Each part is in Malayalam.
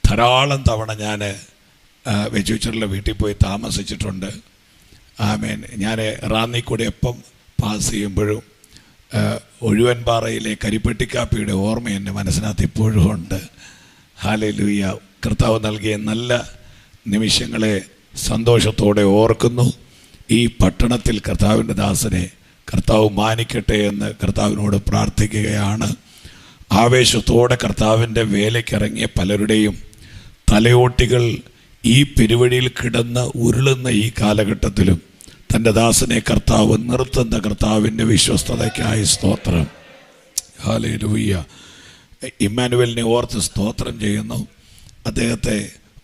ധാരാളം തവണ ഞാൻ വെച്ചൂച്ചറിലെ വീട്ടിൽ പോയി താമസിച്ചിട്ടുണ്ട്. ആമേൻ. ഞാൻ റാന്നി കൂടെ എപ്പം പാസ് ചെയ്യുമ്പോഴും ഒഴുവൻപാറയിലെ കരിപ്പെട്ടിക്കാപ്പിയുടെ ഓർമ്മ എൻ്റെ മനസ്സിനകത്ത് ഇപ്പോഴും ഉണ്ട്. ഹല്ലേലൂയ. കർത്താവ് നൽകിയ നല്ല നിമിഷങ്ങളെ സന്തോഷത്തോടെ ഓർക്കുന്നു. ഈ പട്ടണത്തിൽ കർത്താവിൻ്റെ ദാസനെ കർത്താവ് മാനിക്കട്ടെ എന്ന് കർത്താവിനോട് പ്രാർത്ഥിക്കുകയാണ്. ആവേശത്തോടെ കർത്താവിൻ്റെ വേലയ്ക്കിറങ്ങിയ പലരുടെയും തലയോട്ടികൾ ഈ പെരുവഴിയിൽ കിടന്ന് ഉരുളുന്ന ഈ കാലഘട്ടത്തിലും തൻ്റെ ദാസനെ കർത്താവ് നിർത്തുന്ന കർത്താവിൻ്റെ വിശ്വസ്തതയ്ക്കായി സ്തോത്രം. ഹല്ലേലൂയ. ഇമ്മാനുവേലിനെ ഓർത്ത് സ്തോത്രം ചെയ്യുന്നു. അദ്ദേഹത്തെ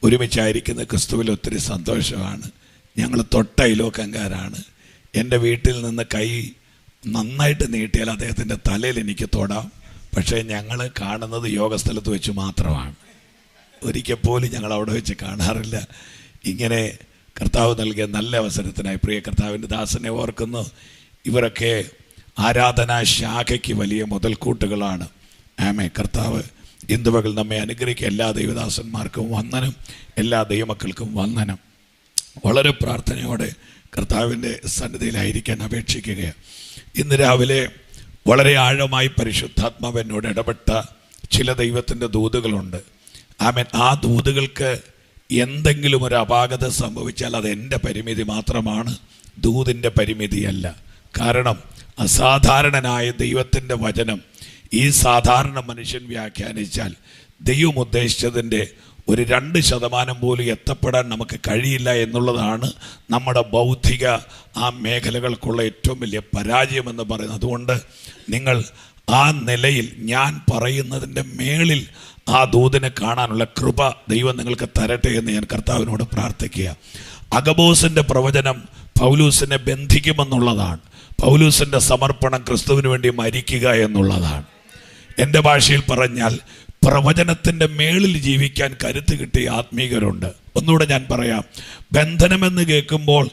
ഒരുമിച്ചായിരിക്കുന്ന ക്രിസ്തുവിൽ ഒത്തിരി സന്തോഷമാണ്. ഞങ്ങൾ തൊട്ട അയലോക്കംകാരാണ്. എൻ്റെ വീട്ടിൽ നിന്ന് കൈ നന്നായിട്ട് നീട്ടിയാൽ അദ്ദേഹത്തിൻ്റെ തലയിൽ എനിക്ക് തൊടാം. പക്ഷേ ഞങ്ങൾ കാണുന്നത് യോഗസ്ഥലത്ത് വെച്ച് മാത്രമാണ്. ഒരിക്കൽ പോലും ഞങ്ങൾ അവിടെ വെച്ച് കാണാറില്ല. ഇങ്ങനെ കർത്താവ് നൽകിയ നല്ല അവസരത്തിനായി പ്രിയ കർത്താവിൻ്റെ ദാസനെ ഓർക്കുന്നു. ഇവരൊക്കെ ആരാധനാ ശാഖയ്ക്ക് വലിയ മുതൽക്കൂട്ടുകളാണ്. ആമേ. കർത്താവ് ഇന്ന് പകൽ നമ്മെ അനുഗ്രഹിക്കുക. എല്ലാ ദൈവദാസന്മാർക്കും വന്ദനം, എല്ലാ ദൈവമക്കൾക്കും വന്ദനം. വളരെ പ്രാർത്ഥനയോടെ കർത്താവിൻ്റെ സന്നിധിയിലായിരിക്കാൻ അപേക്ഷിക്കുകയാണ്. ഇന്ന് രാവിലെ വളരെ ആഴമായി പരിശുദ്ധാത്മാവ് എന്നോട് ഇടപെട്ട ചില ദൈവത്തിൻ്റെ ദൂതുകളുണ്ട്. ആമേൻ. ആ ദൂതുകൾക്ക് എന്തെങ്കിലും ഒരു അപാകത സംഭവിച്ചാൽ അത് എൻ്റെ പരിമിതി മാത്രമാണ്, ദൂതിൻ്റെ പരിമിതിയല്ല. കാരണം അസാധാരണനായ ദൈവത്തിൻ്റെ വചനം ഈ സാധാരണ മനുഷ്യൻ വ്യാഖ്യാനിച്ചാൽ ദൈവം ഉദ്ദേശിച്ചതിൻ്റെ ഒരു 2% പോലും എത്തപ്പെടാൻ നമുക്ക് കഴിയില്ല എന്നുള്ളതാണ് നമ്മുടെ ബൗദ്ധിക ആ മേഖലകൾക്കുള്ള ഏറ്റവും വലിയ പരാജയമെന്ന് പറയുന്നത്. അതുകൊണ്ട് നിങ്ങൾ ആ നിലയിൽ ഞാൻ പറയുന്നതിൻ്റെ മേളിൽ ആ ദൂതിനെ കാണാനുള്ള കൃപ ദൈവം നിങ്ങൾക്ക് തരട്ടെ എന്ന് ഞാൻ കർത്താവിനോട് പ്രാർത്ഥിക്കുക. അഗബോസിൻ്റെ പ്രവചനം പൗലൂസിനെ ബന്ധിക്കുമെന്നുള്ളതാണ്. പൗലൂസിൻ്റെ സമർപ്പണം ക്രിസ്തുവിന് വേണ്ടി മരിക്കുക എന്നുള്ളതാണ്. എൻ്റെ ഭാഷയിൽ പറഞ്ഞാൽ പ്രവചനത്തിൻ്റെ മേളിൽ ജീവിക്കാൻ കരുത്ത് കിട്ടിയ ആത്മീകരുണ്ട്. ഒന്നുകൂടെ ഞാൻ പറയാം. ബന്ധനമെന്ന് കേൾക്കുമ്പോൾ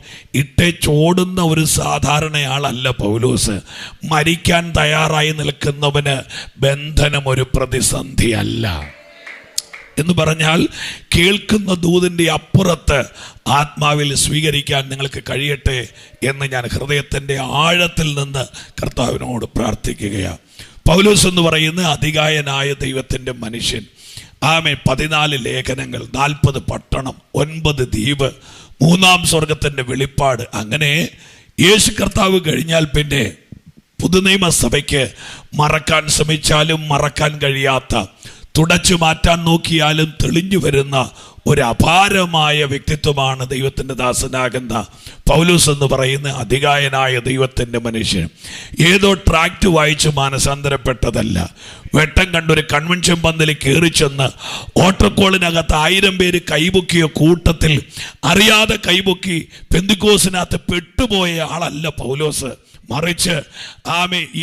ചോടുന്ന ഒരു സാധാരണയാളല്ല പൗലോസ്. മരിക്കാൻ തയ്യാറായി നിൽക്കുന്നവന് ബന്ധനം ഒരു പ്രതിസന്ധിയല്ല എന്ന് പറഞ്ഞാൽ കേൾക്കുന്ന ദൂതിൻ്റെ അപ്പുറത്ത് ആത്മാവിൽ സ്വീകരിക്കാൻ നിങ്ങൾക്ക് കഴിയട്ടെ എന്ന് ഞാൻ ഹൃദയത്തിൻ്റെ ആഴത്തിൽ നിന്ന് കർത്താവിനോട് പ്രാർത്ഥിക്കുകയാണ്. പൗലോസ് എന്ന് പറയുന്ന അതികായനായ ദൈവത്തിൻ്റെ മനുഷ്യൻ. ആമേൻ. 14 ലേഖനങ്ങൾ, 40 പട്ടണം, 9 ദ്വീപ്, 3-ാം സ്വർഗത്തിൻ്റെ വെളിപ്പാട്. അങ്ങനെ യേശു കർത്താവ് കഴിഞ്ഞാൽ പിന്നെ പുതുനിയമസഭയ്ക്ക് മറക്കാൻ ശ്രമിച്ചാലും മറക്കാൻ കഴിയാത്ത, തുടച്ചു മാറ്റാൻ നോക്കിയാലും തെളിഞ്ഞു വരുന്ന ഒരു അപാരമായ വ്യക്തിത്വമാണ് ദൈവത്തിൻ്റെ ദാസനാകുന്ന പൗലോസ് എന്ന് പറയുന്ന അതികായനായ ദൈവത്തിൻ്റെ മനുഷ്യൻ. ഏതോ ട്രാക്റ്റ് വായിച്ച് മാനസാന്തരപ്പെട്ടതല്ല. വെട്ടം കണ്ടൊരു കൺവെൻഷൻ പന്തലിൽ കയറി ചെന്ന് ഓട്ടർക്കോളിനകത്ത് 1000 പേര് കൈപൊക്കിയ കൂട്ടത്തിൽ അറിയാതെ കൈപൊക്കി പെന്തിക്കോസിനകത്ത് പെട്ടുപോയ ആളല്ല പൗലോസ്. മറിച്ച്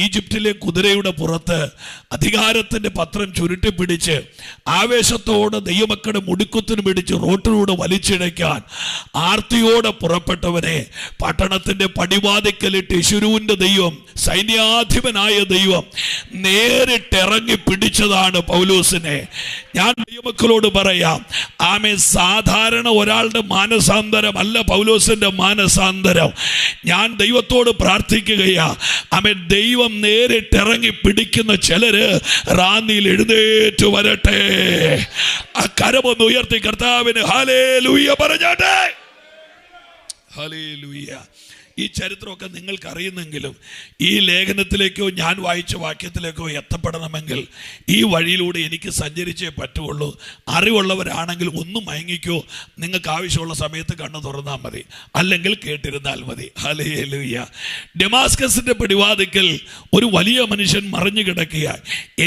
ഈജിപ്തിലെ കുതിരയുടെ പുറത്ത് അധികാരത്തിൻ്റെ പത്രം ചുരുട്ടിപ്പിടിച്ച് ആവേശത്തോടെ ദൈവമക്കളുടെ മുടിക്കുത്തിന് പിടിച്ച് റോട്ടിലൂടെ വലിച്ചിഴയ്ക്കാൻ ആർത്തിയോടെ പുറപ്പെട്ടവനെ പട്ടണത്തിൻ്റെ പടിവാതിക്കലിട്ട് യേശുവിൻ്റെ ദൈവം, സൈന്യാധിപനായ ദൈവം നേരിട്ടിറങ്ങി പിടിച്ചതാണ് പൗലോസിനെ. ഞാൻ ദൈവമക്കളോട് പറയാം, സാധാരണ ഒരാളുടെ മാനസാന്തരം അല്ല പൗലോസിന്റെ മാനസാന്തരം. ഞാൻ ദൈവത്തോട് പ്രാർത്ഥിക്കുകയാ, ദൈവം നേരിട്ടിറങ്ങി പിടിക്കുന്ന ചിലര് റാന്നിയിൽ എഴുന്നേറ്റ് വരട്ടെ. ആ കരമൊന്ന് ഉയർത്തി കർത്താവിന് ഹല്ലേലൂയ പറഞ്ഞാട്ടെ. ഹല്ലേലൂയ. ഈ ചരിത്രമൊക്കെ നിങ്ങൾക്ക് അറിയുന്നെങ്കിലും ഈ ലേഖനത്തിലേക്കോ ഞാൻ വായിച്ച വാക്യത്തിലേക്കോ എത്തപ്പെടണമെങ്കിൽ ഈ വഴിയിലൂടെ എനിക്ക് സഞ്ചരിച്ചേ പറ്റുള്ളൂ. അറിവുള്ളവരാണെങ്കിൽ ഒന്നും മയങ്ങിക്കോ, നിങ്ങൾക്ക് ആവശ്യമുള്ള സമയത്ത് കണ്ണു തുറന്നാൽ മതി, അല്ലെങ്കിൽ കേട്ടിരുന്നാൽ മതി. ഹല്ലേലൂയ. ഡെമാസ്കസിന്റെ പടിവാതിക്കൽ ഒരു വലിയ മനുഷ്യൻ മറിഞ്ഞു കിടക്കുക.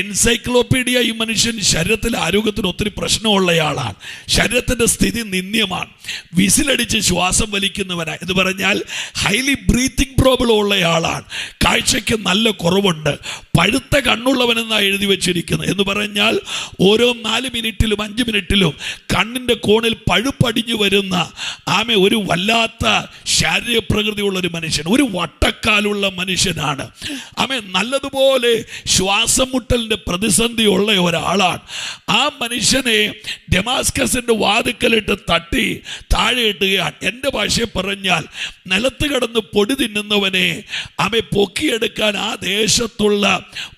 എൻസൈക്ലോപീഡിയ. ഈ മനുഷ്യൻ ശരീരത്തിലെ ആരോഗ്യത്തിന് ഒത്തിരി പ്രശ്നമുള്ളയാളാണ്. ശരീരത്തിന്റെ സ്ഥിതി നിന്ദ്യമാണ്. വിസിലടിച്ച് ശ്വാസം വലിക്കുന്നവനാണ് എന്ന് പറഞ്ഞാൽ ഹൈ ഹൈലി ബ്രീത്തിങ് പ്രോബ്ലം ഉള്ളയാളാണ്. കാഴ്ചയ്ക്ക് നല്ല കുറവുണ്ട്. പഴുത്ത കണ്ണുള്ളവനെന്നാണ് എഴുതി വെച്ചിരിക്കുന്നത്. എന്ന് പറഞ്ഞാൽ ഓരോ 4 മിനിറ്റിലും 5 മിനിറ്റിലും കണ്ണിൻ്റെ കോണിൽ പഴുപ്പടിഞ്ഞു വരുന്ന ഒരു വല്ലാത്ത ശാരീരിക പ്രകൃതിയുള്ള ഒരു മനുഷ്യൻ, ഒരു വട്ടക്കാലുള്ള മനുഷ്യനാണ്. നല്ലതുപോലെ ശ്വാസം മുട്ടലിൻ്റെ പ്രതിസന്ധി ഉള്ള ഒരാളാണ്. ആ മനുഷ്യനെ ഡെമാസ്കസിൻ്റെ വാതിക്കലിട്ട് തട്ടി താഴെ ഇട്ടുകയാണ്. എൻ്റെ ഭാഷയെ പറഞ്ഞാൽ നിലത്ത് കിടന്ന് പൊടി തിന്നുന്നവനെ പൊക്കിയെടുക്കാൻ ആ ദേശത്തുള്ള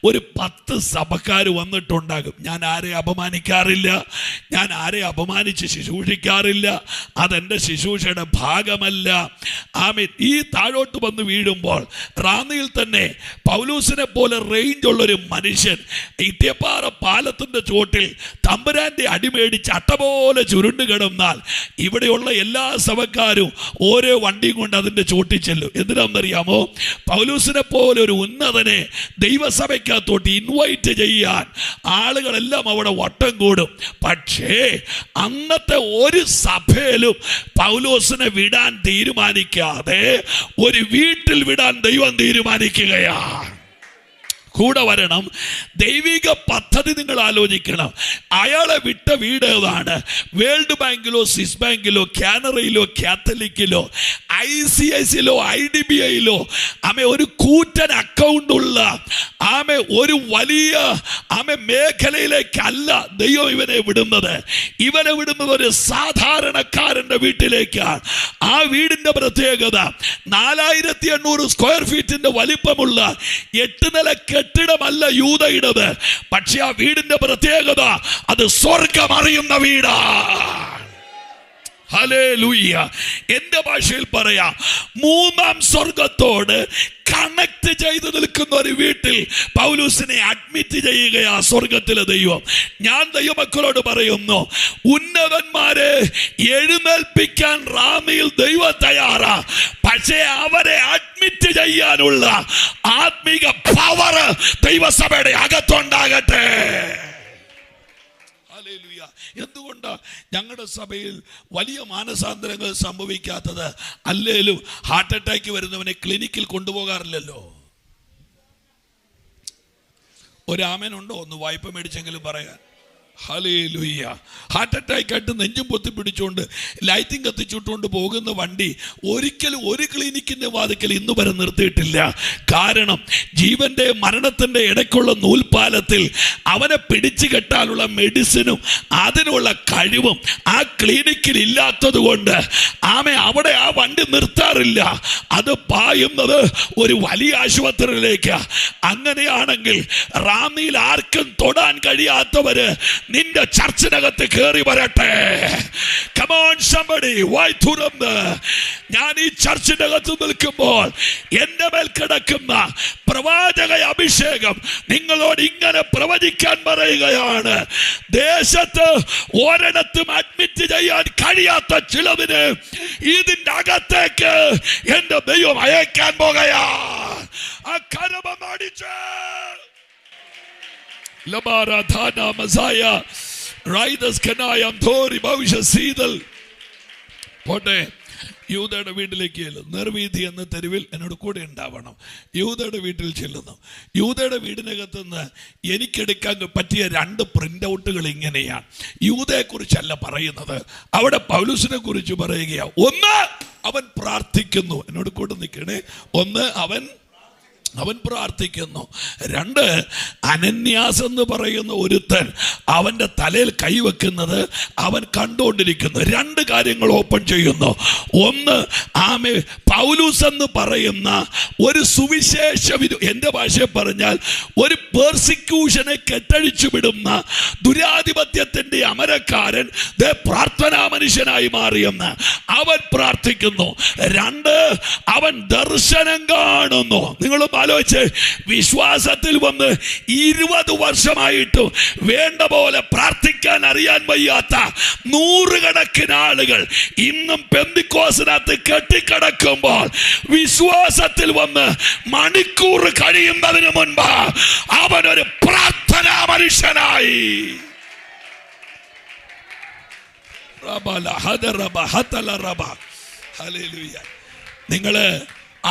ഒരു 10 സഭക്കാർ വന്നിട്ടുണ്ടാകും. ഞാൻ ആരെ അപമാനിക്കാറില്ല, ഞാൻ ആരെ അപമാനിച്ച് ശുശ്രൂഷിക്കാറില്ല, അതെൻ്റെ ശുശ്രൂഷയുടെ ഭാഗമല്ല. ഈ താഴോട്ട് വന്ന് വീഴുമ്പോൾ റാന്നിയിൽ തന്നെ പൗലൂസിനെ പോലെ റേഞ്ച് ഉള്ളൊരു മനുഷ്യൻ ഇട്ടിയപ്പാറ പാലത്തിൻ്റെ ചോട്ടിൽ തമ്പുരാൻ്റെ അടിമേടിച്ച് അട്ടപോലെ ചുരുണ്ട് കിടന്നാൽ ഇവിടെയുള്ള എല്ലാ സഭക്കാരും ഓരോ വണ്ടിയും കൊണ്ട് അതിൻ്റെ ചോട്ടിൽ ചെല്ലും. എന്തിനാണെന്നറിയാമോ? പൗലൂസിനെ പോലെ ഒരു ഉന്നതനെ ദൈവസഭയ്ക്കകത്തോട്ട് ഇൻവൈറ്റ് ചെയ്യാൻ ആളുകളെല്ലാം അവിടെ വട്ടം കൂടും. പക്ഷേ അന്നത്തെ ഒരു സഭയിലും പൗലോസിനെ വിടാൻ തീരുമാനിക്കാതെ ഒരു വീട്ടിൽ വിടാൻ ദൈവം തീരുമാനിക്കുകയാണ്. കൂടെ വരണം. ദൈവിക പദ്ധതി നിങ്ങൾ ആലോചിക്കണം. അയാളെ വിട്ട വീട് ഏതാണ്? വേൾഡ് ബാങ്കിലോ സ്വിസ് ബാങ്കിലോ കാനറയിലോ കാത്തലിക്കിലോ ICICയിലോ IDBIയിലോ ഒരു കൂറ്റൻ അക്കൗണ്ട് ഉള്ള ഒരു വലിയ മേഖലയിലേക്കല്ല ദൈവം ഇവനെ വിടുന്നത്. ഇവനെ വിടുന്നത് ഒരു സാധാരണക്കാരൻ്റെ വീട്ടിലേക്കാണ്. ആ വീടിൻ്റെ പ്രത്യേകത 4800 സ്ക്വയർ ഫീറ്റിന്റെ വലിപ്പമുള്ള 8 നില കെട്ടിടമല്ല യൂദയുടേത്. പക്ഷെ ആ വീടിന്റെ പ്രത്യേകത അത് സ്വർഗം അറിയുന്ന വീടാണ്. ഹല്ലേലൂയ. എൻ്റെ ഭാഷയിൽ പറയാം, 3ാം സ്വർഗത്തോട് കണക്ട് ചെയ്ത് നിൽക്കുന്ന ഒരു വീട്ടിൽ പൗലൂസിനെ അഡ്മിറ്റ് ചെയ്യുകയാ സ്വർഗത്തിലെ ദൈവം. ഞാൻ ദൈവമക്കളോട് പറയുന്നു, ഉന്നതന്മാരെ എഴുന്നേൽപ്പിക്കാൻ റാമിയിൽ ദൈവം തയ്യാറാ. പക്ഷേ അവരെ അഡ്മിറ്റ് ചെയ്യാനുള്ള ആത്മീക പവർ ദൈവസഭയുടെ അകത്തുണ്ടാകട്ടെ. എന്തുകൊണ്ടാണ് ഞങ്ങളുടെ സഭയിൽ വലിയ മാനസാന്തരങ്ങൾ സംഭവിക്കാത്തത്? അല്ലേലും ഹാർട്ട് അറ്റാക്ക് വരുന്നവനെ ക്ലിനിക്കിൽ കൊണ്ടുപോകാറില്ലല്ലോ. ഒരാമനുണ്ടോ? ഒന്ന് വായ്പ മേടിച്ചെങ്കിലും പറയാൻ. ഹല്ലേലൂയ. ഹാർട്ട് അറ്റാക്ക് ആയിട്ട് നെഞ്ചും പൊത്തി പിടിച്ചുകൊണ്ട് ലൈറ്റിംഗ് കത്തിച്ചുകൊണ്ട് പോകുന്ന വണ്ടി ഒരിക്കലും ഒരു ക്ലിനിക്കിന്റെ വാതിക്കൽ ഇന്ന് വരെ നിർത്തിയിട്ടില്ല. കാരണം ജീവന്റെ മരണത്തിന്റെ ഇടയ്ക്കുള്ള നൂൽപാലത്തിൽ അവനെ പിടിച്ചു കെട്ടാനുള്ള മെഡിസിനും അതിനുള്ള കഴിവും ആ ക്ലിനിക്കിൽ ഇല്ലാത്തത് കൊണ്ട് അവിടെ ആ വണ്ടി നിർത്താറില്ല. അത് പായുന്നത് ഒരു വലിയ ആശുപത്രിയിലേക്ക്. അങ്ങനെയാണെങ്കിൽ റാന്നിയിൽ ആർക്കും തൊടാൻ കഴിയാത്തവര് നിന്റെ ചർച്ചിനകത്ത് കയറി വരട്ടെ. Come on somebody, വായ് തുറന്ന്. ഞാൻ ഈ ചർച്ചിന്റെ അകത്ത് നിൽക്കുമ്പോൾ എന്റെ മേൽ കിടക്കുന്ന പ്രവാചക അഭിഷേകം നിങ്ങളോട് ഇങ്ങനെ പ്രവചിക്കാൻ പറയുകയാണ്. ദേശത്ത് ഒരിടത്തും അഡ്മിറ്റ് ചെയ്യാൻ കഴിയാത്ത ചിലതിന് ഇതിന്റെ അകത്തേക്ക് എന്റെ ദൈവം അയക്കാൻ പോകുകയാ. ആ കരമം അടിച്ച് ലബാരാധാന മസായ റൈദസ് കനായം ധോരി ഭവിഷ്യ സീതൽ. പോട്ടെ, യൂദയുടെ വീട്ടിലേക്ക് ചെല്ലും. നിർവീതി എന്ന തെരുവിൽ എന്നോട് കൂടെ ഉണ്ടാവണം. യൂദയുടെ വീട്ടിൽ ചെല്ലുന്നു. യൂദയുടെ വീടിനകത്തുനിന്ന് എനിക്കെടുക്കാൻ പറ്റിയ 2 പ്രിന്റ് ഔട്ടുകൾ ഇങ്ങനെയാണ്. യൂദയെക്കുറിച്ചല്ല പറയുന്നത്, അവിടെ പൗലൂസിനെ കുറിച്ച് പറയുകയാണ്. 1, അവൻ പ്രാർത്ഥിക്കുന്നു. എന്നോട് കൂടെ നിൽക്കണേ. 1, അവൻ പ്രാർത്ഥിക്കുന്നു. 2, അനന്യാസ് എന്ന് പറയുന്ന ഒരുത്തൻ അവൻ്റെ തലയിൽ കൈവെക്കുന്നത് അവൻ കണ്ടുകൊണ്ടിരിക്കുന്നു. 2 കാര്യങ്ങൾ ഓപ്പൺ ചെയ്യുന്നു. 1, പൗലൂസ് എന്ന് പറയുന്ന ഒരു സുവിശേഷ എൻ്റെ ഭാഷയെ പറഞ്ഞാൽ ഒരു പെർസിക്യൂഷനെ കെട്ടഴിച്ചു വിടുന്ന ദുരാധിപത്യത്തിൻ്റെ അമരക്കാരൻ പ്രാർത്ഥനാ മനുഷ്യനായി മാറിയെന്ന് അവൻ പ്രാർത്ഥിക്കുന്നു. 2, അവൻ ദർശനം കാണുന്നു. നിങ്ങളും ആലോചിച്ച്, വിശ്വാസത്തിൽ വന്ന് 20 വർഷമായിട്ടും വേണ്ട പോലെ പ്രാർത്ഥിക്കാൻ അറിയാൻ വയ്യാത്ത 100 കണക്കിന് ആളുകൾ ഇന്നും പെന്തിക്കോസിനകത്ത് കെട്ടിക്കിടക്കുമ്പോൾ വിശ്വാസത്തിൽ വന്ന് മണിക്കൂർ കഴിയുന്നതിന് മുൻപ് അവനൊരു പ്രാർത്ഥനാ മനുഷ്യനായി. നിങ്ങള്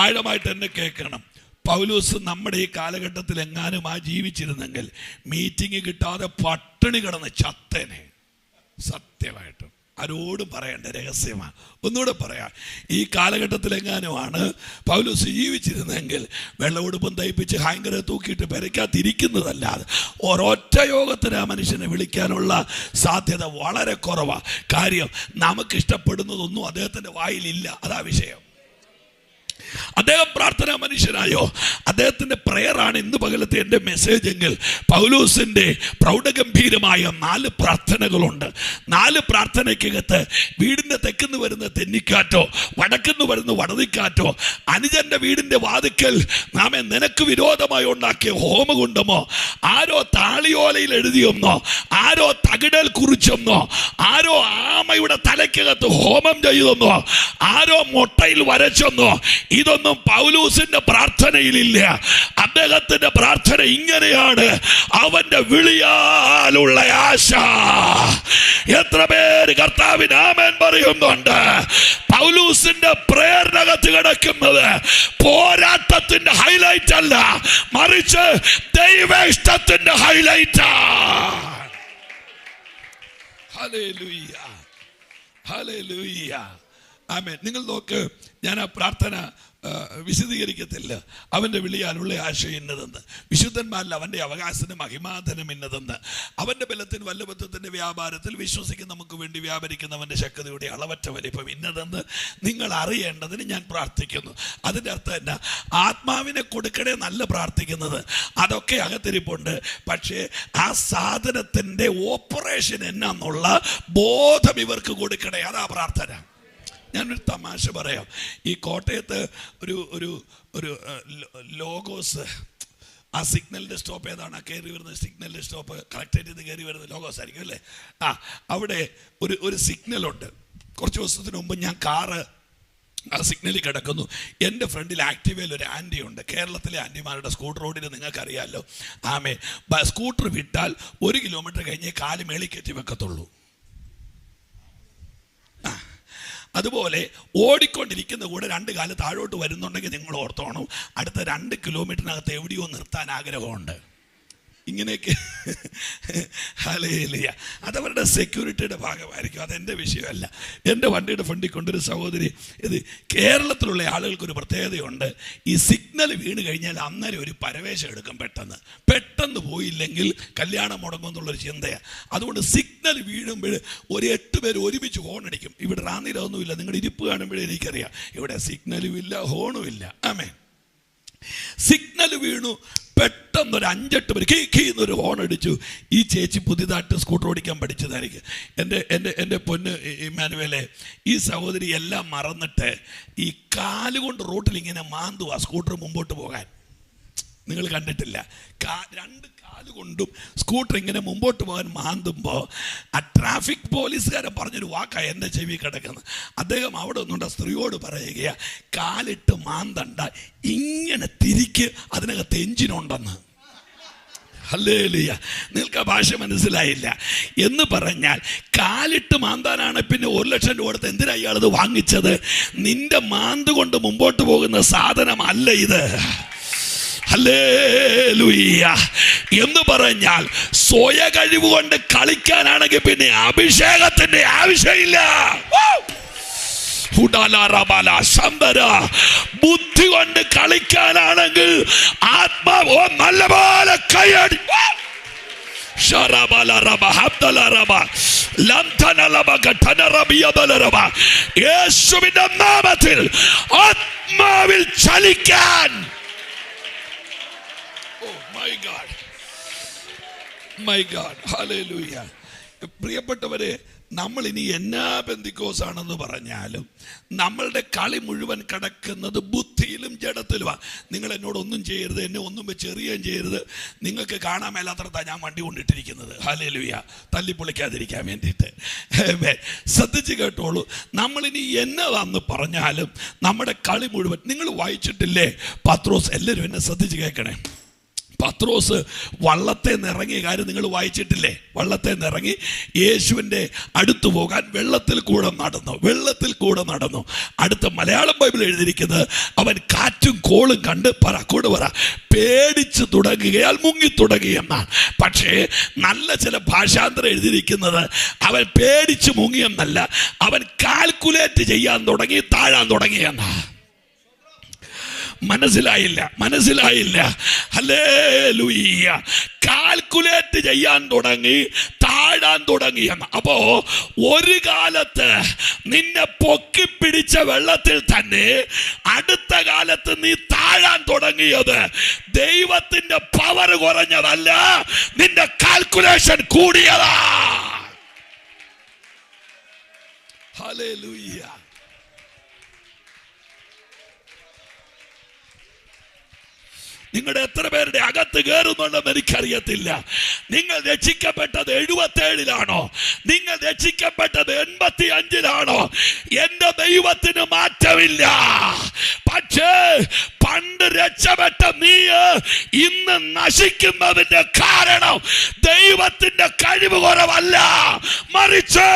ആഴമായിട്ട് എന്നെ കേൾക്കണം. പൗലോസ് നമ്മുടെ ഈ കാലഘട്ടത്തിൽ എങ്ങാനും ജീവിച്ചിരുന്നെങ്കിൽ മീറ്റിംഗ് കിട്ടാതെ പട്ടിണി കിടന്ന് ചത്തേനെ. സത്യമായിട്ടും ആരോടും പറയേണ്ട രഹസ്യമാണ്. ഒന്നുകൂടെ പറയാം, ഈ കാലഘട്ടത്തിൽ എങ്ങാനുമാണ് പൗലോസ് ജീവിച്ചിരുന്നെങ്കിൽ വെള്ളമുടുപ്പും തയ്പ്പിച്ച് ഹാങ്കറെ തൂക്കിയിട്ട് പെരയ്ക്കാതിരിക്കുന്നതല്ലാതെ ഒരൊറ്റ യോഗത്തിന് ആ മനുഷ്യനെ വിളിക്കാനുള്ള സാധ്യത വളരെ കുറവാണ്. കാര്യം നമുക്കിഷ്ടപ്പെടുന്നതൊന്നും അദ്ദേഹത്തിൻ്റെ വായിലില്ല. അതാ വിഷയം. അദ്ദേഹം പ്രാർത്ഥനാ മനുഷ്യനായോ? അദ്ദേഹത്തിൻ്റെ പ്രയറാണ് ഇന്ന് പകലത്തെ എൻ്റെ മെസ്സേജ് എങ്കിൽ പൗലോസിൻ്റെ പ്രൗഢഗംഭീരമായ 4 പ്രാർത്ഥനകളുണ്ട്. 4 പ്രാർത്ഥനയ്ക്കകത്ത് വീടിൻ്റെ തെക്കുന്ന് വരുന്ന തെന്നിക്കാറ്റോ വടക്കുന്ന് വരുന്ന വടതിക്കാറ്റോ അനുജൻ്റെ വീടിൻ്റെ വാതിക്കൽ നാമെ നിനക്ക് വിരോധമായി ഉണ്ടാക്കിയ ഹോമകുണ്ടമോ ആരോ താളിയോലയിൽ എഴുതിയെന്നോ ആരോ തകിടൽ കുറിച്ചെന്നോ ആരോ ആമയുടെ തലയ്ക്കകത്ത് ഹോമം ചെയ്തെന്നോ ആരോ മുട്ടയിൽ വരച്ചെന്നോ ഇതൊന്നും പൗലോസിന്റെ പ്രാർത്ഥനയിലില്ല. അദ്ദേഹത്തിന്റെ പ്രാർത്ഥന ഇങ്ങനെയാണ്: അവന്റെ വിളിയാലുള്ള ആശ. എത്ര പേര് കർത്താവിന് ആമേൻ പറയുന്നുണ്ട്? പൗലോസിന്റെ പ്രേരണകത്ത് കിടക്കുന്നത് പോരാട്ടത്തിന്റെ ഹൈലൈറ്റ് അല്ല, മറിച്ച് ദൈവ ഇഷ്ടത്തിന്റെ ഹൈലൈറ്റാ. ഹല്ലേലൂയ, ഹല്ലേലൂയ, ആമേൻ. നിങ്ങൾ നോക്ക്, ഞാൻ ആ പ്രാർത്ഥന വിശദീകരിക്കത്തില്ല. അവൻ്റെ വിളിയാലുള്ള ആശ ഇന്നതെന്ന്, വിശുദ്ധന്മാരിൽ അവൻ്റെ അവകാശത്തിന് മഹിമാധനം ഇന്നതെന്ന്, അവൻ്റെ ബലത്തിന് വല്ലഭത്വത്തിൻ്റെ വ്യാപാരത്തിൽ വിശ്വസിക്കുന്ന നമുക്ക് വേണ്ടി വ്യാപരിക്കുന്നവൻ്റെ ശക്തിയുടെ അളവറ്റ വലിപ്പം ഇന്നതെന്ന് നിങ്ങൾ അറിയേണ്ടതിന് ഞാൻ പ്രാർത്ഥിക്കുന്നു. അതിൻ്റെ അർത്ഥം എന്നാ? ആത്മാവിനെ കൊടുക്കണേ നല്ല പ്രാർത്ഥിക്കുന്നത്, അതൊക്കെ അകത്തിരിപ്പുണ്ട്. പക്ഷേ ആ സാധനത്തിൻ്റെ ഓപ്പറേഷൻ എന്നാന്നുള്ള ബോധം ഇവർക്ക് കൊടുക്കണേ. അതാ പ്രാർത്ഥന. ഞാനൊരു തമാശ പറയാം. ഈ കോട്ടയത്ത് ഒരു ലോഗോസ്, ആ സിഗ്നലിൻ്റെ സ്റ്റോപ്പ് ഏതാണ്? ആ കയറി വരുന്ന സിഗ്നലിൻ്റെ സ്റ്റോപ്പ് കളക്ടറേറ്റിൽ നിന്ന് കയറി വരുന്ന ലോഗോസ് ആയിരിക്കും അല്ലേ? അവിടെ ഒരു സിഗ്നലുണ്ട്. കുറച്ച് ദിവസത്തിന് മുമ്പ് ഞാൻ കാറ് ആ സിഗ്നലിൽ കിടക്കുന്നു. എൻ്റെ ഫ്രണ്ടിൽ ആക്റ്റീവയിൽ ഒരു ആൻറ്റി ഉണ്ട്. കേരളത്തിലെ ആൻറ്റിമാരുടെ സ്കൂട്ടർ റോഡിൽ നിങ്ങൾക്കറിയാമല്ലോ. ആമേ, സ്കൂട്ടർ വിട്ടാൽ 1 കിലോമീറ്റർ കഴിഞ്ഞേ കാല് മേളിൽ കയറ്റി വെക്കത്തുള്ളൂ. അതുപോലെ ഓടിക്കൊണ്ടിരിക്കുന്ന കൂടെ 2 കാല് താഴോട്ട് വരുന്നുണ്ടെങ്കിൽ നിങ്ങൾ ഓർത്തോണം, അടുത്ത 2 കിലോമീറ്ററിനകത്ത് എവിടെയോ നിർത്താൻ ആഗ്രഹമുണ്ട്. ഇങ്ങനെയൊക്കെ ഹല്ലേലൂയ. അതവരുടെ സെക്യൂരിറ്റിയുടെ ഭാഗമായിരിക്കും. അതെൻ്റെ വിഷയമല്ല. എൻ്റെ വണ്ടിയുടെ ഫ്രണ്ടിൽ കൊണ്ടൊരു സഹോദരി, ഇത് കേരളത്തിലുള്ള ആളുകൾക്കൊരു പ്രത്യേകതയുണ്ട്. ഈ സിഗ്നൽ വീണ് കഴിഞ്ഞാൽ അന്നേരം ഒരു പരവേശം എടുക്കും. പെട്ടെന്ന് പോയില്ലെങ്കിൽ കല്യാണം മുടങ്ങുമെന്നുള്ളൊരു ചിന്തയാണ്. അതുകൊണ്ട് സിഗ്നൽ വീഴുമ്പോൾ ഒരു 8 പേര് ഒരുമിച്ച് ഹോണടിക്കും. ഇവിടെ റാന്നിലൊന്നുമില്ല. നിങ്ങളുടെ ഇരിപ്പ് കാണുമ്പോഴേ എനിക്കറിയാം, ഇവിടെ സിഗ്നലും ഇല്ല, ഹോണും ഇല്ല. ആമേൻ. സിഗ്നൽ വീണു, പെട്ടെന്നൊരു 5-8 പേര് കീന്നൊരു ഹോൺ അടിച്ചു. ഈ ചേച്ചി പുതിയതായിട്ട് സ്കൂട്ടർ ഓടിക്കാൻ പഠിച്ചതായിരിക്കും. എൻ്റെ പൊന്ന് ഇമ്മാനുവേലെ, ഈ സഹോദരി എല്ലാം മറന്നിട്ട് ഈ കാലുകൊണ്ട് റോട്ടിൽ ഇങ്ങനെ മാന്തുവാ സ്കൂട്ടർ മുമ്പോട്ട് പോകാൻ. നിങ്ങൾ കണ്ടിട്ടില്ല? 2 കാലുകൊണ്ടും സ്കൂട്ടർ ഇങ്ങനെ മുമ്പോട്ട് പോകാൻ മാന്തുമ്പോൾ ആ ട്രാഫിക് പോലീസുകാരൻ പറഞ്ഞൊരു വാക്കാണ് എൻ്റെ ചെവി കിടക്കുന്നത്. അദ്ദേഹം അവിടെ ഒന്നുകൊണ്ട് സ്ത്രീയോട് പറയുകയാ, കാലിട്ട് മാന്തണ്ട, ഇങ്ങനെ തിരിക്ക്, അതിനകത്ത് എഞ്ചിനുണ്ടെന്ന്. ഹല്ലേലൂയ. നിങ്ങൾക്ക് ആ ഭാഷ മനസ്സിലായില്ല എന്ന് പറഞ്ഞാൽ, കാലിട്ട് മാന്താനാണ് പിന്നെ 1 ലക്ഷം രൂപ കൊടുത്ത് എന്തിനാ ഇയാളത് വാങ്ങിച്ചത്? നിന്റെ മാന്ത് കൊണ്ട് മുമ്പോട്ട് പോകുന്ന സാധനമല്ല ഇത്. ഹല്ലേലൂയ. എന്ന് പറഞ്ഞാൽ സ്വയ കഴിവ് കൊണ്ട് കളിക്കാനാണെങ്കിൽ പിന്നെ അഭിഷേകത്തിന്റെ ആവശ്യമില്ല. ബുദ്ധി കൊണ്ട് കളിക്കാനാണെങ്കിൽ ആത്മാവ് നല്ലപോലെ കൈയടി. യേശുവിന്റെ നാമത്തിൽ ആത്മാവിൽ ചലിക്കാൻ. My God, hallelujah. പ്രിയപ്പെട്ടവരെ, നമ്മൾ ഇനി എന്നാ പെന്തിക്കോസാണെന്ന് പറഞ്ഞാലും നമ്മളുടെ കളി മുഴുവൻ കിടക്കുന്നത് ബുദ്ധിയിലും ജഡത്തിലുമാണ്. നിങ്ങൾ എന്നോടൊന്നും ചെയ്യരുത്, എന്നെ ഒന്നും വെച്ച് എറിയുകയും ചെയ്യരുത്. നിങ്ങൾക്ക് കാണാൻ മേലാത്തടത്താണ് ഞാൻ വണ്ടി കൊണ്ടിട്ടിരിക്കുന്നത്. ഹല്ലേലൂയ. തല്ലിപ്പൊളിക്കാതിരിക്കാൻ വേണ്ടിയിട്ട്. ശ്രദ്ധിച്ച് കേട്ടോളൂ. നമ്മളിനി എന്നതാന്ന് പറഞ്ഞാലും നമ്മുടെ കളി മുഴുവൻ, നിങ്ങൾ വായിച്ചിട്ടില്ലേ പത്രോസ്? എല്ലാവരും എന്നെ ശ്രദ്ധിച്ച് കേൾക്കണേ. പത്രോസ് വള്ളത്തെ നിറങ്ങിയ കാര്യം നിങ്ങൾ വായിച്ചിട്ടില്ലേ? വള്ളത്തെ നിറങ്ങി യേശുവിൻ്റെ അടുത്ത് പോകാൻ വെള്ളത്തിൽ കൂടെ നടന്നു. അടുത്ത മലയാളം ബൈബിൾ എഴുതിയിരിക്കുന്നത് അവൻ കാറ്റും കോളും കണ്ട് പറ പേടിച്ചു തുടങ്ങുകയാൽ മുങ്ങി തുടങ്ങിയെന്നാണ്. പക്ഷേ നല്ല ചില ഭാഷാന്തരം എഴുതിയിരിക്കുന്നത് അവൻ പേടിച്ച് മുങ്ങിയെന്നല്ല, അവൻ കാൽക്കുലേറ്റ് ചെയ്യാൻ തുടങ്ങി, താഴാൻ തുടങ്ങിയെന്നാണ്. മനസ്സിലായില്ല. ഹല്ലേലൂയ. കാൽക്കുലേറ്റ് ചെയ്യാൻ തുടങ്ങി, താഴാൻ തുടങ്ങിയെന്ന്. അപ്പോ ഒരു കാലത്ത് നിന്നെ പൊക്കിപ്പിടിച്ച വെള്ളത്തിൽ തന്നെ അടുത്ത കാലത്ത് നീ താഴാൻ തുടങ്ങിയത് ദൈവത്തിന്റെ പവർ കുറഞ്ഞതല്ല, നിന്റെ കാൽക്കുലേഷൻ കൂടിയതാ. ഹല്ലേലൂയ. നിങ്ങളുടെ എത്ര പേരുടെ അകത്ത് കയറുന്നുണ്ടെന്ന് എനിക്കറിയത്തില്ല. നിങ്ങൾ രക്ഷിക്കപ്പെട്ടത് 77-ലാണോ? നിങ്ങൾ രക്ഷിക്കപ്പെട്ടത് 85-ലാണോ? എന്റെ ദൈവത്തിന് മാറ്റമില്ല. പക്ഷേ പണ്ട് രക്ഷപ്പെട്ട നീ ഇന്ന് നശിക്കുന്നതിന്റെ കാരണം ദൈവത്തിന്റെ കഴിവ് കുറവല്ല, മറിച്ച്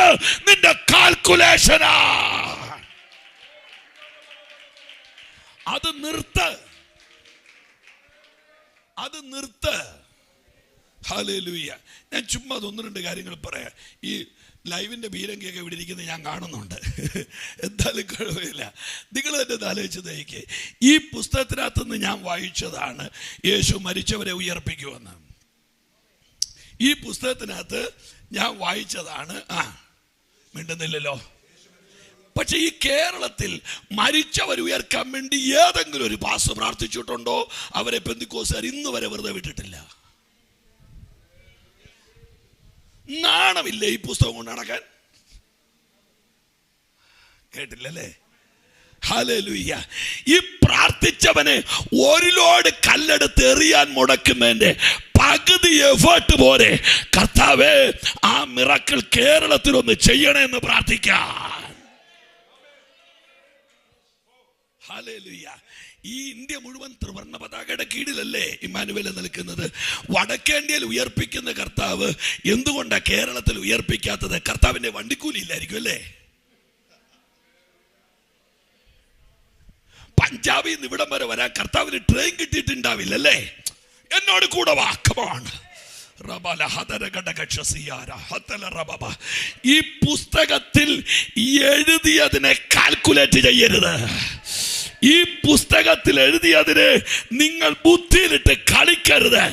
നിന്റെ കാൽക്കുലേഷനാ. അത് നിർത്ത്. ഹല്ലേലൂയ. ഞാൻ ചുമ്മാ 1-2 കാര്യങ്ങൾ പറയാം. ഈ ലൈവിന്റെ ബീരങ്കിയൊക്കെ ഇവിടെ ഇരിക്കുന്നത് ഞാൻ കാണുന്നുണ്ട്. എന്തായാലും കുഴപ്പമില്ല. നിങ്ങൾ തന്നെ ആലോചിച്ച് നോക്കിക്കേ. ഈ പുസ്തകത്തിനകത്ത് നിന്ന് ഞാൻ വായിച്ചതാണ് യേശു മരിച്ചവരെ ഉയർപ്പിക്കുമെന്ന്. ഈ പുസ്തകത്തിനകത്ത് ഞാൻ വായിച്ചതാണ്. മിണ്ടുന്നില്ലല്ലോ. പക്ഷെ ഈ കേരളത്തിൽ മരിച്ചവർ ഉയർക്കാൻ വേണ്ടി ഏതെങ്കിലും ഒരു പാസ്റ്റർ പ്രാർത്ഥിച്ചിട്ടുണ്ടോ? അവരെ പെന്തിക്കോസ്തുകാർ ഇന്ന് വരെ വെറുതെ വിട്ടിട്ടില്ല. നാണമില്ലേ ഈ പുസ്തകം കൊണ്ട് നടക്കാൻ? കേട്ടില്ലല്ലേ? ഹല്ലേലൂയ. ഈ പ്രാർത്ഥിച്ചവനെ ഒരു ലോഡ് കല്ലെടുത്ത് എറിയാൻ മുടക്കുന്നതിന്റെ പകുതി എഫേർട്ട് പോരെ കർത്താവേ ആ മിറക്കിൾ കേരളത്തിലൊന്ന് ചെയ്യണമെന്ന് പ്രാർത്ഥിക്കാൻ. ഹല്ലേലൂയ. ഈ ഇന്ത്യ മുഴുവൻ ത്രിവർണ്ണ പതാകയുടെ കീഴിലല്ലേ ഇമ്മാനുവേൽ നിൽക്കുന്നത്? വടക്കേ ഇന്ത്യയിൽ ഉയർപ്പിക്കുന്ന കർത്താവ് എന്തുകൊണ്ടാണ് കേരളത്തിൽ ഉയർപ്പിക്കാത്തത്? കർത്താവിന്റെ വണ്ടിക്കൂലി ഇല്ലായിരിക്കും അല്ലേ? പഞ്ചാബിൽ നിന്ന് ഇവിടം വരെ വരാൻ കർത്താവിന് ട്രെയിൻ കിട്ടിയിട്ടുണ്ടാവില്ലല്ലേ? എന്നോട് കൂടെ വാക്കമാണ്. ഈ പുസ്തകത്തിൽ എഴുതിയതിനെ കാൽക്കുലേറ്റ് ചെയ്യരുത്. ഈ പുസ്തകത്തിൽ എഴുതിയതിനെ നിങ്ങൾ ബുദ്ധിയിലിട്ട് കളിക്കരുത്.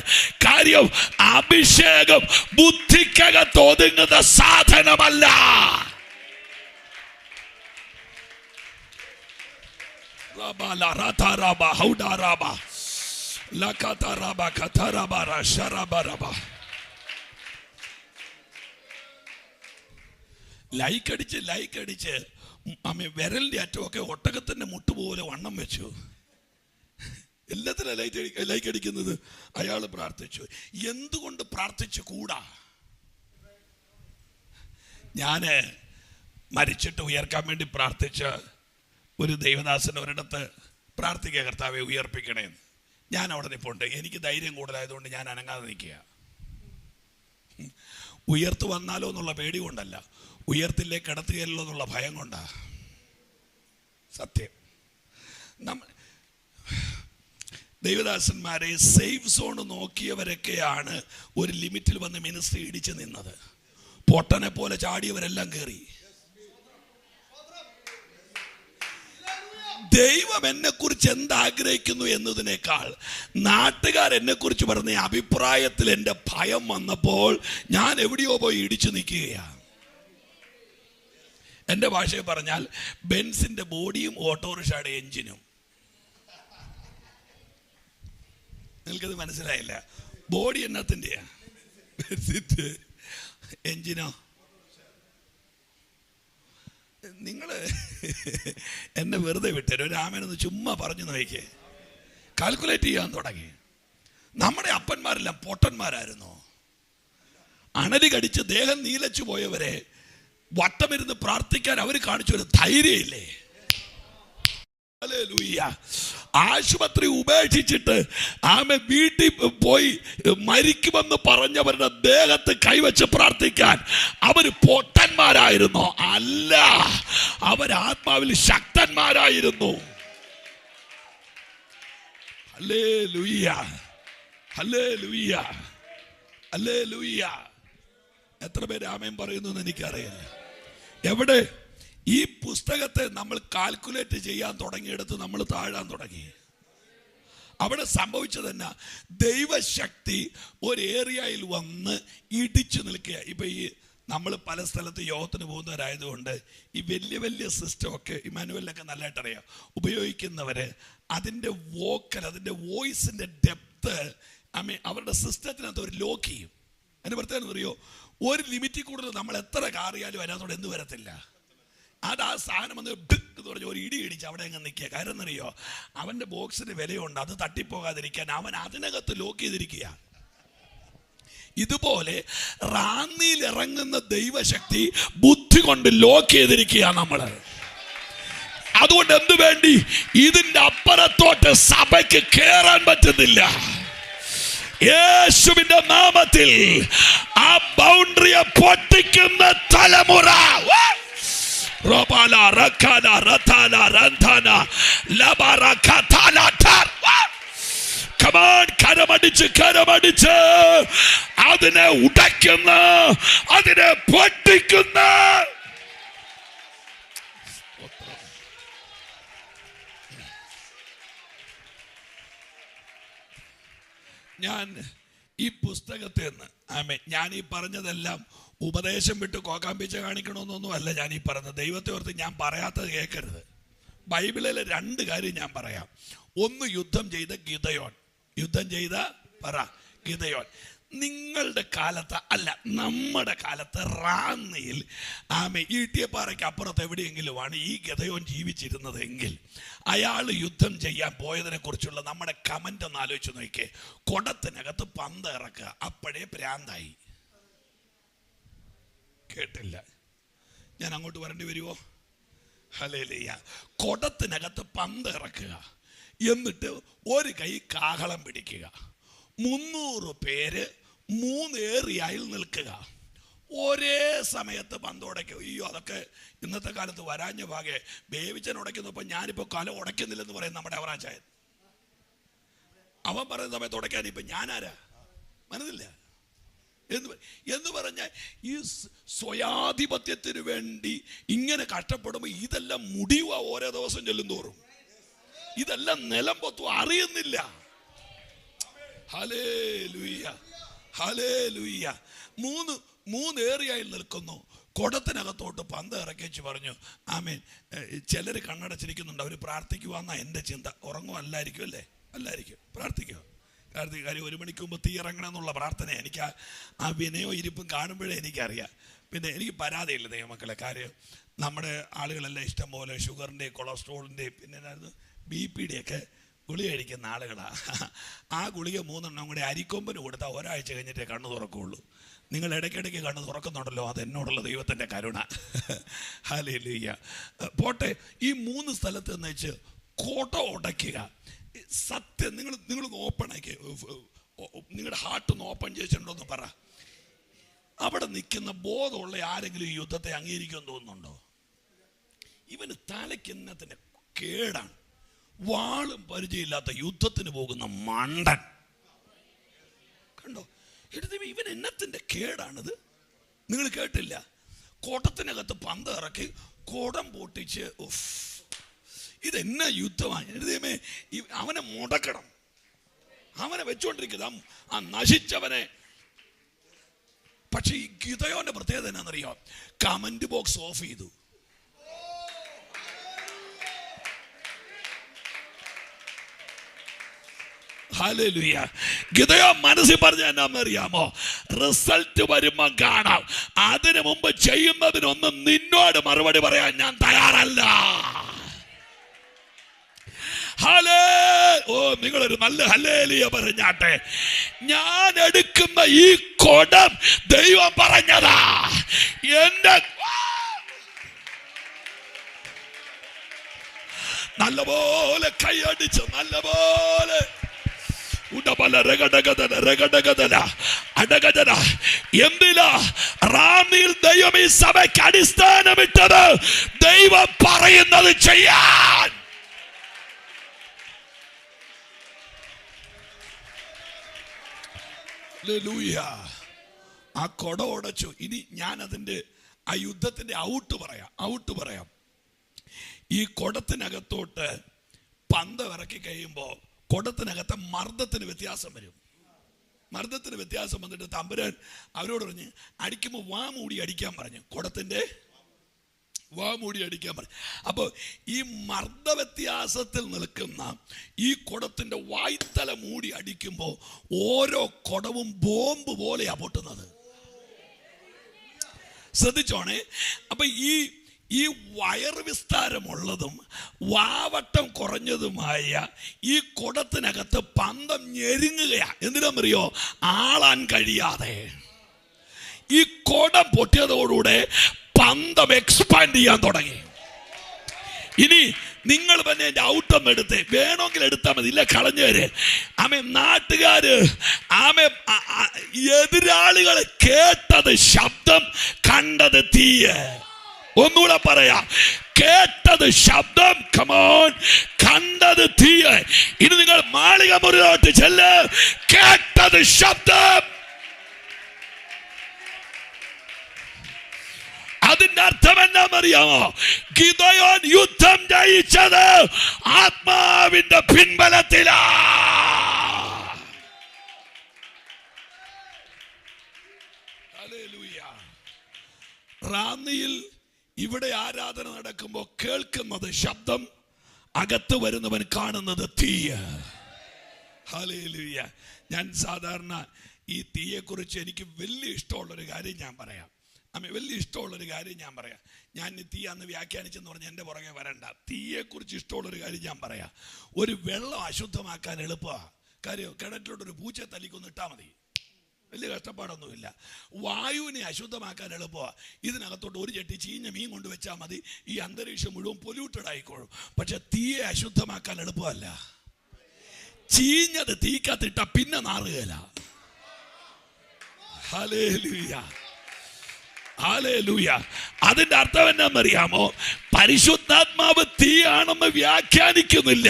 കാര്യം അഭിഷേകം ബുദ്ധിക്കകത്ത് ഒതുങ്ങുന്ന സാധനമല്ല. ലൈക്ക് അടിച്ച് വിരലിന്റെ അറ്റമൊക്കെ ഒട്ടകത്തിന്റെ മുട്ടുപോലെ വണ്ണം വെച്ചു. എല്ലാത്തിനും ലൈക്ക് അടിക്കുന്നത്. അയാൾ പ്രാർത്ഥിച്ചു. എന്തുകൊണ്ട് പ്രാർത്ഥിച്ചു കൂടാ? ഞാന് മരിച്ചിട്ട് ഉയർക്കാൻ വേണ്ടി പ്രാർത്ഥിച്ച ഒരു ദൈവദാസൻ ഒരിടത്ത് പ്രാർത്ഥിക്കുക, കർത്താവെ ഉയർപ്പിക്കണേ. ഞാൻ അവിടെ നിൽപ്പുണ്ട്. എനിക്ക് ധൈര്യം കൂടുതലായതുകൊണ്ട് ഞാൻ അനങ്ങാതെ നിൽക്കുക. ഉയർത്തു വന്നാലോ എന്നുള്ള പേടി കൊണ്ടല്ല, ഉയർത്തിലേക്ക് കിടത്തുകയല്ലോ എന്നുള്ള ഭയം കൊണ്ടാ. സത്യം. ദൈവദാസന്മാരെ സേഫ് സോൺ നോക്കിയവരൊക്കെയാണ് ഒരു ലിമിറ്റിൽ വന്ന് മിനിസ്ട്രി ഇടിച്ചു നിന്നത്. പൊട്ടനെ പോലെ ചാടിയവരെല്ലാം കയറി. ദൈവം എന്നെ കുറിച്ച് എന്താഗ്രഹിക്കുന്നു എന്നതിനേക്കാൾ നാട്ടുകാർ എന്നെ കുറിച്ച് പറഞ്ഞ അഭിപ്രായത്തിൽ എൻ്റെ ഭയം വന്നപ്പോൾ ഞാൻ എവിടെയോ പോയി ഇടിച്ചു നിൽക്കുകയാണ്. എൻ്റെ ഭാഷയിൽ പറഞ്ഞാൽ ബെൻസിന്റെ ബോഡിയും ഓട്ടോറിക്ഷയുടെ എഞ്ചിനും. നിങ്ങൾക്കത് മനസ്സിലായില്ല? ബോഡി എന്നത്തിൻ്റെയാ, ബെൻസിന്റെ എഞ്ചിനോ? നിങ്ങൾ എന്നെ വെറുതെ വിട്ടരും. ഒരു ആമേനൊന്ന് ചുമ്മാ പറഞ്ഞു നോക്കിക്കേ. കാൽക്കുലേറ്റ് ചെയ്യാൻ തുടങ്ങി. നമ്മുടെ അപ്പന്മാരെല്ലാം പൊട്ടന്മാരായിരുന്നു. അണലി കടിച്ച് ദേഹം നീലച്ചു പോയവരെ വട്ടമിരുന്ന് പ്രാർത്ഥിക്കാൻ അവർ കാണിച്ചൊരു ധൈര്യമില്ലേ? ഹല്ലേലൂയ. ആശുപത്രി ഉപേക്ഷിച്ചിട്ട് ആമേ വീട്ടിൽ പോയി മരിക്കുമെന്ന് പറഞ്ഞവരുടെ ദേഹത്ത് കൈവച്ച് പ്രാർത്ഥിക്കാൻ അവർ പൊട്ടന്മാരായിരുന്നോ? അല്ല, അവർ ആത്മാവിൽ ശക്തന്മാരായിരുന്നു. Hallelujah, hallelujah, hallelujah. എത്ര പേര് ആമേൻ പറയുന്നു എന്ന് എനിക്കറിയില്ല. എവിടെ ഈ പുസ്തകത്തെ നമ്മൾ കാൽക്കുലേറ്റ് ചെയ്യാൻ തുടങ്ങിയെടുത്ത് നമ്മൾ താഴാൻ തുടങ്ങി. അവിടെ സംഭവിച്ചത് തന്നെ ദൈവശക്തി ഒരു ഏരിയയിൽ വന്ന് ഇടിച്ചു നിൽക്കുക. ഇപ്പൊ ഈ നമ്മൾ പല സ്ഥലത്ത് യോഗത്തിന് പോകുന്നവരായതുകൊണ്ട് ഈ വലിയ വലിയ സിസ്റ്റമൊക്കെ ഇമ്മാനുവലിനൊക്കെ നല്ലതായിട്ട് അറിയാം. ഉപയോഗിക്കുന്നവര് അതിൻ്റെ വോക്കൽ, അതിൻ്റെ വോയിസിൻ്റെ ഡെപ്ത് അവരുടെ സിസ്റ്റത്തിനകത്ത് ഒരു ലോക്ക് ചെയ്യും. അതിന് പ്രത്യേകം അറിയോ, ഒരു ലിമിറ്റിൽ കൂടുതൽ നമ്മൾ എത്ര കാറിയാലും അതിനകത്തോടെ എന്ത് വരത്തില്ല. അത് ആ സാധനം വന്ന് എന്ന് പറഞ്ഞ് ഒരു ഇടി ഇടിച്ച് അവിടെ അങ്ങ് നിൽക്കുക. കാര്യം എന്നറിയോ, അവൻ്റെ ബോക്സിന് വിലയുണ്ട്, അത് തട്ടിപ്പോകാതിരിക്കാൻ അവൻ അതിനകത്ത് ലോക്ക് ചെയ്തിരിക്കുക. ഇതുപോലെ റാന്നിയിൽ ഇറങ്ങുന്ന ദൈവശക്തി ബുദ്ധി കൊണ്ട് ലോക്ക് ചെയ്തിരിക്കുക നമ്മള്. അതുകൊണ്ട് എന്തു വേണ്ടി, ഇതിന്റെ അപ്പുറത്തോട്ട് സഭയ്ക്ക് കേറാൻ പറ്റുന്നില്ല. യേശുവിന്റെ നാമത്തിൽ ആ ബൗണ്ടറിയെ പൊട്ടിക്കുന്ന തലമുറ കരമടിച്ച് അതിനെ ഉടയ്ക്കുന്ന, അതിനെ പൊട്ടിക്കുന്ന. ഞാൻ ഈ പുസ്തകത്തിൽ നിന്ന് ഞാൻ ഈ പറഞ്ഞതെല്ലാം ഉപദേശം വിട്ട് കോക്കാമ്പിച്ച കാണിക്കണമെന്നൊന്നും അല്ല ഞാൻ ഈ പറഞ്ഞത്. ദൈവത്തെ ഓർത്ത് ഞാൻ പറയാത്തത് കേൾക്കരുത്. ബൈബിളിലെ 2 കാര്യം ഞാൻ പറയാം. ഒന്ന്, യുദ്ധം ചെയ്ത ഗിദെയോൻ. യുദ്ധം ചെയ്ത ഗിദെയോൻ. നിങ്ങളുടെ കാലത്ത് അല്ല, നമ്മുടെ കാലത്ത് റാന്നിയിൽ ഈട്ടിയപ്പാറയ്ക്ക് അപ്പുറത്ത് എവിടെയെങ്കിലുമാണ് ഈ ഗിദെയോൻ ജീവിച്ചിരുന്നതെങ്കിൽ അയാൾ യുദ്ധം ചെയ്യാൻ പോയതിനെ കുറിച്ചുള്ള നമ്മുടെ കമന്റ് ഒന്ന് ആലോചിച്ച് നോക്കിയേ. കുടത്തിനകത്ത് പന്ത് ഇറക്കുക, അപ്പോഴേ പ്രാന്തായി. കേട്ടില്ല? ഞാൻ അങ്ങോട്ട് വരേണ്ടി വരുമോ? ഹല്ലേലൂയ. കുടത്തിനകത്ത് പന്ത് ഇറക്കുക, എന്നിട്ട് ഒരു കൈ കാഹളം പിടിക്കുക, 300 പേര് 3 ഏറിയായിൽ നിൽക്കുക, ഒരേ സമയത്ത് പന്ത് ഉടയ്ക്കും. അയ്യോ, അതൊക്കെ ഇന്നത്തെ കാലത്ത് വരാഞ്ഞ ഭാഗേ. ബേബിച്ചൻ ഉടയ്ക്കുന്നപ്പോൾ ഞാനിപ്പോൾ കല ഉടയ്ക്കുന്നില്ലെന്ന് പറയും നമ്മുടെ അവറാച്ചായൻ. അവൻ പറയുന്ന സമയത്ത് ഉടയ്ക്കാൻ ഇപ്പം ഞാനാരാ? മനസ്സില്ല എന്ന് പറഞ്ഞാൽ ഈ സ്വയാധിപത്യത്തിന് വേണ്ടി ഇങ്ങനെ കഷ്ടപ്പെടുമ്പോൾ ഇതെല്ലാം മുടിയുക. ഓരോ ദിവസം ചെല്ലും തോറും ഇതെല്ലാം നിലം പൊത്തുക, അറിയുന്നില്ല. Hallelujah, hallelujah. 3 ഏറിയായിൽ നിൽക്കുന്നു. കുടത്തിനകത്തോട്ട് പന്ത് ഇറക്കി വെച്ച് പറഞ്ഞു ആമേൻ. ചിലർ കണ്ണടച്ചിരിക്കുന്നുണ്ട്, അവർ പ്രാർത്ഥിക്കുവാന്നാ എൻ്റെ ചിന്ത. ഉറങ്ങുമല്ലായിരിക്കും അല്ലേ? അല്ലായിരിക്കും. പ്രാർത്ഥിക്കുക. കാര്യം 1 മണിക്ക് മുമ്പ് തീ ഇറങ്ങണം എന്നുള്ള പ്രാർത്ഥന എനിക്ക് ആ വിനയോ ഇരിപ്പും കാണുമ്പോഴേ എനിക്കറിയാം. പിന്നെ എനിക്ക് പരാതിയില്ല ദൈവമക്കളെ. കാര്യം നമ്മുടെ ആളുകളെല്ലാം ഇഷ്ടം പോലെ ഷുഗറിൻ്റെ, കൊളസ്ട്രോളിൻ്റെയും പിന്നെ BP-യുടെയൊക്കെ ഗുളിക കഴിക്കുന്ന ആളുകളാണ്. ആ ഗുളിക 3 എണ്ണം കൂടി അരിക്കൊമ്പന് കൊടുത്താൽ ഒരാഴ്ച കഴിഞ്ഞിട്ടേ കണ്ണ് തുറക്കുകയുള്ളൂ. നിങ്ങൾ ഇടയ്ക്കിടയ്ക്ക് കണ്ണ് തുറക്കുന്നുണ്ടല്ലോ, അത് എന്നോടുള്ള ദൈവത്തിൻ്റെ കരുണ. ഹല്ലേലൂയ. പോട്ടെ, ഈ 3 സ്ഥലത്ത് എന്ന് വെച്ച് കോട്ട ഉടയ്ക്കുക. സത്യം നിങ്ങളൊന്ന് ഓപ്പൺ ആക്കി, നിങ്ങളുടെ ഹാർട്ടൊന്ന് ഓപ്പൺ ചെയ്തിട്ടുണ്ടോന്ന് പറ. അവിടെ നിൽക്കുന്ന ബോധമുള്ള ആരെങ്കിലും ഈ യുദ്ധത്തെ അംഗീകരിക്കുമെന്ന് തോന്നുന്നുണ്ടോ? ഇവന് തലയ്ക്കെന്നതിൻ്റെ കേടാണ്. വാളും പരിചയമില്ലാത്ത യുദ്ധത്തിന് പോകുന്ന മണ്ടൻ. കണ്ടോ? എടുത്ത് ഇവൻ എന്നത്തിൻ്റെ കേടാണിത്? നിങ്ങൾ കേട്ടില്ല? കോട്ടത്തിനകത്ത് പന്ത് ഇറക്കി കോടം പൊട്ടിച്ച്. ഇതെന്നാ യുദ്ധമാണ്? എഴുതിയമേ, അവനെ മുടക്കണം, അവനെ വെച്ചുകൊണ്ടിരിക്കുന്നത് ആ നശിച്ചവനെ. പക്ഷെ ഈ ഗിദെയോന്റെ പ്രത്യേകത എന്നാണെന്നറിയോ? കമന്റ് ബോക്സ് ഓഫ് ചെയ്തു. ഹല്ലേലൂയ. ഗിദെയോൻ മനസ്സിൽ പറഞ്ഞ എന്നാന്നറിയാമോ? റിസൾട്ട് വരുമ്പോ കാണാം, അതിനു മുമ്പ് ചെയ്യുന്നതിനൊന്നും നിന്നോട് മറുപടി പറയാൻ ഞാൻ തയ്യാറല്ല. നിങ്ങളൊരു നല്ല ഹല്ലേലൂയ പറഞ്ഞാട്ടെ. ഞാൻ എടുക്കുന്ന ഈ കൊടം ദൈവം പറഞ്ഞതാ. എന്റെ നല്ലപോലെ കൈയടിച്ച് നല്ലപോലെ എന്തിലാ റാന്നിയിൽ ദൈവം ഈ സഭയ്ക്ക് അടിസ്ഥാനമിട്ടത്? ദൈവം പറയുന്നത് ചെയ്യാൻ. ആ കൊട ഉടച്ചു. ഇനി ഞാൻ അതിന്റെ ആ യുദ്ധത്തിന്റെ ഔട്ട് പറയാം. ഈ കൊടത്തിനകത്തോട്ട് പന്ത് ഇറക്കി കഴിയുമ്പോൾ കൊടത്തിനകത്തെ മർദ്ദത്തിന് വ്യത്യാസം വരും. മർദ്ദത്തിന് വ്യത്യാസം വന്നിട്ട് തമ്പുരാൻ അവരോട് പറഞ്ഞ് അടിക്കുമ്പോൾ വാ മൂടി അടിക്കാൻ പറഞ്ഞു. കൊടത്തിന്റെ വാ മൂടി അടിക്കാൻ പറഞ്ഞു. അപ്പോൾ ഈ മർദ്ദ വ്യത്യാസത്തിൽ നിൽക്കുന്ന ഈ കുടത്തിന്റെ വായ്ത്തല മൂടി അടിക്കുമ്പോൾ ഓരോ കുടവും ബോംബ് പോലെയാ പൊട്ടുന്നത്. ശ്രദ്ധിച്ചോണേ. അപ്പൊ ഈ വയർ വിസ്താരമുള്ളതും വാവട്ടം കുറഞ്ഞതുമായ ഈ കുടത്തിനകത്ത് പന്തം ഞെരുങ്ങുകയാ. എന്തിനാണെന്നറിയോ? ആളാൻ കഴിയാതെ. ഈ കുടം പൊട്ടിയതോടുകൂടെ പന്തം എക്സ്പാൻഡ് ചെയ്യാൻ തുടങ്ങി. ഇനി നിങ്ങൾ തന്നെ എൻ്റെ ഔട്ടം എടുത്ത് വേണമെങ്കിൽ എടുത്താൽ മതി, ഇല്ല കളഞ്ഞവര് ആമേ നാട്ടുകാര് ആമേ എതിരാളികൾ കേട്ടത് ശബ്ദം, കണ്ടത് തീയ്. ഒന്നുകൂടെ പറയാം, കേട്ടത് ശബ്ദം, കമോൺ, കണ്ടത് തീയ്. ഇനി നിങ്ങൾ മാളിക മുറിയിലോട്ട് ചെല്ല്, കേട്ടത് ശബ്ദം. അതിന്റെ അർത്ഥം എന്നാണെന്നറിയാമോ? ഗിദെയോൻ യുദ്ധം ജയിച്ചത് ആത്മാവിന്റെ പിൻബലത്തിലാ. ഹല്ലേലൂയ. റാന്നിയിൽ ഇവിടെ ആരാധന നടക്കുമ്പോൾ കേൾക്കുന്നത് ശബ്ദം, അകത്ത് വരുന്നവൻ കാണുന്നത് തീയ്. ഹല്ലേലൂയ. ഞാൻ സാധാരണ ഈ തീയെക്കുറിച്ച് എനിക്ക് വലിയ ഇഷ്ടമുള്ളൊരു കാര്യം ഞാൻ പറയാം. വലിയ ഇഷ്ടമുള്ളൊരു കാര്യം ഞാൻ പറയാം. ഞാൻ തീ അന്ന് വ്യാഖ്യാനിച്ചെന്ന് പറഞ്ഞാൽ എൻ്റെ പുറകെ വരണ്ട. തീയെക്കുറിച്ച് ഇഷ്ടമുള്ളൊരു കാര്യം ഞാൻ പറയാം. ഒരു വെള്ളം അശുദ്ധമാക്കാൻ എളുപ്പമാണ്. കാര്യം കിണറ്റിലോട്ടൊരു പൂച്ചയെ തല്ലിക്കൊന്ന് ഇട്ടാൽ മതി, വലിയ കഷ്ടപ്പാടൊന്നുമില്ല. വായുവിനെ അശുദ്ധമാക്കാൻ എളുപ്പമാണ്. ഇതിനകത്തോട്ട് ഒരു ചട്ടി ചീഞ്ഞ മീൻ കൊണ്ട് വെച്ചാൽ മതി, ഈ അന്തരീക്ഷം മുഴുവൻ പൊല്യൂട്ടഡ് ആയിക്കോളും. പക്ഷെ തീയെ അശുദ്ധമാക്കാൻ എളുപ്പമല്ല. ചീഞ്ഞത് തീക്കത്തിട്ട പിന്നെ നാറുകയില്ല. Hallelujah, hallelujah. അതിന്റെ അർത്ഥം എന്നാന്നറിയാമോ? പരിശുദ്ധാത്മാവ് തീയാണെന്ന് വ്യാഖ്യാനിക്കുന്നില്ല.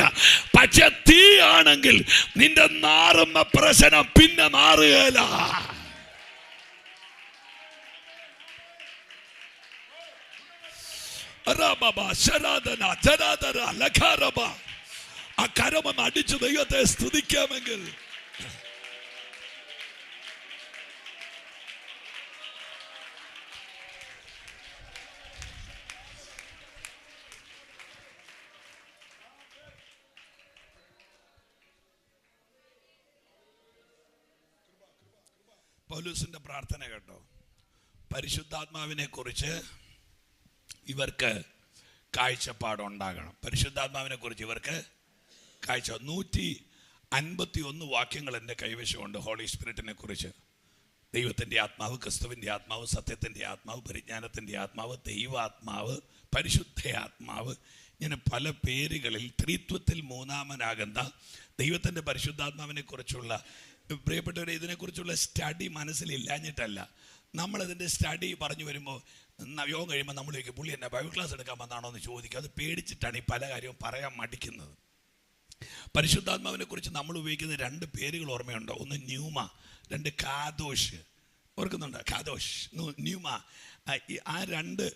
പക്ഷെ തീ ആണെങ്കിൽ നിന്റെ നാറുന്ന പ്രശ്നം പിന്നെ നാറുകയില്ല. ആ കരമൊന്ന് അടിച്ചു ദൈവത്തെ സ്തുതിക്കാമെങ്കിൽ പൗലോസിന്റെ പ്രാർത്ഥന കേട്ടോ. പരിശുദ്ധാത്മാവിനെ കുറിച്ച് ഇവർക്ക് കാഴ്ചപ്പാടുണ്ടാകണം. പരിശുദ്ധാത്മാവിനെ കുറിച്ച് ഇവർക്ക് 151 വാക്യങ്ങൾ എൻ്റെ കൈവശമുണ്ട് ഹോളി സ്പിരിറ്റിനെ കുറിച്ച്. ദൈവത്തിൻ്റെ ആത്മാവ്, ക്രിസ്തുവിൻ്റെ ആത്മാവ്, സത്യത്തിൻ്റെ ആത്മാവ്, പരിജ്ഞാനത്തിൻ്റെ ആത്മാവ്, ദൈവാത്മാവ്, പരിശുദ്ധ ആത്മാവ്, ഇങ്ങനെ പല പേരുകളിൽ ത്രിത്വത്തിൽ മൂന്നാമനാകുന്ന ദൈവത്തിൻ്റെ പരിശുദ്ധാത്മാവിനെ കുറിച്ചുള്ള, പ്രിയപ്പെട്ടവരെ, ഇതിനെക്കുറിച്ചുള്ള സ്റ്റഡി മനസ്സിലില്ലാഞ്ഞിട്ടല്ല. നമ്മളതിൻ്റെ സ്റ്റഡി പറഞ്ഞു വരുമ്പോൾ യോഗം കഴിയുമ്പോൾ നമ്മൾ ചോദിക്കും, പുള്ളി എന്നെ ബൈബിൾ ക്ലാസ് എടുക്കാൻ വന്നാണോ എന്ന് ചോദിക്കും. അത് പേടിച്ചിട്ടാണ് ഈ പല കാര്യവും പറയാൻ മടിക്കുന്നത്. പരിശുദ്ധാത്മാവിനെ കുറിച്ച് നമ്മൾ ഉപയോഗിക്കുന്ന 2 പേരുകൾ ഓർമ്മയുണ്ടോ? ഒന്ന് ന്യൂമ, 2 കാദോഷ്. ഓർക്കുന്നുണ്ടോ? കാദോഷ്, ന്യൂമ. ആ 2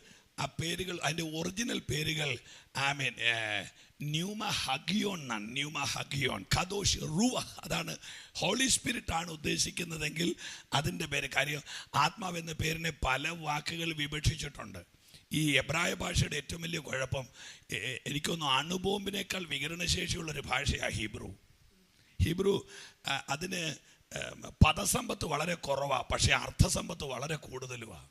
ആ പേരുകൾ, അതിൻ്റെ ഒറിജിനൽ പേരുകൾ ആമേൻ ന്യൂമ ഹഗിയോൺ എന്നാണ്. ന്യൂമ ഹഗിയോൺ. കദോഷ് റൂവ, അതാണ് ഹോളി സ്പിരിറ്റ് ആണ് ഉദ്ദേശിക്കുന്നതെങ്കിൽ അതിൻ്റെ പേര്. കാര്യം ആത്മാവ് എന്ന പേരിനെ പല വാക്കുകൾ വിഭജിച്ചിട്ടുണ്ട്. ഈ എബ്രായ ഭാഷയുടെ ഏറ്റവും വലിയ കുഴപ്പം, എനിക്കൊന്ന് അണുബോംബിനേക്കാൾ വികരണശേഷിയുള്ളൊരു ഭാഷയാണ് ഹീബ്രു. അതിന് പദസമ്പത്ത് വളരെ കുറവാണ്, പക്ഷേ അർത്ഥസമ്പത്ത് വളരെ കൂടുതലുമാണ്.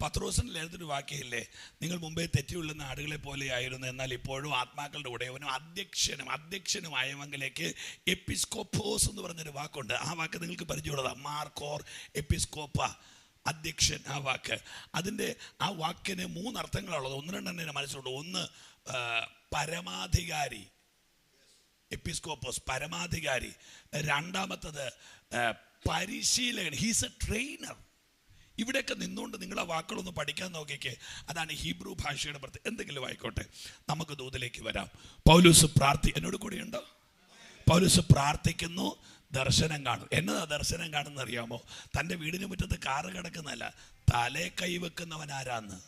പത്രോസിന്റെ ലേഖനത്തിൽ വാക്യമില്ലേ, നിങ്ങൾ മുമ്പേ തെറ്റിയുള്ള ആടുകളെ പോലെയായിരുന്നു, എന്നാൽ ഇപ്പോഴും ആത്മാക്കളുടെ ഉടയവനും അധ്യക്ഷനുമായവങ്കിലേക്ക് എപ്പിസ്കോപ്പോസ് എന്ന് പറഞ്ഞൊരു വാക്കുണ്ട്. ആ വാക്ക് നിങ്ങൾക്ക് പരിചയമുള്ളതാണ്. മാർക്കോർ എപ്പിസ്കോപ്പ, അധ്യക്ഷൻ. ആ വാക്ക്, അതിൻ്റെ ആ വാക്കിന് 3 അർത്ഥങ്ങളുള്ളത്. 1-2 മനസ്സിലുണ്ട്. ഒന്ന് പരമാധികാരി, എപ്പിസ്കോപ്പോസ് പരമാധികാരി. രണ്ടാമത്തത് പരിശീലകൻ, ഹീസ് എ ട്രെയിനർ. ഇവിടെയൊക്കെ നിന്നുകൊണ്ട് നിങ്ങൾ ആ വാക്കുകളൊന്ന് പഠിക്കാൻ നോക്കിക്കേ. അതാണ് ഹീബ്രു ഭാഷയുടെ പ്രത്യേകത. എന്തെങ്കിലും ആയിക്കോട്ടെ, നമുക്ക് ദൂതിലേക്ക് വരാം. പൗലോസ് എന്നോട് കൂടിയുണ്ടോ? പൗലോസ് പ്രാർത്ഥിക്കുന്നു, ദർശനം കാണും. എന്നതാ ദർശനം കാണുന്ന അറിയാമോ? തൻ്റെ വീടിന് മുറ്റത്ത് കാറ് കിടക്കുന്നതല്ല, തലേ കൈവെക്കുന്നവൻ ആരാന്ന്.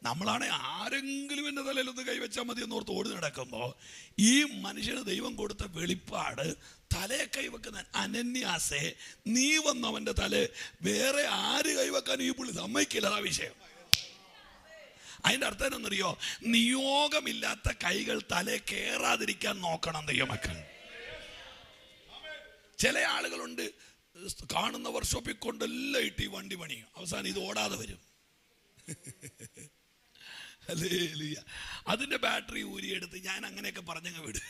നമ്മളാണെ ആരെങ്കിലും എൻ്റെ തലയിലൊന്ന് കൈവച്ചാൽ മതി എന്നോർത്ത് ഓടി നടക്കുമ്പോൾ ഈ മനുഷ്യന് ദൈവം കൊടുത്ത വെളിപ്പാട്, തലേ കൈവെക്കുന്ന അനന്യാസെ, നീ വന്നവൻ്റെ തല വേറെ ആര് കൈവെക്കാൻ ഈ പുള്ളി സമ്മതിക്കില്ല. അതാ വിഷയം. അതിൻ്റെ അർത്ഥം എന്നറിയോ? നിയോഗമില്ലാത്ത കൈകൾ തലേ കയറാതിരിക്കാൻ നോക്കണം ദൈവമക്കൾ. ചില ആളുകളുണ്ട്, കാണുന്ന വർക്ക്ഷോപ്പിൽ കൊണ്ടെല്ലാം ഇട്ട് ഈ വണ്ടി പണിയും, അവസാനം ഇത് ഓടാതെ വരും. അതിൻ്റെ ബാറ്ററി ഊരിയെടുത്ത്, ഞാൻ അങ്ങനെയൊക്കെ പറഞ്ഞങ്ങ് വിടും.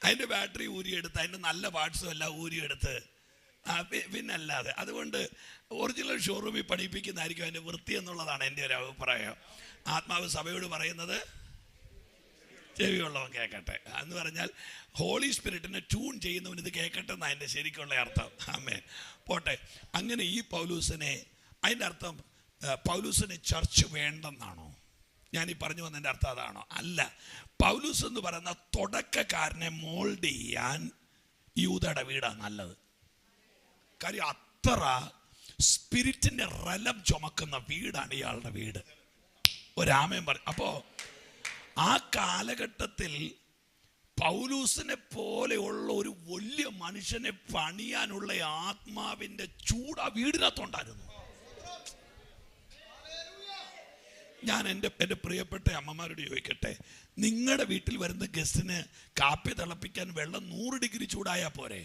അതിൻ്റെ ബാറ്ററി ഊരിയെടുത്ത്, അതിൻ്റെ നല്ല പാർട്സും എല്ലാം ഊരിയെടുത്ത്, പിന്നല്ലാതെ. അതുകൊണ്ട് ഒറിജിനൽ ഷോറൂമിൽ പഠിപ്പിക്കുന്നതായിരിക്കും അതിൻ്റെ വൃത്തി എന്നുള്ളതാണ് എൻ്റെ ഒരു അഭിപ്രായം. ആത്മാവ് സഭയോട് പറയുന്നത് ചെവിയുള്ളവൻ കേൾക്കട്ടെ എന്ന് പറഞ്ഞാൽ ഹോളി സ്പിരിറ്റിനെ ട്യൂൺ ചെയ്യുന്നവൻ ഇത് കേൾക്കട്ടെ എന്നാണ് എൻ്റെ ശരിക്കുള്ള അർത്ഥം. ആമേൻ. പോട്ടെ. അങ്ങനെ ഈ പൗലൂസിനെ, അതിൻ്റെ അർത്ഥം പൗലൂസിന് ചർച്ച് വേണ്ടെന്നാണോ? ഞാനീ പറഞ്ഞു വന്നതിൻ്റെ അർത്ഥം അതാണോ? അല്ല. പൗലൂസ് എന്ന് പറയുന്ന തുടക്കക്കാരനെ മോൾഡ് ചെയ്യാൻ യൂദയുടെ വീടാണ് നല്ലത്. കാര്യം അത്ര സ്പിരിറ്റിൻ്റെ റലം ചുമക്കുന്ന വീടാണ് ഇയാളുടെ വീട്. ഒരാമയും പറയും. അപ്പോൾ ആ കാലഘട്ടത്തിൽ പൗലൂസിനെ പോലെയുള്ള ഒരു വലിയ മനുഷ്യനെ പണിയാനുള്ള ആത്മാവിൻ്റെ ചൂട് ആ വീടിനകത്തുണ്ടായിരുന്നു. ഞാൻ എൻ്റെ പ്രിയപ്പെട്ട അമ്മമാരോട് ചോദിക്കട്ടെ, നിങ്ങളുടെ വീട്ടിൽ വരുന്ന ഗസ്റ്റിന് കാപ്പി തിളപ്പിക്കാൻ വെള്ളം 100 ഡിഗ്രി ചൂടായാൽ പോരെ?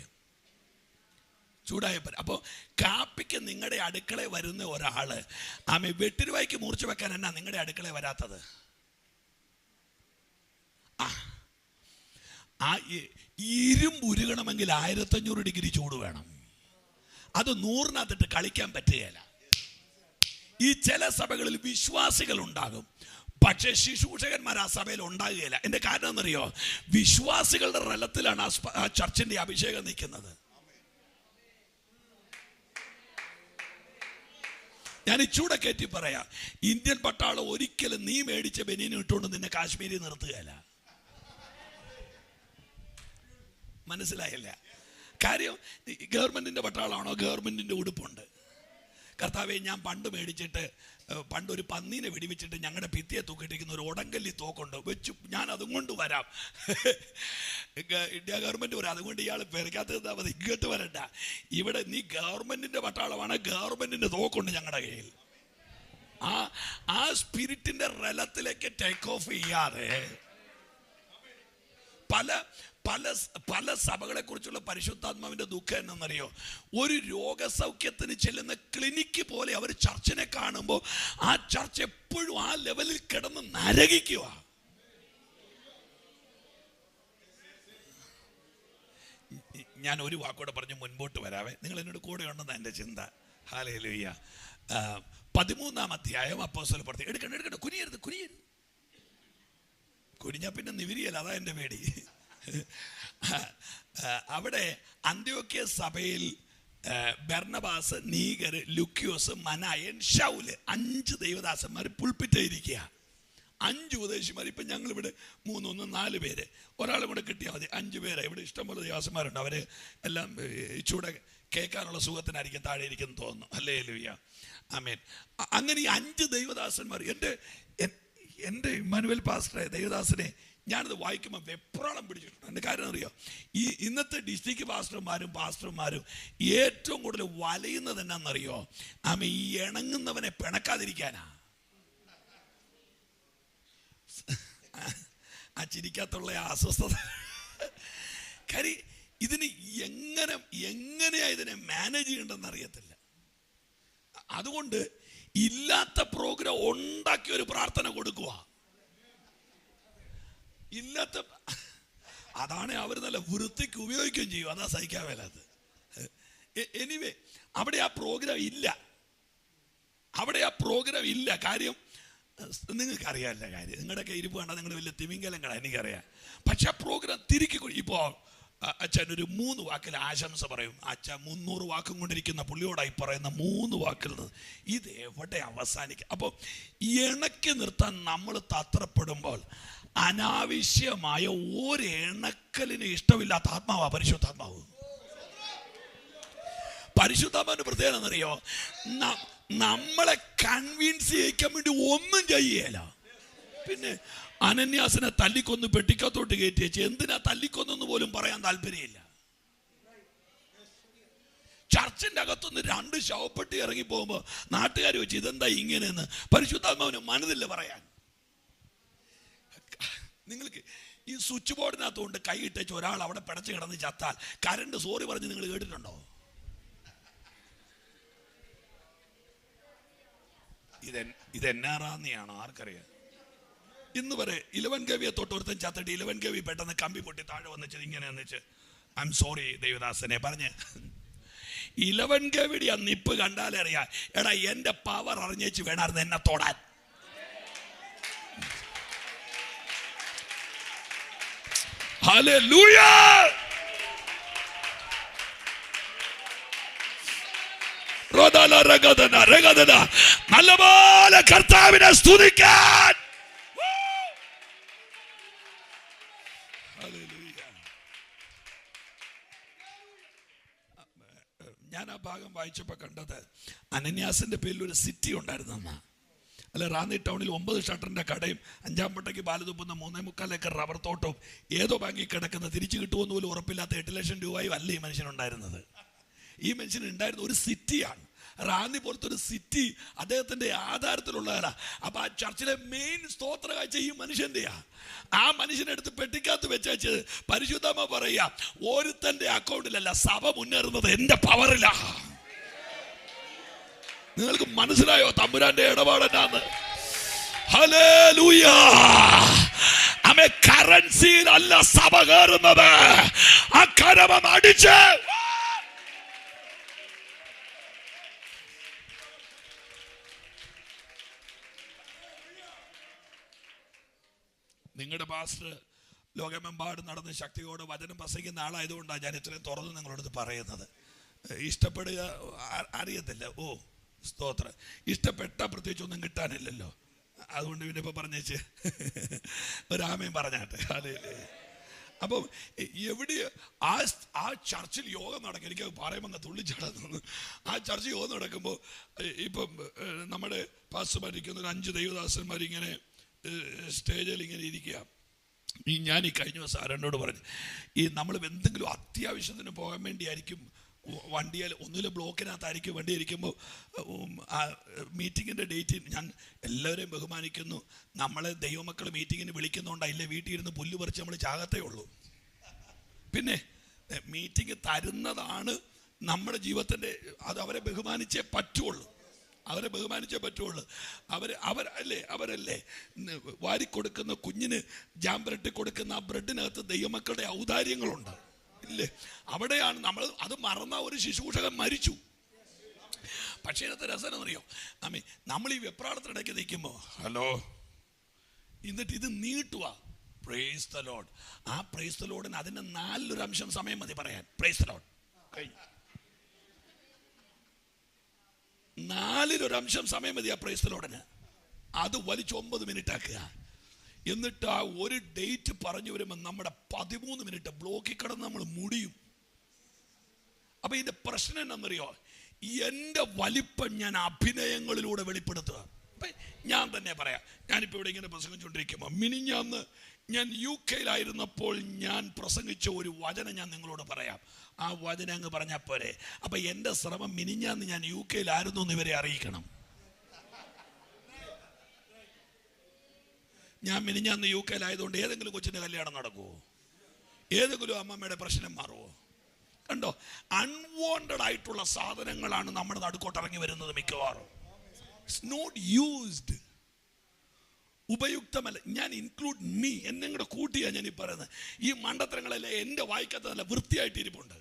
ചൂടായപ്പോൾ അപ്പോൾ കാപ്പിക്ക് നിങ്ങളുടെ അടുക്കളയിൽ വരുന്ന ഒരാൾ വെട്ടിരുവായ്ക്ക് മൂർച്ച വെക്കാൻ എന്നാ നിങ്ങളുടെ അടുക്കളയിൽ വരാത്തത്? ആ ഇരുമ്പുരുകണമെങ്കിൽ 1500 ഡിഗ്രി ചൂട് വേണം. അത് 100-നകത്തിട്ട് കളിക്കാൻ പറ്റുകയില്ല. ഈ ചില സഭകളിൽ വിശ്വാസികൾ ഉണ്ടാകും, പക്ഷേ ശുശ്രൂഷകന്മാർ ആ സഭയിൽ ഉണ്ടാകുകയില്ല. എൻ്റെ കാരണം എന്നറിയോ? വിശ്വാസികളുടെ റലത്തിലാണ് ആ ചർച്ചിൻ്റെ അഭിഷേകം നിൽക്കുന്നത്. ഞാൻ ഇച്ചൂടെ കയറ്റി പറയാം, ഇന്ത്യൻ പട്ടാളം ഒരിക്കലും നീ മേടിച്ച ബനിയൻ ഇട്ടുകൊണ്ട് നിന്നെ കാശ്മീരിൽ നിർത്തുകയല്ല. മനസ്സിലായില്ല? കാര്യം ഗവൺമെന്റിന്റെ പട്ടാളമാണോ? ഗവൺമെന്റിന്റെ ഉടുപ്പുണ്ട്. കർത്താവെ, ഞാൻ പണ്ടൊരു പന്നീനെ വെടിവെച്ചിട്ട് ഞങ്ങളുടെ ഭിത്തിയെ തൂക്കിട്ടിരിക്കുന്ന ഒരു ഉടങ്കല്ലി തോക്കുണ്ട്, വെച്ചു ഞാൻ അതും കൊണ്ട് വരാം. ഇന്ത്യ ഗവൺമെന്റ് പറയാം, അതുകൊണ്ട് ഇയാൾ പെരക്കാത്ത നിന്നാൽ മതി, ഇങ്ങോട്ട് വരണ്ട. ഇവിടെ നീ ഗവൺമെന്റിന്റെ പട്ടാളമാണ്, ഗവൺമെന്റിന്റെ തോക്കുണ്ട് ഞങ്ങളുടെ കയ്യിൽ. ആ സ്പിരിറ്റിന്റെ റലത്തിലേക്ക് ടേക്ക് ഓഫ് ചെയ്യാതെ പല സഭകളെ കുറിച്ചുള്ള പരിശുദ്ധാത്മാവിന്റെ ദുഃഖം എന്നറിയോ? ഒരു രോഗസൗഖ്യത്തിന് ചെല്ലുന്ന ക്ലിനിക്ക് പോലെ അവർ ചർച്ചിനെ കാണുമ്പോൾ ആ ചർച്ച് എപ്പോഴും ആ ലെവലിൽ കിടന്ന് നരകിക്കുക. ഞാൻ ഒരു വാക്കോടെ പറഞ്ഞ് മുൻപോട്ട് വരാവേ. നിങ്ങൾ എന്നോട് കൂടെ ഉണ്ടെന്നാണ് എൻ്റെ ചിന്ത. ഹല്ലേലൂയ. 13-ാം അധ്യായം അപ്പോസ്തല പ്രവൃത്തി. എടുക്കണ്ട കുനിയരുത്. കുനിഞ്ഞാൽ പിന്നെ നിവിരിയല്ല, അതാ എൻ്റെ പേടി. അവിടെ അന്ത്യോക്യ സഭയിൽ ബർന്നബാസ്, നീഗർ, ലുക്യോസ്, മനായൻ, ശൗല് 5 ദൈവദാസന്മാർ പുൾപ്പിറ്റായിരിക്കുക. 5 ഉപദേശിമാർ. ഇപ്പം ഞങ്ങളിവിടെ 4 പേര്, ഒരാളും കൂടെ കിട്ടിയാൽ മതി, 5 പേര്. ഇവിടെ ഇഷ്ടംപോലെ ദൈവദാസന്മാരുണ്ട്. അവർ എല്ലാം ഇച്ചൂടെ കേൾക്കാനുള്ള സുഖത്തിനായിരിക്കും താഴെ ഇരിക്കുന്നു തോന്നുന്നു. ഹല്ലേലൂയ. ആമേൻ. അങ്ങനെ ഈ 5 ദൈവദാസന്മാർ, എൻ്റെ ഇമ്മാനുവേൽ പാസ്റ്ററെ ദൈവദാസനെ ഞാനത് വായിക്കുമ്പോൾ വെപ്രാളം പിടിച്ചിട്ടുണ്ട്. എൻ്റെ കാര്യം അറിയോ? ഈ ഇന്നത്തെ ഡിസ്ട്രിക്ട് പാസ്റ്റർമാരും ഏറ്റവും കൂടുതൽ വലയുന്നത് എന്നാന്നറിയോ? ഈ ഇണങ്ങുന്നവനെ പിണക്കാതിരിക്കാനാ. ആ ചിരിക്കാത്തുള്ള അസ്വസ്ഥത. കാര്യം ഇതിന് എങ്ങനെയാ ഇതിനെ മാനേജ് ചെയ്യേണ്ടെന്ന് അറിയത്തില്ല. അതുകൊണ്ട് ഇല്ലാത്ത പ്രോഗ്രാം ഉണ്ടാക്കി ഒരു പ്രാർത്ഥന കൊടുക്കുക. അതാണ് അവർ നല്ല വൃത്തിക്ക് ഉപയോഗിക്കുകയും ചെയ്യും. അതാ സഹിക്കാൻ മേലാത്തത്. എനിവേ, അവിടെ ആ പ്രോഗ്രാം ഇല്ല. അവിടെ ആ പ്രോഗ്രാം ഇല്ല. കാര്യം നിങ്ങൾക്ക് അറിയാമല്ല കാര്യം. നിങ്ങളുടെയൊക്കെ ഇരിപ്പ് കണ്ടാൽ നിങ്ങൾ വലിയ തിമിംഗലങ്ങളാണ്, എനിക്കറിയാം. പക്ഷെ ആ പ്രോഗ്രാം തിരിക്കി. ഇപ്പോൾ അച്ഛൻ ഒരു 3 വാക്കിൽ ആശംസ പറയും. അച്ഛൻ 300 വാക്കും കൊണ്ടിരിക്കുന്ന പുള്ളിയോടായി പറയുന്ന 3 വാക്കിൽ നിന്ന് ഇത് എവിടെ അവസാനിക്കും? അപ്പോൾ ഇണക്കി നിർത്താൻ നമ്മൾ തത്രപ്പെടുമ്പോൾ അനാവശ്യമായ ഒരു ഇണക്കലിന് ഇഷ്ടമില്ലാത്ത ആത്മാവാ പരിശുദ്ധാത്മാവ്. പരിശുദ്ധാത്മാവിന്റെ പ്രത്യേകത എന്നറിയോ? നമ്മളെ കൺവിൻസ് ചെയ്യിക്കാൻ വേണ്ടി ഒന്നും ചെയ്യല. പിന്നെ അനന്യാസിനെ തല്ലിക്കൊന്ന് പെട്ടിക്കകത്തോട്ട് കയറ്റി വെച്ച് എന്തിനാ തല്ലിക്കൊന്നെന്ന് പോലും പറയാൻ താല്പര്യമില്ല. ചർച്ചിന്റെ അകത്തുനിന്ന് 2 ശവപ്പെട്ടി ഇറങ്ങി പോകുമ്പോൾ നാട്ടുകാർ വെച്ച് ഇതെന്താ ഇങ്ങനെയെന്ന് പരിശുദ്ധാത്മാവിന് മനസ്സില്ല പറയാൻ. നിങ്ങൾക്ക് ഈ സ്വിച്ച് ബോർഡിനകത്തുകൊണ്ട് കൈയിട്ടേച്ച് ഒരാൾ അവിടെ പിടച്ച് കിടന്ന് ചത്താൽ കരണ്ട് സോറി പറഞ്ഞ് നിങ്ങൾ കേട്ടിട്ടുണ്ടോ? ഇതെന്നാറാന്നിയാണോ ആർക്കറിയാം? ഇന്ന് വരെ 11 കവിയെ തൊട്ട് ഒരുത്തൻ ചത്തിട്ട് 11 കവി പെട്ടെന്ന് കമ്പി പൊട്ടി താഴെ വന്നിച്ചത് ഇങ്ങനെ വന്നിച്ച് ഐ എം സോറി ദേവദാസനെ പറഞ്ഞ് 11 കവിയുടെ ആ നിപ്പ് കണ്ടാലേ അറിയാം, എടാ എന്റെ പവർ അറിഞ്ഞേച്ച് വേണമായിരുന്നു എന്നെ തൊടാൻ. ഹല്ലേലൂയ. നല്ലപോലെ കർത്താവിനെ സ്തുതിക്കാൻ. ഞാൻ ആ ഭാഗം വായിച്ചപ്പോൾ കണ്ടത് അനന്യാസിന്റെ പേരിൽ ഒരു സിറ്റി ഉണ്ടായിരുന്നെന്നാ. അല്ല, റാന്നി ടൗണിൽ 9 ഷട്ടറിന്റെ കടയും 5-ാം പട്ടയ്ക്ക് പാല് തുപ്പുന്ന 3.25 ഏക്കർ റബ്ബർ തോട്ടവും ഏതോ ബാങ്കിൽ കിടക്കുന്ന തിരിച്ചു കിട്ടുമെന്ന് പോലും ഉറപ്പില്ലാത്ത 8 ലക്ഷം രൂപയും അല്ല ഈ മനുഷ്യനുണ്ടായിരുന്നത്. ഈ മനുഷ്യൻ ഉണ്ടായിരുന്ന ഒരു സിറ്റിയാണ്. റാന്നി പോലത്തെ ഒരു സിറ്റി അദ്ദേഹത്തിന്റെ ആധാരത്തിലുള്ളതാണ്. അപ്പൊ ആ ചർച്ചിലെ മെയിൻ സ്തോത്ര കാഴ്ച ഈ മനുഷ്യന്റെയാ. ആ മനുഷ്യനെടുത്ത് പെട്ടിക്കകത്ത് വെച്ചു പരിശുദ്ധമ്മ പറയാ, ഒരുത്തന്റെ അക്കൗണ്ടിലല്ല സഭ മുന്നേറുന്നത് എന്റെ പവറിലാ. നിങ്ങൾക്ക് മനസ്സിലായോ തമ്പുരാന്റെ ഇടപാടെന്നാന്ന്? ഹല്ലേലൂയ. ആമേ. കറൻസിയിലല്ല സഭ കയറുന്നത്, ആ കരമം അടിച്ച് നിങ്ങളുടെ പാസ്റ്റർ ലോകമെമ്പാടും നടന്ന് ശക്തിയോടെ വചനം പ്രസംഗിക്കുന്ന ആളായതുകൊണ്ടാണ് ഞാൻ ഇത്രയും തുറന്ന് നിങ്ങളോട് പറയുന്നത്. ഇഷ്ടപ്പെടുക അറിയത്തില്ല. ഓ സ്തോത്രം. ഇഷ്ടപ്പെട്ട പ്രത്യേകിച്ച് ഒന്നും കിട്ടാനില്ലല്ലോ. അതുകൊണ്ട് പിന്നെ ഇപ്പൊ പറഞ്ഞേച്ച് ഒരാമയും പറഞ്ഞാട്ടെ. അപ്പം എവിടെ ആ ചർച്ചിൽ യോഗം നടക്കും. എനിക്ക് പറയുമ്പോൾ തുള്ളിച്ചാടുന്നു. ആ ചർച്ച യോഗം നടക്കുമ്പോൾ ഇപ്പം നമ്മുടെ പാസ്റ്റർമാരിക്കുന്ന 5 ദൈവദാസന്മാരിങ്ങനെ സ്റ്റേജിൽ ഇങ്ങനെ ഇരിക്കുക. ഞാൻ ഈ കഴിഞ്ഞ ദിവസം ആരോട് പറഞ്ഞു, ഈ നമ്മൾ എന്തെങ്കിലും അത്യാവശ്യത്തിന് പോകാൻ വേണ്ടിയായിരിക്കും വണ്ടിയിൽ ഒന്നുമില്ല ബ്ലോക്കിനകത്തായിരിക്കും വണ്ടി ഇരിക്കുമ്പോൾ ആ മീറ്റിങ്ങിൻ്റെ ഡേറ്റ് ഞാൻ എല്ലാവരെയും ബഹുമാനിക്കുന്നു. നമ്മളെ ദൈവമക്കൾ മീറ്റിങ്ങിന് വിളിക്കുന്നുണ്ടായില്ലേ വീട്ടിൽ ഇരുന്ന് പുല്ല് പറിച്ച് നമ്മൾ ചാകത്തേ ഉള്ളൂ. പിന്നെ മീറ്റിംഗ് തരുന്നതാണ് നമ്മുടെ ജീവിതത്തിൻ്റെ, അത് അവരെ ബഹുമാനിച്ചേ പറ്റുള്ളൂ. അവരല്ലേ വാരിക്കൊടുക്കുന്ന കുഞ്ഞിന് ജാം ബ്രെഡ് കൊടുക്കുന്ന ആ ബ്രെഡിനകത്ത് ദൈവമക്കളുടെ ഔദാര്യങ്ങളുണ്ട് ഇല്ലേ? അവിടെയാണ് നമ്മൾ അത് മറന്ന ഒരു ശുശ്രൂഷകൻ മരിച്ചു. പക്ഷേ ഇതിനകത്ത് രസം എന്നറിയോ, നമ്മൾ ഈ വെപ്രാളത്തിനിടയ്ക്ക് നിൽക്കുമ്പോൾ ഹലോ എന്നിട്ട് ഇത് നീട്ടുക. Praise the Lord. ആ പ്രൈസ് ദ ലോർഡിന് അതിൻ്റെ 4 അംശം സമയം മതി പറയാൻ. പ്രൈസ് ദ ലോർഡ് കഴിഞ്ഞു. 4 അംശം സമയം മതി ആ പ്രൈസ് ദ ലോർഡിന്. അത് വലിച്ച് 9 മിനിറ്റ് ആക്കുക. എന്നിട്ട് ആ ഒരു ഡേറ്റ് പറഞ്ഞു വരുമ്പോൾ നമ്മുടെ 13 മിനിറ്റ് ബ്ലോക്കിൽ കിടന്ന് നമ്മൾ മുടിയും. അപ്പൊ ഇതിന്റെ പ്രശ്നം എന്നറിയോ, എൻ്റെ വലിപ്പം ഞാൻ അഭിനയങ്ങളിലൂടെ വെളിപ്പെടുത്തുക. ഞാൻ തന്നെ പറയാം, ഞാനിപ്പോൾ ഇവിടെ ഇങ്ങനെ പ്രസംഗിച്ചുകൊണ്ടിരിക്കുമ്പോൾ മിനിഞ്ഞാന്ന് ഞാൻ UK-യിലായിരുന്നപ്പോൾ ഞാൻ പ്രസംഗിച്ച ഒരു വചനം ഞാൻ നിങ്ങളോട് പറയാം. ആ വചനം അങ്ങ് പറഞ്ഞാൽ പോരെ. അപ്പൊ എൻ്റെ ശ്രമം മിനിഞ്ഞാന്ന് ഞാൻ UK-യിലായിരുന്നു എന്ന് ഇവരെ അറിയിക്കണം. ഞാൻ മിനിഞ്ഞാന്ന് UK-യിലായതുകൊണ്ട് ഏതെങ്കിലും കൊച്ചിൻ്റെ കല്യാണം നടക്കുമോ? ഏതെങ്കിലും അമ്മമ്മയുടെ പ്രശ്നം മാറുമോ? കണ്ടോ, അൺവാണ്ടഡ് ആയിട്ടുള്ള സാധനങ്ങളാണ് നമ്മുടെ നടുക്കോട്ട് ഇറങ്ങി വരുന്നത് മിക്കവാറും. It's not used. ഉപയുക്തമല്ല. ഞാൻ ഇൻക്ലൂഡ് മീ, എന്നെ കൂടെ കൂട്ടിയാണ് ഞാൻ ഈ പറയുന്നത്. ഈ മണ്ടത്തരങ്ങളെല്ലാം എൻ്റെ വായിക്കാത്തതല്ല, വൃത്തിയായിട്ട് ഇരിപ്പുണ്ട്.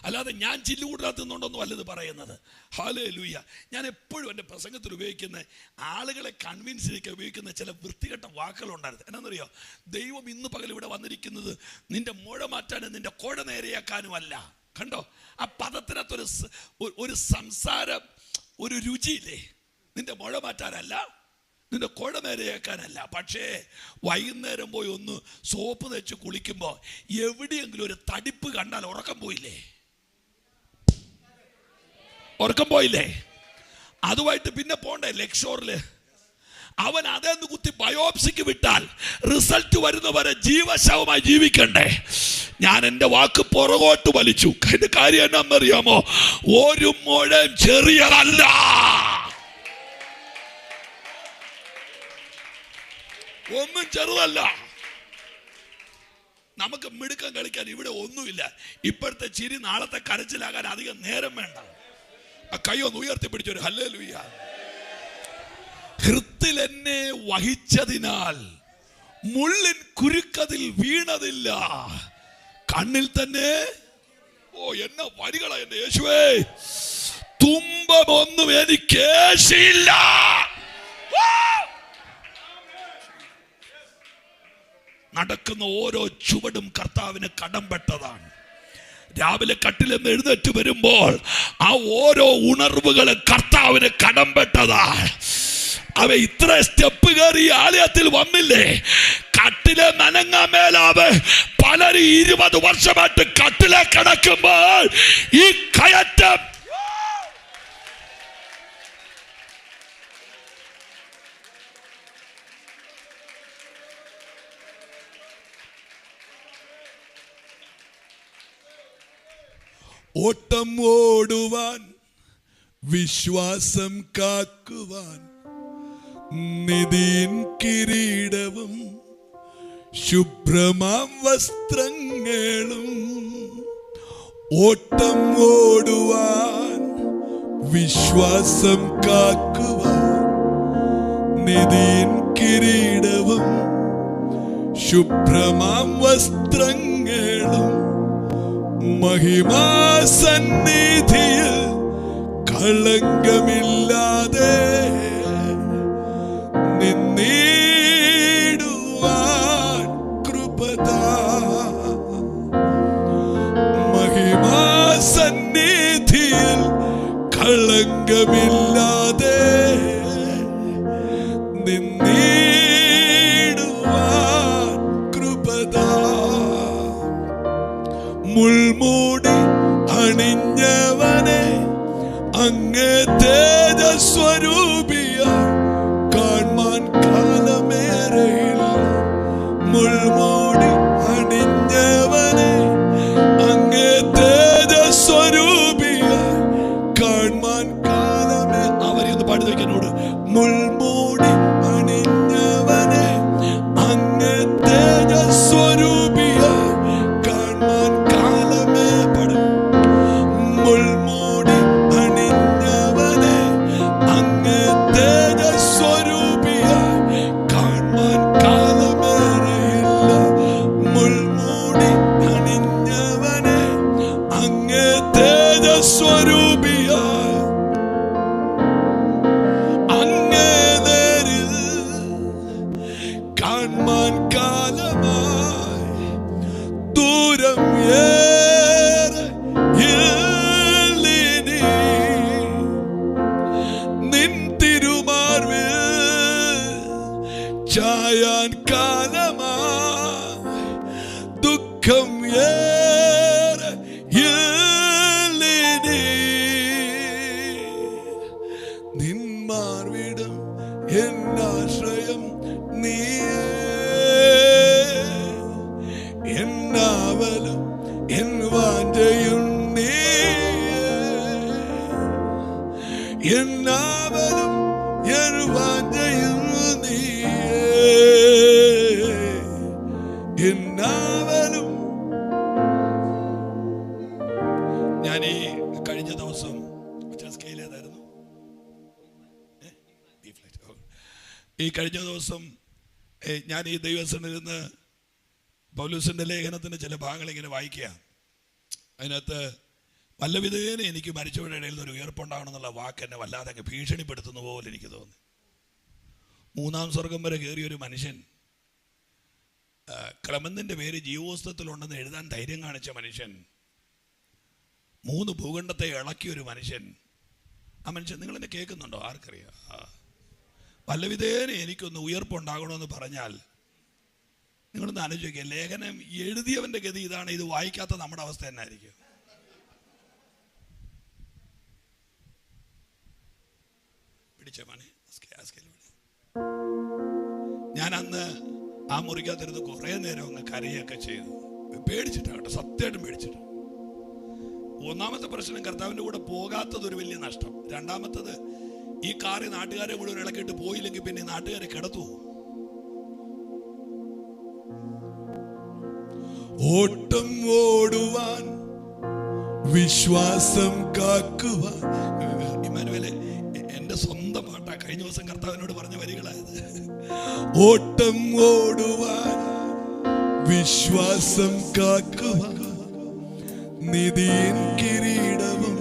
അല്ലാതെ ഞാൻ ചില്ല് കൂടാത്തുന്നുണ്ടൊന്നും അല്ലത് പറയുന്നത്. ഹല്ലേലൂയ. ഞാൻ എപ്പോഴും എൻ്റെ പ്രസംഗത്തിൽ ഉപയോഗിക്കുന്ന, ആളുകളെ കൺവിൻസ് ചെയ്യിക്കാൻ ഉപയോഗിക്കുന്ന ചില വൃത്തികെട്ട വാക്കുകളുണ്ടായിരുന്നു. എന്നാണെന്നറിയോ? ദൈവം ഇന്ന് പകൽ ഇവിടെ വന്നിരിക്കുന്നത് നിന്റെ മുഴ മാറ്റാനും നിന്റെ കുഴ നേരെയാക്കാനും അല്ല. കണ്ടോ ആ പദത്തിനകത്തൊരു ഒരു സംസാരം, ഒരു രുചിയില്ലേ? നിന്റെ മുഴ മാറ്റാനല്ല, നിന്റെ കുഴ നേരെയാക്കാനല്ല. പക്ഷേ വൈകുന്നേരം പോയി ഒന്ന് സോപ്പ് തേച്ച് കുളിക്കുമ്പോൾ എവിടെയെങ്കിലും ഒരു തടിപ്പ് കണ്ടാൽ ഉറക്കം പോയില്ലേ? ഉറക്കം പോയില്ലേ? അതുമായിട്ട് പിന്നെ പോണ്ടേ ലെക്ഷോറില്? അവൻ അതേന്ന് കുത്തി ബയോപ്സിക്ക് വിട്ടാൽ റിസൾട്ട് വരുന്നവരെ ജീവശവമായി ജീവിക്കണ്ടേ? ഞാൻ എൻ്റെ വാക്ക് പുറകോട്ട് വലിച്ചു. അതിന്റെ കാര്യം എന്നാന്നറിയാമോ? ഒരു മുഴം ചെറിയതല്ല. ഒന്നും ചെറുതല്ല. നമുക്ക് മിടുക്കം കളിക്കാൻ ഇവിടെ ഒന്നുമില്ല. ഇപ്പോഴത്തെ ചിരി നാളത്തെ കരച്ചിലാകാൻ അധികം നേരം വേണ്ട. ആ കൈ ഒന്ന് ഉയർത്തി പിടിച്ചൊരു ഹല്ലേലൂയ. ഹൃത്തിൽ എന്നെ വഹിച്ചതിനാൽ മുള്ളിൻ കുരുക്കതിൽ വീണതില്ല. കണ്ണിൽ തന്നെ, ഓ എന്നെ വരികളാ എൻ്റെ യേശുവേ, തുമ്പമൊന്നും എനിക്ക് ഏശിയില്ല. നടക്കുന്ന ഓരോ ചുവടും കർത്താവിന് കടംപെട്ടതാണ്. രാവിലെ കട്ടിലെന്ന് എഴുന്നേറ്റ് വരുമ്പോൾ ആ ഓരോ ഉണർവുകളും കർത്താവിന് കടംപെട്ടതാണ്. അവ ഇത്ര സ്റ്റെപ്പ് കയറി ആലയത്തിൽ വന്നില്ലേ? കട്ടിലെ നനങ്ങാൻ മേലാവ് പലരും 20 വർഷമായിട്ട് കട്ടിലെ കിടക്കുമ്പോൾ ഈ കയറ്റം ഓട്ടം ഓടുവാൻ, വിശ്വാസം കാക്കുവാൻ, നിധിൻ കിരീടവും ശുഭ്രമാം വസ്ത്രങ്ങളും. ഓട്ടം ഓടുവാൻ, വിശ്വാസം കാക്കുവാൻ, നിധിൻ കിരീടവും ശുഭ്രമാം വസ്ത്രങ്ങളും. മഹിമാസന്നിധിയിൽ കളങ്കമില്ലാതെ നിന്നിടുവാൻ കൃപദാ. മഹിമാസന്നിധിയിൽ കളങ്കമില്ലാതെ നിന്നിടുവാൻ കൃപദാ. മുൾമൂടി അണിഞ്ഞവനെ അങ്ങേ തേജസ്വരൂപിയായി കാണാൻ കാലമേറെയില്ല. മുൾമൂടി അണിഞ്ഞവനെ അങ്ങേ തേജസ്വരൂപിയായി കാണാൻ കാലമേ. അവരെയൊന്ന് പാടി നോക്കിയോട്. മുൾമൂടി അണിഞ്ഞവനെ അങ്ങേ തേജസ്വരൂപിയായി കാണാൻ കാലമേ. പടും. മുൾമൂടി അണിഞ്ഞവനെ അങ്ങേ തേജസ്വരൂപിയായി കാണാൻ കാലമേറെയില്ല. മുൾമൂടി അണിഞ്ഞവനെ അങ്ങേ തേജസ്വരൂപിയായി അങ്ങേ നേരിൽ കാണാൻ കാലമായി. ദൂരം ഏറെ ഇല്ലിനി നിൻ തിരുമാർവിൽ ചായാൻ കാലമായി. ദുഃഖം ഏറെ ഇല്ലിനി നിൻ മാർവിടം എന്നാശ്രയം നീയേ. എന്നാവലും എൻ വാഞ്ചയും നീയേ. എന്നാവലും എൻ വാഞ്ചയും നീയേ. എന്നാവലും. ഞാൻ ഈ കഴിഞ്ഞ ദിവസം സ്കെയിൽ ഏതായിരുന്നു? ഈ കഴിഞ്ഞ ദിവസം ഞാൻ ഈ ദൈവസന്നിധിയിൽ പൗലോസിന്റെ ലേഖനത്തിന്റെ ചില ഭാഗങ്ങൾ ഇങ്ങനെ വായിക്കുക. അതിനകത്ത് വല്ലവിധേന എനിക്ക് മരിച്ചവരുടെ ഇടയിൽ നിന്ന് ഒരു ഉയർപ്പുണ്ടാകണമെന്നുള്ള വാക്ക് എന്നെ വല്ലാതെ അങ്ങ് ഭീഷണിപ്പെടുത്തുന്ന പോലെ എനിക്ക് തോന്നി. 3-ാം സ്വർഗം വരെ കയറിയൊരു മനുഷ്യൻ, ക്ലെമന്തിൻ്റെ പേര് ജീവോസ്തത്തിലുണ്ടെന്ന് എഴുതാൻ ധൈര്യം കാണിച്ച മനുഷ്യൻ, 3 ഭൂഖണ്ഡത്തെ ഇളക്കിയൊരു മനുഷ്യൻ. ആ മനുഷ്യൻ നിങ്ങളെന്നെ കേൾക്കുന്നുണ്ടോ? ആർക്കറിയാം? വല്ലവിധേന എനിക്കൊന്ന് ഉയർപ്പുണ്ടാകണമെന്ന് പറഞ്ഞാൽ നിങ്ങളൊന്ന് ആലോചിക്കുക. ലേഖനം എഴുതിയവൻ്റെ ഗതി ഇതാണ്. ഇത് വായിക്കാത്ത നമ്മുടെ അവസ്ഥ എന്നായിരിക്കും? ഞാൻ അന്ന് ആ മുറിക്കകത്തിരുന്ന് കുറേ നേരം അങ്ങ് കരയൊക്കെ ചെയ്തു. പേടിച്ചിട്ടാകട്ടെ, സത്യമായിട്ടും പേടിച്ചിട്ട്. 1-ാമത്തെ പ്രശ്നം, കർത്താവിൻ്റെ കൂടെ പോകാത്തത് ഒരു വലിയ നഷ്ടം. 2-ാമത്തത്, ഈ കാറി നാട്ടുകാരെ മുഴുവൻ ഇളക്കിയിട്ട് പോയില്ലെങ്കിൽ പിന്നെ നാട്ടുകാരെ കിടത്തുവോ? ഓട്ടം ഓടുവാൻ വിശ്വാസം കാക്കുവാൻ. ഇമ്മാനുവേലേ, എന്റെ സ്വന്തം പാട്ടാ. കഴിഞ്ഞ ദിവസം കർത്താവിനോട് പറഞ്ഞ വരികളായത്. ഓട്ടം ഓടുവാൻ വിശ്വാസം കാക്കുവാൻ നിധിയിൻ കിരീടവും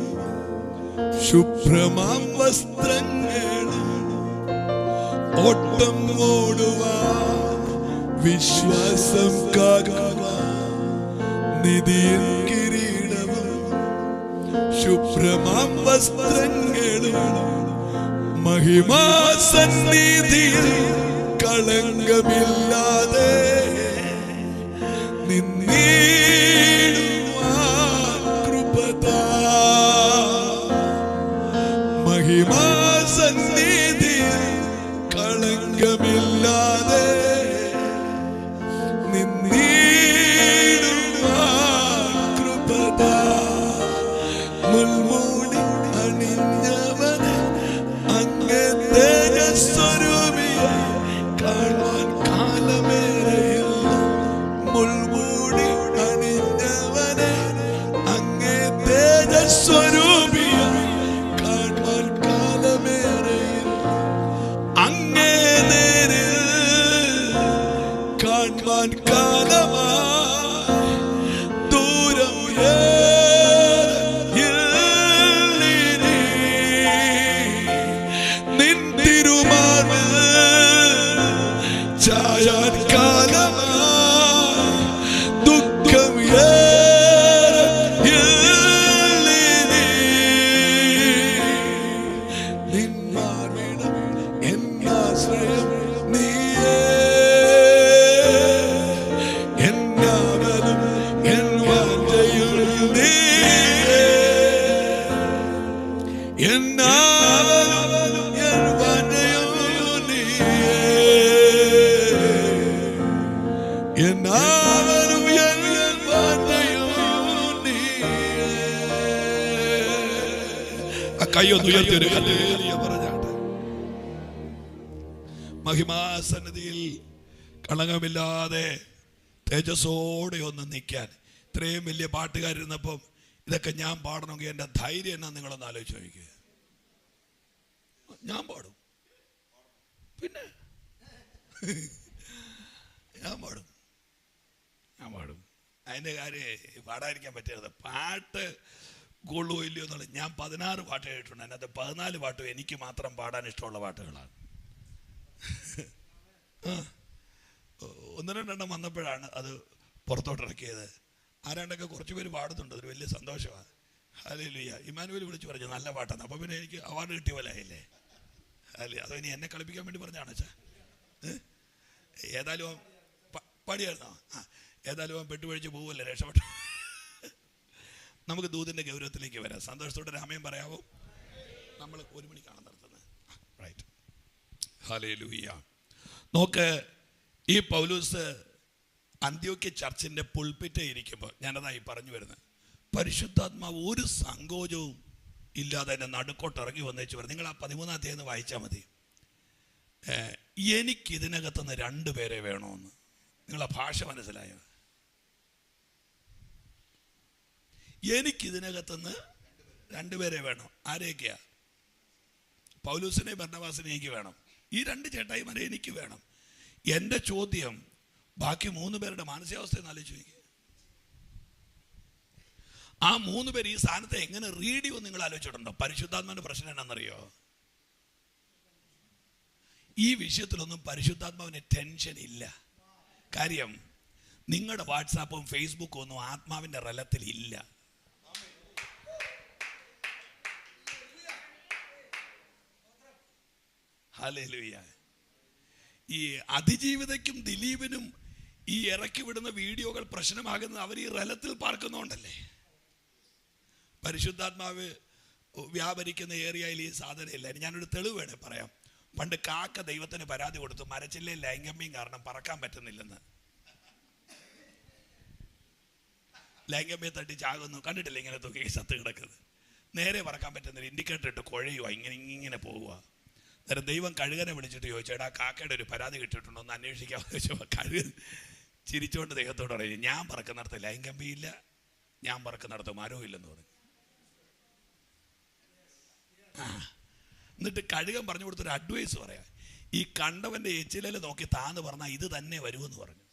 ശുഭ്രമാം വസ്ത്രങ്ങളും. ഓട്ടം ഓടുവാൻ വിശ്വാസം കാക്കുവാൻ നിധിയിൻ കിരീടവും ശുഭ്രമാം വസ്ത്രങ്ങളും. മഹിമാസന്നിധിയിൽ കളങ്കമില്ലാതെ നിന്നീടുവാൻ കൃപതാ. മഹിമാസന്നിധിയിൽ കളങ്കമില്ലാതെ നിന്നീടുവാൻ കൃപതാ. മുൾമൂടി അണിഞ്ഞവനെ അങ്ങേ തേജസ്വരൂപിയെ കാണുവാൻ കാലമേറെയില്ല. മുൾമൂടി അണിഞ്ഞവനെ അങ്ങേ തേജസ്വരൂപിയെ കാണുവാൻ കാലമേറെയില്ല. അങ്ങേ നേരിൽ കാണുവാൻ കാലമായി ദൂരം ചായാൻ കാലമായി ദുഃഖം നിന്മാർവിടം എന്നാശ്രയം നീയേ. എന്നാവലും എൻ വാഞ്ചയും നീയേ. എന്നാവലും എൻ വാഞ്ചയും നീയേ. എന്നാവലും എൻ വാഞ്ചയും നീയേ. ആ കൈയൊന്ന് ഉയർത്തിയൊരു ഹല്ലേലൂയ പറഞ്ഞാട്ടെ. മഹിമാസന്നിധിയിൽ കളങ്കമില്ലാതെ തേജസ്സോടെ ഒന്ന് നിൽക്കാൻ ഇത്രയും വലിയ പാട്ടുകാരിരുന്നപ്പം ഇതൊക്കെ ഞാൻ പാടണമെങ്കിൽ എൻ്റെ ധൈര്യം എന്നാ നിങ്ങളൊന്ന് ആലോചിച്ച് നോക്കിക്കുക. ഞാൻ പാടും, പിന്നെ ഞാൻ പാടും. അതിൻ്റെ കാര്യം പാടാതിരിക്കാൻ പറ്റരുത്. പാട്ട് കൊള്ളൂ ഇല്ലയോ എന്നുള്ളത്. ഞാൻ 16 പാട്ട് കേട്ടിട്ടുണ്ട്. അതിനകത്ത് 14 പാട്ടും എനിക്ക് മാത്രം പാടാൻ ഇഷ്ടമുള്ള പാട്ടുകളാണ്. 1-2 വന്നപ്പോഴാണ് അത് പുറത്തോട്ടിറക്കിയത്. ആരാണ്ടൊക്കെ കുറച്ച് പേര് പാടുന്നുണ്ട്. അതൊരു വലിയ സന്തോഷമാണ്. ഹല്ലേലൂയ. ഇമ്മാനുവേൽ വിളിച്ച് പറഞ്ഞു നല്ല പാട്ടാണ്. അപ്പം പിന്നെ എനിക്ക് അവാർഡ് കിട്ടിയ പോലെ ആയില്ലേ? അല്ലേ? അതോ ഇനി എന്നെ കളിപ്പിക്കാൻ വേണ്ടി പറഞ്ഞാണ് അച്ഛാ? ഏതായാലും പാടിയായിരുന്നോ? ഏതായാലും അവൻ പെട്ടുപഴിച്ച് പോവല്ലേ, രക്ഷപ്പെട്ടു. നമുക്ക് ദൂതിൻ്റെ ഗൗരവത്തിലേക്ക് വരാം. സന്തോഷത്തോടെ രാമയും പറയാവോ? നമ്മൾ 1 മണിക്കാണ് നടത്തുന്നത്. റൈറ്റ്. ഹല്ലേലൂയ. നോക്ക്, ഈ പൗലോസ് അന്ത്യോക്യ ചർച്ചിൻ്റെ പുൾപിറ്റേ ഇരിക്കുമ്പോൾ ഞാനതായി പറഞ്ഞു വരുന്നത്, പരിശുദ്ധാത്മാവ് ഒരു സങ്കോചവും ഇല്ലാതെ എൻ്റെ നടുക്കോട്ട് ഇറങ്ങി വന്നേച്ച് പറയും. നിങ്ങൾ ആ 13-ാം അധ്യായം വായിച്ചാൽ മതി. എനിക്കിതിനകത്തുനിന്ന് 2 പേരെ വേണമെന്ന്. നിങ്ങളാ ഭാഷ മനസ്സിലായോ? എനിക്കിതിനകത്തുനിന്ന് 2 പേരെ വേണം. ആരെയൊക്കെയാ? പൗലോസിനെയും ബർന്നബാസിനെയും എനിക്ക് വേണം. ഈ 2 ചേട്ടായിമാരെ എനിക്ക് വേണം. എൻ്റെ ചോദ്യം, ബാക്കി 3 പേരുടെ മാനസികാവസ്ഥ ആലോചിച്ച് നോക്കി. ആ 3 പേര് ഈ സ്ഥാനത്തെ എങ്ങനെ റീഡ് ചെയ്യുമെന്ന് നിങ്ങൾ ആലോചിച്ചിട്ടുണ്ടോ? പരിശുദ്ധാത്മാവിന്റെ പ്രശ്നം എന്നാണെന്നറിയോ? ഈ വിഷയത്തിലൊന്നും പരിശുദ്ധാത്മാവിന് ടെൻഷൻ ഇല്ല. കാര്യം നിങ്ങളുടെ വാട്സാപ്പും ഫേസ്ബുക്കും ഒന്നും ആത്മാവിന്റെ റലത്തിൽ ഇല്ല. ഹല്ലേലൂയ. ഈ അതിജീവിതയ്ക്കും ദിലീപിനും ഈ ഇറക്കി വിടുന്ന വീഡിയോകൾ പ്രശ്നമാകുന്നത് അവർ ഈ റലത്തിൽ പാർക്കുന്നോണ്ടല്ലേ. പരിശുദ്ധാത്മാവ് വ്യാപരിക്കുന്ന ഏരിയയിൽ ഈ സാധനം ഇല്ല. ഞാനൊരു തെളിവ് വേണേ പറയാം. പണ്ട് കാക്ക ദൈവത്തിന് പരാതി കൊടുത്തു, മരച്ചില്ലയിൽ ലൈംഗമ്യം കാരണം പറക്കാൻ പറ്റുന്നില്ലെന്ന്. ലൈംഗമ്യം തട്ടി ചാകുന്നു, കണ്ടിട്ടില്ല ഇങ്ങനെ തൂക്കി സത്ത് കിടക്കുന്നത്. നേരെ പറക്കാൻ പറ്റുന്നില്ല, ഇൻഡിക്കേറ്റർ ഇട്ട് കുഴയുക, ഇങ്ങനെ പോവുക. അന്നേരം ദൈവം കഴുകനെ വിളിച്ചിട്ട് ചോദിച്ചു, എടാ കാക്കയുടെ ഒരു പരാതി കിട്ടിയിട്ടുണ്ടോ എന്ന് അന്വേഷിക്കാമെന്ന് ചോദിച്ചപ്പോൾ കഴുകൻ ചിരിച്ചുകൊണ്ട് ദൈവത്തോട് പറയും, ഞാൻ പറക്കുന്നിടത്ത് ലൈംഗമ്യമില്ല, ഞാൻ പറക്കുന്നിടത്ത് മരവും ഇല്ലെന്ന് പറഞ്ഞു. എന്നിട്ട് കഴുകൻ പറഞ്ഞു കൊടുത്തൊരു അഡ്വൈസ് പറയാം, ഈ കണ്ടവന്റെ എച്ചിലല് നോക്കി താന്ന് പറഞ്ഞാൽ ഇത് തന്നെ വരുമെന്ന് പറഞ്ഞു.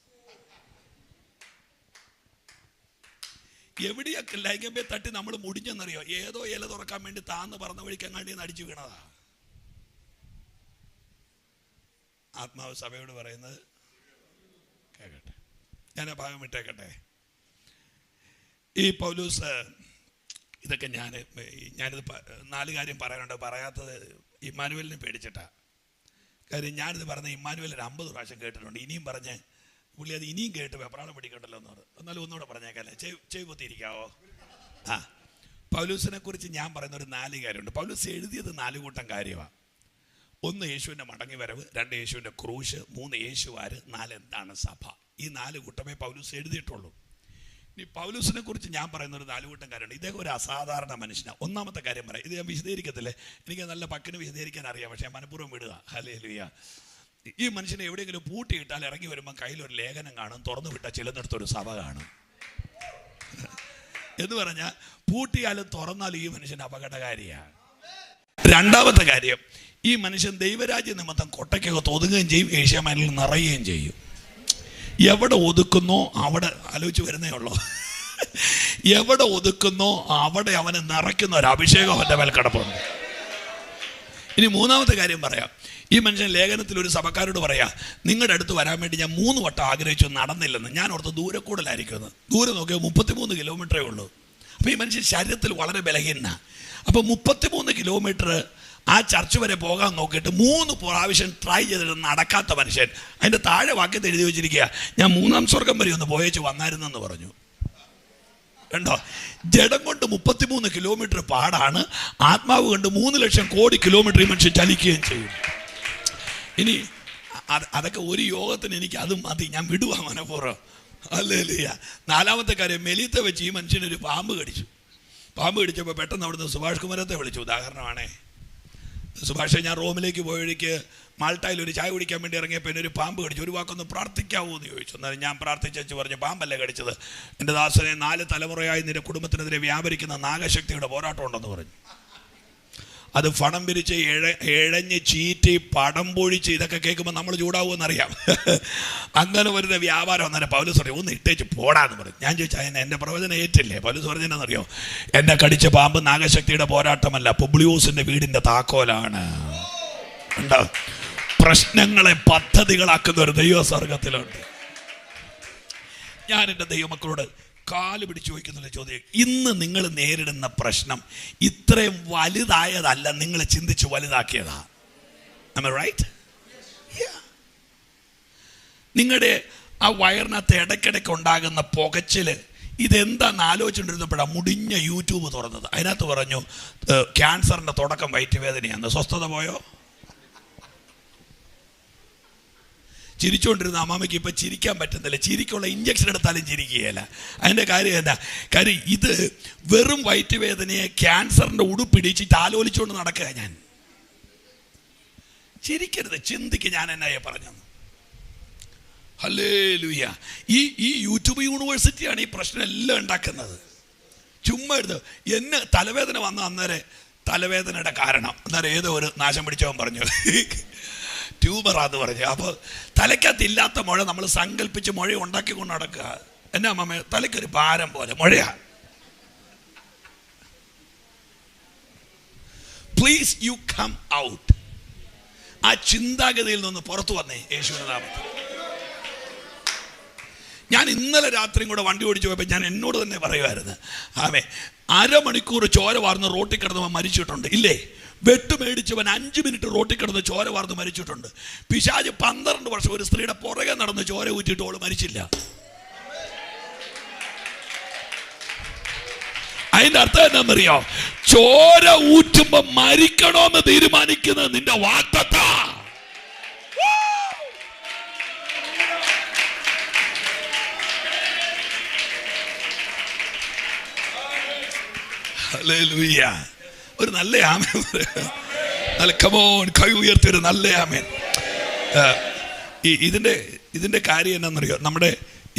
എവിടെയൊക്കെ ലൈംഗമ്യം തട്ടി നമ്മൾ മുടിഞ്ഞെന്നറിയോ? ഏതോ ഇല തുറക്കാൻ വേണ്ടി താന്ന് പറഞ്ഞ വഴിക്ക് അങ്ങാണ്ടി അടിച്ചു വീണതാ. ആത്മാവ് സഭയോട് പറയുന്നത് കേൾക്കട്ടെ, ഞാൻ ആ ഭാഗം വിട്ടേക്കട്ടെ. ഈ പൗലൂസ് ഇതൊക്കെ ഞാനിത് 4 കാര്യം പറയാനുണ്ട്. പറയാത്തത് ഇമ്മാനുവേലിനെ പേടിച്ചിട്ടാ. കാര്യം ഞാനിത് പറഞ്ഞ ഇമ്മാനുവേലിന് 50 പ്രാവശ്യം കേട്ടിട്ടുണ്ട്. ഇനിയും പറഞ്ഞ് പുള്ളി അത് ഇനിയും കേട്ട് വെപ്രാളം പിടിക്കണ്ടല്ലോ എന്ന് പറഞ്ഞു. എന്നാലും ഒന്നുകൂടെ പറഞ്ഞേക്കല്ലേ, ചെവി പൊത്തിയിരിക്കാവോ? പൗലൂസിനെ കുറിച്ച് ഞാൻ പറയുന്ന ഒരു 4 കാര്യമുണ്ട്. പൗലൂസ് എഴുതിയത് 4 കൂട്ടം കാര്യമാണ്. 1 യേശുവിൻ്റെ മടങ്ങി വരവ്, 2 യേശുവിൻ്റെ ക്രൂശ്, 3 യേശുവാര്, 4 എന്താണ് സഭ. ഈ 4 കൂട്ടമേ പൗലൂസ് എഴുതിയിട്ടുള്ളൂ. ഇനി പൗലൂസിനെ കുറിച്ച് ഞാൻ പറയുന്ന ഒരു 4 കൂട്ടം കാര്യമുണ്ട്. ഇദ്ദേഹം ഒരു അസാധാരണ മനുഷ്യനാണ്. ഒന്നാമത്തെ കാര്യം പറയാം, ഇത് ഞാൻ വിശദീകരിക്കത്തില്ലേ, എനിക്ക് നല്ല പക്കിന് വിശദീകരിക്കാൻ അറിയാം, പക്ഷേ മനഃപൂർവ്വം വിടുക. ഹല്ലേലൂയ. ഈ മനുഷ്യനെ എവിടെയെങ്കിലും പൂട്ടിയിട്ടാൽ ഇറങ്ങി വരുമ്പോൾ കയ്യിലൊരു ലേഖനം കാണും, തുറന്നു വിട്ടാൽ ചിലന്നിടത്തൊരു സഭ കാണും. എന്ന് പറഞ്ഞാൽ പൂട്ടിയാലും തുറന്നാലും ഈ മനുഷ്യൻ അപകടകാരിയാണ്. രണ്ടാമത്തെ കാര്യം, ഈ മനുഷ്യൻ ദൈവരാജ്യ നിമിത്തം കൊട്ടയ്ക്കകത്ത് ഒതുങ്ങുകയും ചെയ്യും, ഏഷ്യാമാനിൽ നിറയുകയും ചെയ്യും. എവിടെ ഒതുക്കുന്നോ അവിടെ ആലോചിച്ച് വരുന്നേ ഉള്ളൂ. എവിടെ ഒതുക്കുന്നോ അവിടെ അവന് നിറയ്ക്കുന്ന ഒരു അഭിഷേകം അവൻ്റെ മേൽ കിടപ്പുണ്ട്. ഇനി 3ാമത്തെ കാര്യം പറയാം. ഈ മനുഷ്യൻ ലേഖനത്തിൽ ഒരു സഭക്കാരോട് പറയാ, നിങ്ങളുടെ അടുത്ത് വരാൻ വേണ്ടി ഞാൻ 3 വട്ടം ആഗ്രഹിച്ചു, നടന്നില്ലെന്ന്. ഞാൻ ഓർത്ത് ദൂരെ കൂടുതലായിരിക്കുമെന്ന്. ദൂരെ നോക്കിയാൽ 33 കിലോമീറ്ററേ ഉള്ളൂ. അപ്പോൾ ഈ മനുഷ്യൻ ശരീരത്തിൽ വളരെ ബലഹീന. അപ്പോൾ 33 കിലോമീറ്റർ ആ ചർച്ച് വരെ പോകാൻ നോക്കിയിട്ട് 3 പ്രാവശ്യം ട്രൈ ചെയ്തിട്ട് നടക്കാത്ത മനുഷ്യൻ അതിൻ്റെ താഴെ വാക്യത്തിൽ എഴുതി വെച്ചിരിക്കുക, ഞാൻ 3ാം സ്വർഗം വരെ ഒന്ന് പോയേച്ച് വന്നായിരുന്നെന്ന് പറഞ്ഞു. കണ്ടോ, ജഡം കൊണ്ട് 33 കിലോമീറ്റർ പാടാണ്, ആത്മാവ് കൊണ്ട് 3 ലക്ഷം കോടി കിലോമീറ്റർ ഈ മനുഷ്യൻ ചലിക്കുകയും ചെയ്യും. ഇനി അതൊക്കെ ഒരു യോഗത്തിന് എനിക്ക് അതും മതി, ഞാൻ വിടുവാ മനഃപൂർവ്വം. ഹല്ലേലൂയ. 4ാമത്തെ കാര്യം, മെലീത്ത വെച്ച് ഈ മനുഷ്യനൊരു പാമ്പ് കടിച്ചു. പാമ്പ് കടിച്ചപ്പോൾ പെട്ടെന്ന് അവിടുന്ന് സുഭാഷ് കുമാരത്തെ വിളിച്ചു. ഉദാഹരണമാണേ, സുഭാഷെ, ഞാൻ റോമിലേക്ക് പോയ വഴിക്ക് മാൾട്ടായിൽ ഒരു ചായ കുടിക്കാൻ വേണ്ടി ഇറങ്ങിയപ്പോൾ എന്നെ ഒരു പാമ്പ് കടിച്ചു, ഒരു വാക്കൊന്ന് പ്രാർത്ഥിക്കാവൂ എന്ന് ചോദിച്ചു. എന്നാലും ഞാൻ പ്രാർത്ഥിച്ചു പറഞ്ഞു, പാമ്പല്ലേ കടിച്ചത്, എൻ്റെ ദാസനെ 4 തലമുറയായി നിന്റെ കുടുംബത്തിനെതിരെ വ്യാപരിക്കുന്ന നാഗശക്തിയുടെ പോരാട്ടം ഉണ്ടെന്ന് പറഞ്ഞു. അത് ഫണം പിരിച്ച് ഇഴഞ്ഞ് ചീറ്റി പടം പൊഴിച്ച് ഇതൊക്കെ കേൾക്കുമ്പോൾ നമ്മൾ ചൂടാവുമെന്നറിയാം. അങ്ങനെ വരുന്ന വ്യാപാരം അന്നേരം പൗലോസ് പറയും, ഒന്ന് ഇട്ടേച്ച് പോടാന്ന് പറയും. ഞാൻ ചോദിച്ചാൽ എൻ്റെ പ്രവചനം ഏറ്റില്ലേ? പൗലോസ് പറഞ്ഞെന്നറിയോ, എന്നെ കടിച്ച പാമ്പ് നാഗശക്തിയുടെ പോരാട്ടമല്ല, പുബ്ലിയോസിന്റെ വീടിന്റെ താക്കോലാണ്. ഉണ്ടോ? പ്രശ്നങ്ങളെ പദ്ധതികളാക്കുന്ന ഒരു ദൈവ സ്വർഗത്തിലുണ്ട്. ഞാൻ എൻ്റെ ദൈവമക്കളോട് കാല് പിടിച്ച് ചോദിക്കുന്ന ചോദ്യം, ഇന്ന് നിങ്ങൾ നേരിടുന്ന പ്രശ്നം ഇത്രയും വലുതായതല്ല, നിങ്ങൾ ചിന്തിച്ച് വലുതാക്കിയതാ. Am I right? നിങ്ങളുടെ ആ വയറിനകത്ത് ഇടയ്ക്കിടയ്ക്ക് ഉണ്ടാകുന്ന പുകച്ചില് ഇതെന്താന്ന് ആലോചിച്ചുകൊണ്ടിരുന്നപ്പോഴാണ് മുടിഞ്ഞ യൂട്യൂബ് തുറന്നത്. അതിനകത്ത് പറഞ്ഞു ക്യാൻസറിന്റെ തുടക്കം വയറ്റുവേദനയാണ്. സ്വസ്ഥത പോയോ? ചിരിച്ചുകൊണ്ടിരുന്ന അമ്മാമ്മയ്ക്ക് ഇപ്പം ചിരിക്കാൻ പറ്റുന്നില്ല. ചിരിക്കുള്ള ഇഞ്ചക്ഷൻ എടുത്താലും ചിരിക്കുകയില്ല. അതിൻ്റെ കാര്യം എന്താ? കാര്യം ഇത് വെറും വയറ്റുവേദനയെ ക്യാൻസറിൻ്റെ ഉടുപ്പിടിച്ചിട്ട് ആലോചിച്ചുകൊണ്ട് നടക്കുക. ഞാൻ ചിരിക്കരുത്, ചിന്തിക്ക്. ഞാൻ എന്നാ പറഞ്ഞു? ഹല്ലേലൂയ. ഈ യൂട്യൂബ് യൂണിവേഴ്സിറ്റിയാണ് ഈ പ്രശ്നം എല്ലാം ഉണ്ടാക്കുന്നത്. ചുമ്മാ എടുത്ത് എന്നെ തലവേദന വന്ന അന്നേരം തലവേദനയുടെ കാരണം അന്നേരം ഏതോ ഒരു നാശം പിടിച്ചവൻ പറഞ്ഞു ട്യൂമറാന്ന് പറഞ്ഞു. അപ്പോൾ തലയ്ക്കകത്തില്ലാത്ത മുഴ നമ്മൾ സങ്കല്പിച്ച് മുഴ ഉണ്ടാക്കിക്കൊണ്ട് നടക്കുക. എന്നാ അമ്മ, തലയ്ക്കൊരു ഭാരം പോലെ മുഴയാ. Please you come out. ആ ചിന്താഗതിയിൽ നിന്ന് പുറത്തു വന്നേ യേശുവിന്റെ നാമത്തിൽ. ഞാൻ ഇന്നലെ രാത്രിയും കൂടെ വണ്ടി ഓടിച്ചു പോയപ്പോൾ ഞാൻ എന്നോട് തന്നെ പറയുമായിരുന്നു, ആമേ, അരമണിക്കൂർ ചോര വാർന്ന് റോട്ടിൽ കിടന്നവൻ മരിച്ചിട്ടുണ്ട് ഇല്ലേ? വെട്ട് മേടിച്ചവൻ 5 മിനിറ്റ് റോട്ടിൽ കിടന്ന് ചോര വാർന്ന് മരിച്ചിട്ടുണ്ട്. പിശാച് 12 വർഷം ഒരു സ്ത്രീയുടെ പുറകെ നടന്ന് ചോര ഊറ്റിയിട്ട് ഓള് മരിച്ചില്ല. അതിന്റെ അർത്ഥം എന്താണെന്നറിയോ? ചോര ഊറ്റുമ്പോ മരിക്കണോന്ന് തീരുമാനിക്കുന്നത് നിന്റെ വാഗ്ദത്താ. ഹല്ലേലൂയ. ഒരു നല്ല ആമേൻ. നല്ല കമോൺ, കൈ ഉയർത്തി ഒരു നല്ല ആമേൻ. ഇതിന്റെ കാര്യം എന്താണെന്നറിയോ? നമ്മുടെ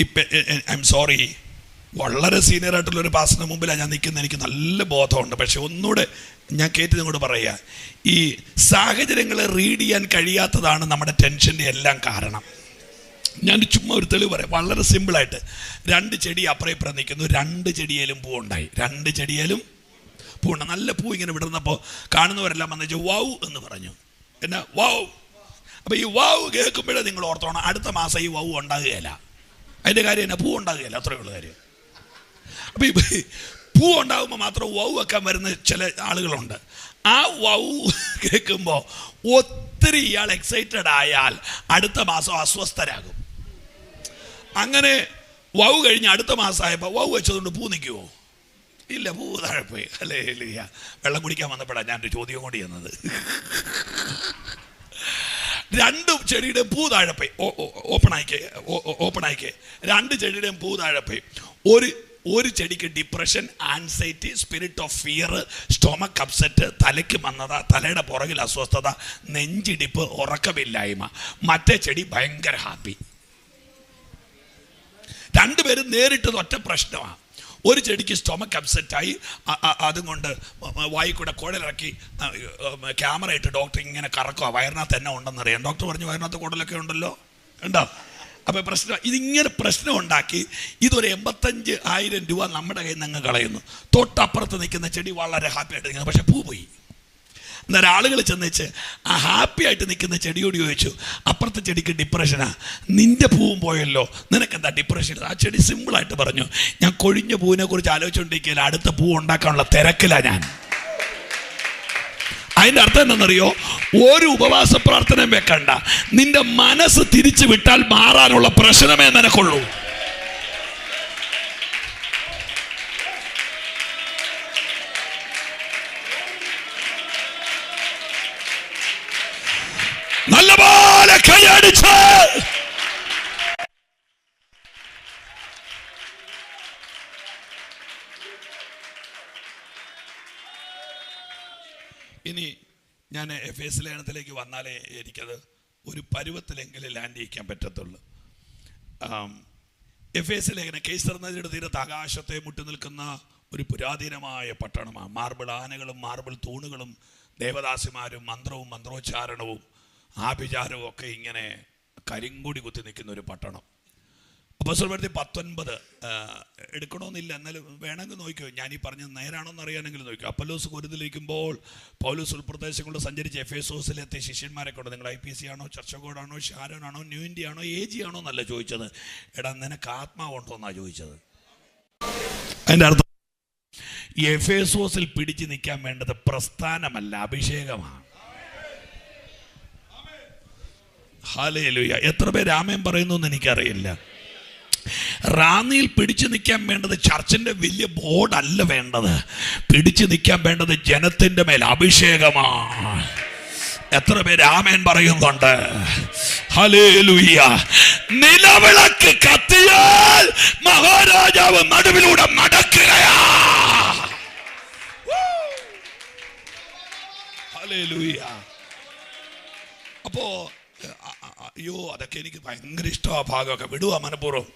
ഐ എം സോറി, വളരെ സീനിയർ ആയിട്ടുള്ള ഒരു പാസ്റ്ററിന് മുമ്പിലാണ് ഞാൻ നിൽക്കുന്നത്. എനിക്ക് നല്ല ബോധമുണ്ട്. പക്ഷെ ഒന്നുകൂടെ ഞാൻ കേട്ട് നിങ്ങളോട് പറയുക, ഈ സാഹചര്യങ്ങളെ റീഡ് ചെയ്യാൻ കഴിയാത്തതാണ് നമ്മുടെ ടെൻഷൻ്റെ എല്ലാം കാരണം. ഞാൻ ചുമ്മാ ഒരു തെളിവ് പറയാം, വളരെ സിമ്പിളായിട്ട്. 2 ചെടി അപ്പുറം ഇപ്പുറം നിൽക്കുന്നു. 2 ചെടിയിലും പൂവുണ്ടായി. 2 ചെടിയിലും പൂവുണ്ട്. നല്ല പൂ ഇങ്ങനെ വിടുന്നപ്പോൾ കാണുന്നവരെല്ലാം വന്നു വൗ എന്ന് പറഞ്ഞു. എന്നാ വൗ? അപ്പോൾ ഈ വൗ കേൾക്കുമ്പോഴേ നിങ്ങൾ ഓർത്തോണം, അടുത്ത മാസം ഈ വൗ ഉണ്ടാകുകയില്ല. അതിൻ്റെ കാര്യം എന്നാ? പൂ ഉണ്ടാകുകയില്ല, അത്രയേ ഉള്ളൂ കാര്യം. അപ്പോൾ ഈ പൂ ഉണ്ടാകുമ്പോൾ മാത്രം വൗ വെക്കാൻ വരുന്ന ചില ആളുകളുണ്ട്. ആ വൗ കേൾക്കുമ്പോൾ ഒത്തിരി ഇയാൾ എക്സൈറ്റഡ് ആയാൽ അടുത്ത മാസം അസ്വസ്ഥരാകും. അങ്ങനെ വൗ കഴിഞ്ഞ് അടുത്ത മാസമായപ്പോൾ വൗ വെച്ചതുകൊണ്ട് പൂ നിൽക്കുമോ? ഇല്ല, പൂ താഴെ പോയി. അല്ലേ? ഇല്ല. വെള്ളം കുടിക്കാൻ വന്നപ്പോഴാണ് ഞാനൊരു ചോദ്യം കൊണ്ട് ചെയ്യുന്നത്. 2 ചെടിയുടെയും പൂ താഴെ പോയി. ഓപ്പൺ ആയിക്കേ. 2 ചെടിയുടെയും പൂ താഴെ പോയി. ഒരു ചെടിക്ക് depression, anxiety, spirit of fear, stomach upset, തലയ്ക്ക് മന്നത, തലയുടെ പുറകിൽ അസ്വസ്ഥത, നെഞ്ചിടിപ്പ്, ഉറക്കമില്ലായ്മ. മറ്റേ ചെടി ഭയങ്കര ഹാപ്പി. 2 പേരും നേരിട്ടത് ഒറ്റ പ്രശ്നമാണ്. ഒരു ചെടിക്ക് സ്റ്റൊമക് അപ്സെറ്റായി, അതുകൊണ്ട് വായിക്കൂടെ കുഴലിറക്കി ക്യാമറ ഇട്ട് ഡോക്ടർ ഇങ്ങനെ കറക്കുക. വയറിനകത്ത് തന്നെ ഉണ്ടെന്നറിയാം. ഡോക്ടർ പറഞ്ഞു വയറിനകത്ത് കുടലൊക്കെ ഉണ്ടല്ലോ, ഉണ്ടോ? അപ്പോൾ പ്രശ്നം ഇതിങ്ങനെ പ്രശ്നം ഉണ്ടാക്കി ഇതൊരു 85,000 രൂപ നമ്മുടെ കയ്യിൽ നിന്ന് കളയുന്നു. തൊട്ടപ്പുറത്ത് നിൽക്കുന്ന ചെടി വളരെ ഹാപ്പി ആയിട്ട് നിൽക്കുന്നു, പക്ഷെ പൂ പോയി. അന്നേരം ആളുകൾ ചെന്നേച്ച് ആ ഹാപ്പി ആയിട്ട് നിൽക്കുന്ന ചെടിയോട് ചോദിച്ചു, അപ്പുറത്തെ ചെടിക്ക് ഡിപ്രഷനാ, നിന്റെ പൂവും പോയല്ലോ, നിനക്കെന്താ ഡിപ്രഷൻ? ആ ചെടി സിമ്പിളായിട്ട് പറഞ്ഞു, ഞാൻ കൊഴിഞ്ഞ പൂവിനെ കുറിച്ച് ആലോചിച്ചുകൊണ്ടിരിക്കുകയില്ല, അടുത്ത പൂ ഉണ്ടാക്കാനുള്ള തിരക്കിലാണ് ഞാൻ. അതിൻ്റെ അർത്ഥം എന്താണെന്നറിയോ? ഒരു ഉപവാസ പ്രാർത്ഥനയും വെക്കണ്ട. നിന്റെ മനസ്സ് തിരിച്ചു വിട്ടാൽ മാറാനുള്ള പ്രശ്നമേ നിനക്കുള്ളൂ. നല്ലപോലെ കൈയടിച്ച് ഇനി ഞാൻ എഫേസ് ലേഖനത്തിലേക്ക് വന്നാലേ എനിക്കത് ഒരു പരുവത്തിലെങ്കിലും ലാൻഡ് ചെയ്യിക്കാൻ പറ്റത്തുള്ളൂ. എഫേസ് ലേഖനം കൈസർ നദിയുടെ തീരത്ത് ആകാശത്തെ മുട്ടി നിൽക്കുന്ന ഒരു പുരാതനമായ പട്ടണമാണ്. മാർബിൾ ആനകളും മാർബിൾ തൂണുകളും ദേവദാസിമാരും മന്ത്രവും മന്ത്രോച്ചാരണവും ആഭിചാരവും ഒക്കെ ഇങ്ങനെ കരിങ്കൊടി കുത്തി നിൽക്കുന്ന ഒരു പട്ടണം. അപ്പോസ്തലപ്രവൃത്തി 19 എടുക്കണമെന്നില്ല, എന്നാലും വേണമെങ്കിൽ നോക്കിയോ. ഞാനീ പറഞ്ഞത് നേരാണോ എന്ന് അറിയാനെങ്കിലും നോക്കിയോ. അപ്പൊല്ലോസ് കൊരിന്തിലിരിക്കുമ്പോൾ പൗലോസ് ഉൾപ്രദേശങ്ങളിൽ സഞ്ചരിച്ച് എഫേസോസിലെത്തിയ ശിഷ്യന്മാരെ കൊണ്ട്, നിങ്ങൾ IPC ആണോ, ചർച്ച കോഡാണോ, ഷാരോൻ ആണോ, ന്യൂ ഇന്ത്യ ആണോ, AG ആണോ എന്നല്ല ചോദിച്ചത്. എടാ നിനക്ക് ആത്മാവുണ്ടോ എന്നാണ് ചോദിച്ചത്. അതിൻ്റെ അർത്ഥം എഫേസോസിൽ പിടിച്ചു നിൽക്കാൻ വേണ്ടത് പ്രസ്ഥാനമല്ല, അഭിഷേകമാണ്. ഹല്ലേലൂയ. എത്ര പേര് ആമേൻ പറയുന്നു എന്ന് എനിക്കറിയില്ല. റാന്നിയിൽ പിടിച്ചു നിൽക്കാൻ വേണ്ടത് ചർച്ചിന്റെ വലിയ ബോർഡല്ല വേണ്ടത്. പിടിച്ചു നിൽക്കാൻ വേണ്ടത് ജനത്തിന്റെ മേൽ അഭിഷേകമാണ്. എത്ര പേര് ആമേൻ പറയുന്നുണ്ട്? ഹല്ലേലൂയ. നിലവിളക്ക് കത്തിയാൽ മഹാരാജാവ് നടുവിലൂടെ നടക്കുകയാ. ഹല്ലേലൂയ. അപ്പോ അയ്യോ, അതൊക്കെ എനിക്ക് ഭയങ്കര ഇഷ്ടമാണ്. ഭാഗമൊക്കെ വിടുക മനഃപൂർവ്വം.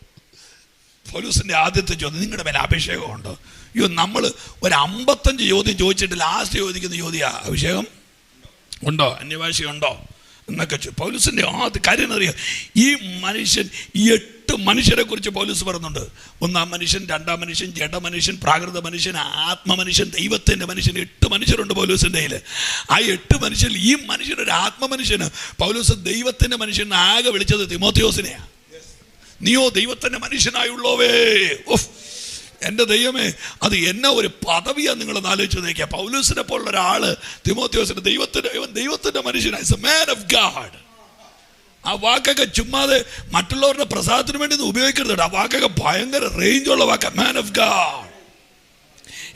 പൗലോസിന്റെ ആദ്യത്തെ ചോദ്യം, നിങ്ങളുടെ മേലെ അഭിഷേകമുണ്ടോ? അയ്യോ, നമ്മൾ ഒരു 55 ചോദ്യം ചോദിച്ചിട്ട് ലാസ്റ്റ് ചോദിക്കുന്ന ചോദ്യ, അഭിഷേകം ഉണ്ടോ, അന്യഭാഷയുണ്ടോ എന്നൊക്കെ. പൗലോസിന്റെ ആദ്യ കാര്യം അറിയാം, ഈ മനുഷ്യൻ 8 8 മനുഷ്യരെ കുറിച്ച് പൗലോസ് പറയുന്നുണ്ട്. 1-ാം മനുഷ്യൻ, 2-ാം മനുഷ്യൻ, ജഡമനുഷ്യൻ, പ്രാകൃത മനുഷ്യൻ, ആത്മമനുഷ്യൻ, ദൈവത്തിൻ്റെ മനുഷ്യൻ. 8 മനുഷ്യരുണ്ട് പൗലോസിൻ്റെ കയ്യിൽ. ആ 8 മനുഷ്യൻ, ഈ മനുഷ്യനൊരു ആത്മമനുഷ്യന് പൗലോസ് ദൈവത്തിൻ്റെ മനുഷ്യൻ ആകെ വിളിച്ചത് തിമോത്തിയോസിനെയാണ്. നീയോ ദൈവത്തിൻ്റെ മനുഷ്യനായുള്ളവേ. ഓഫ്, എൻ്റെ ദൈവമേ, അത് എന്നാ ഒരു പദവിയാണ് നിങ്ങളൊന്ന് ആലോചിച്ച് നോക്കിയാൽ. പൗലോസിനെ പോലുള്ള ഒരാള് തിമോത്തിയോസിന് ദൈവത്തിൻ്റെ മനുഷ്യനായി, മാൻ ഓഫ് ഗാഡ്. ആ വാക്കൊക്കെ ചുമ്മാതെ മറ്റുള്ളവരുടെ പ്രസാദത്തിന് വേണ്ടി ഉപയോഗിക്കരുത്. ആ വാക്കൊക്കെ ഭയങ്കര റേഞ്ചുള്ള വാക്ക, മാൻ ഓഫ് ഗാഡ്.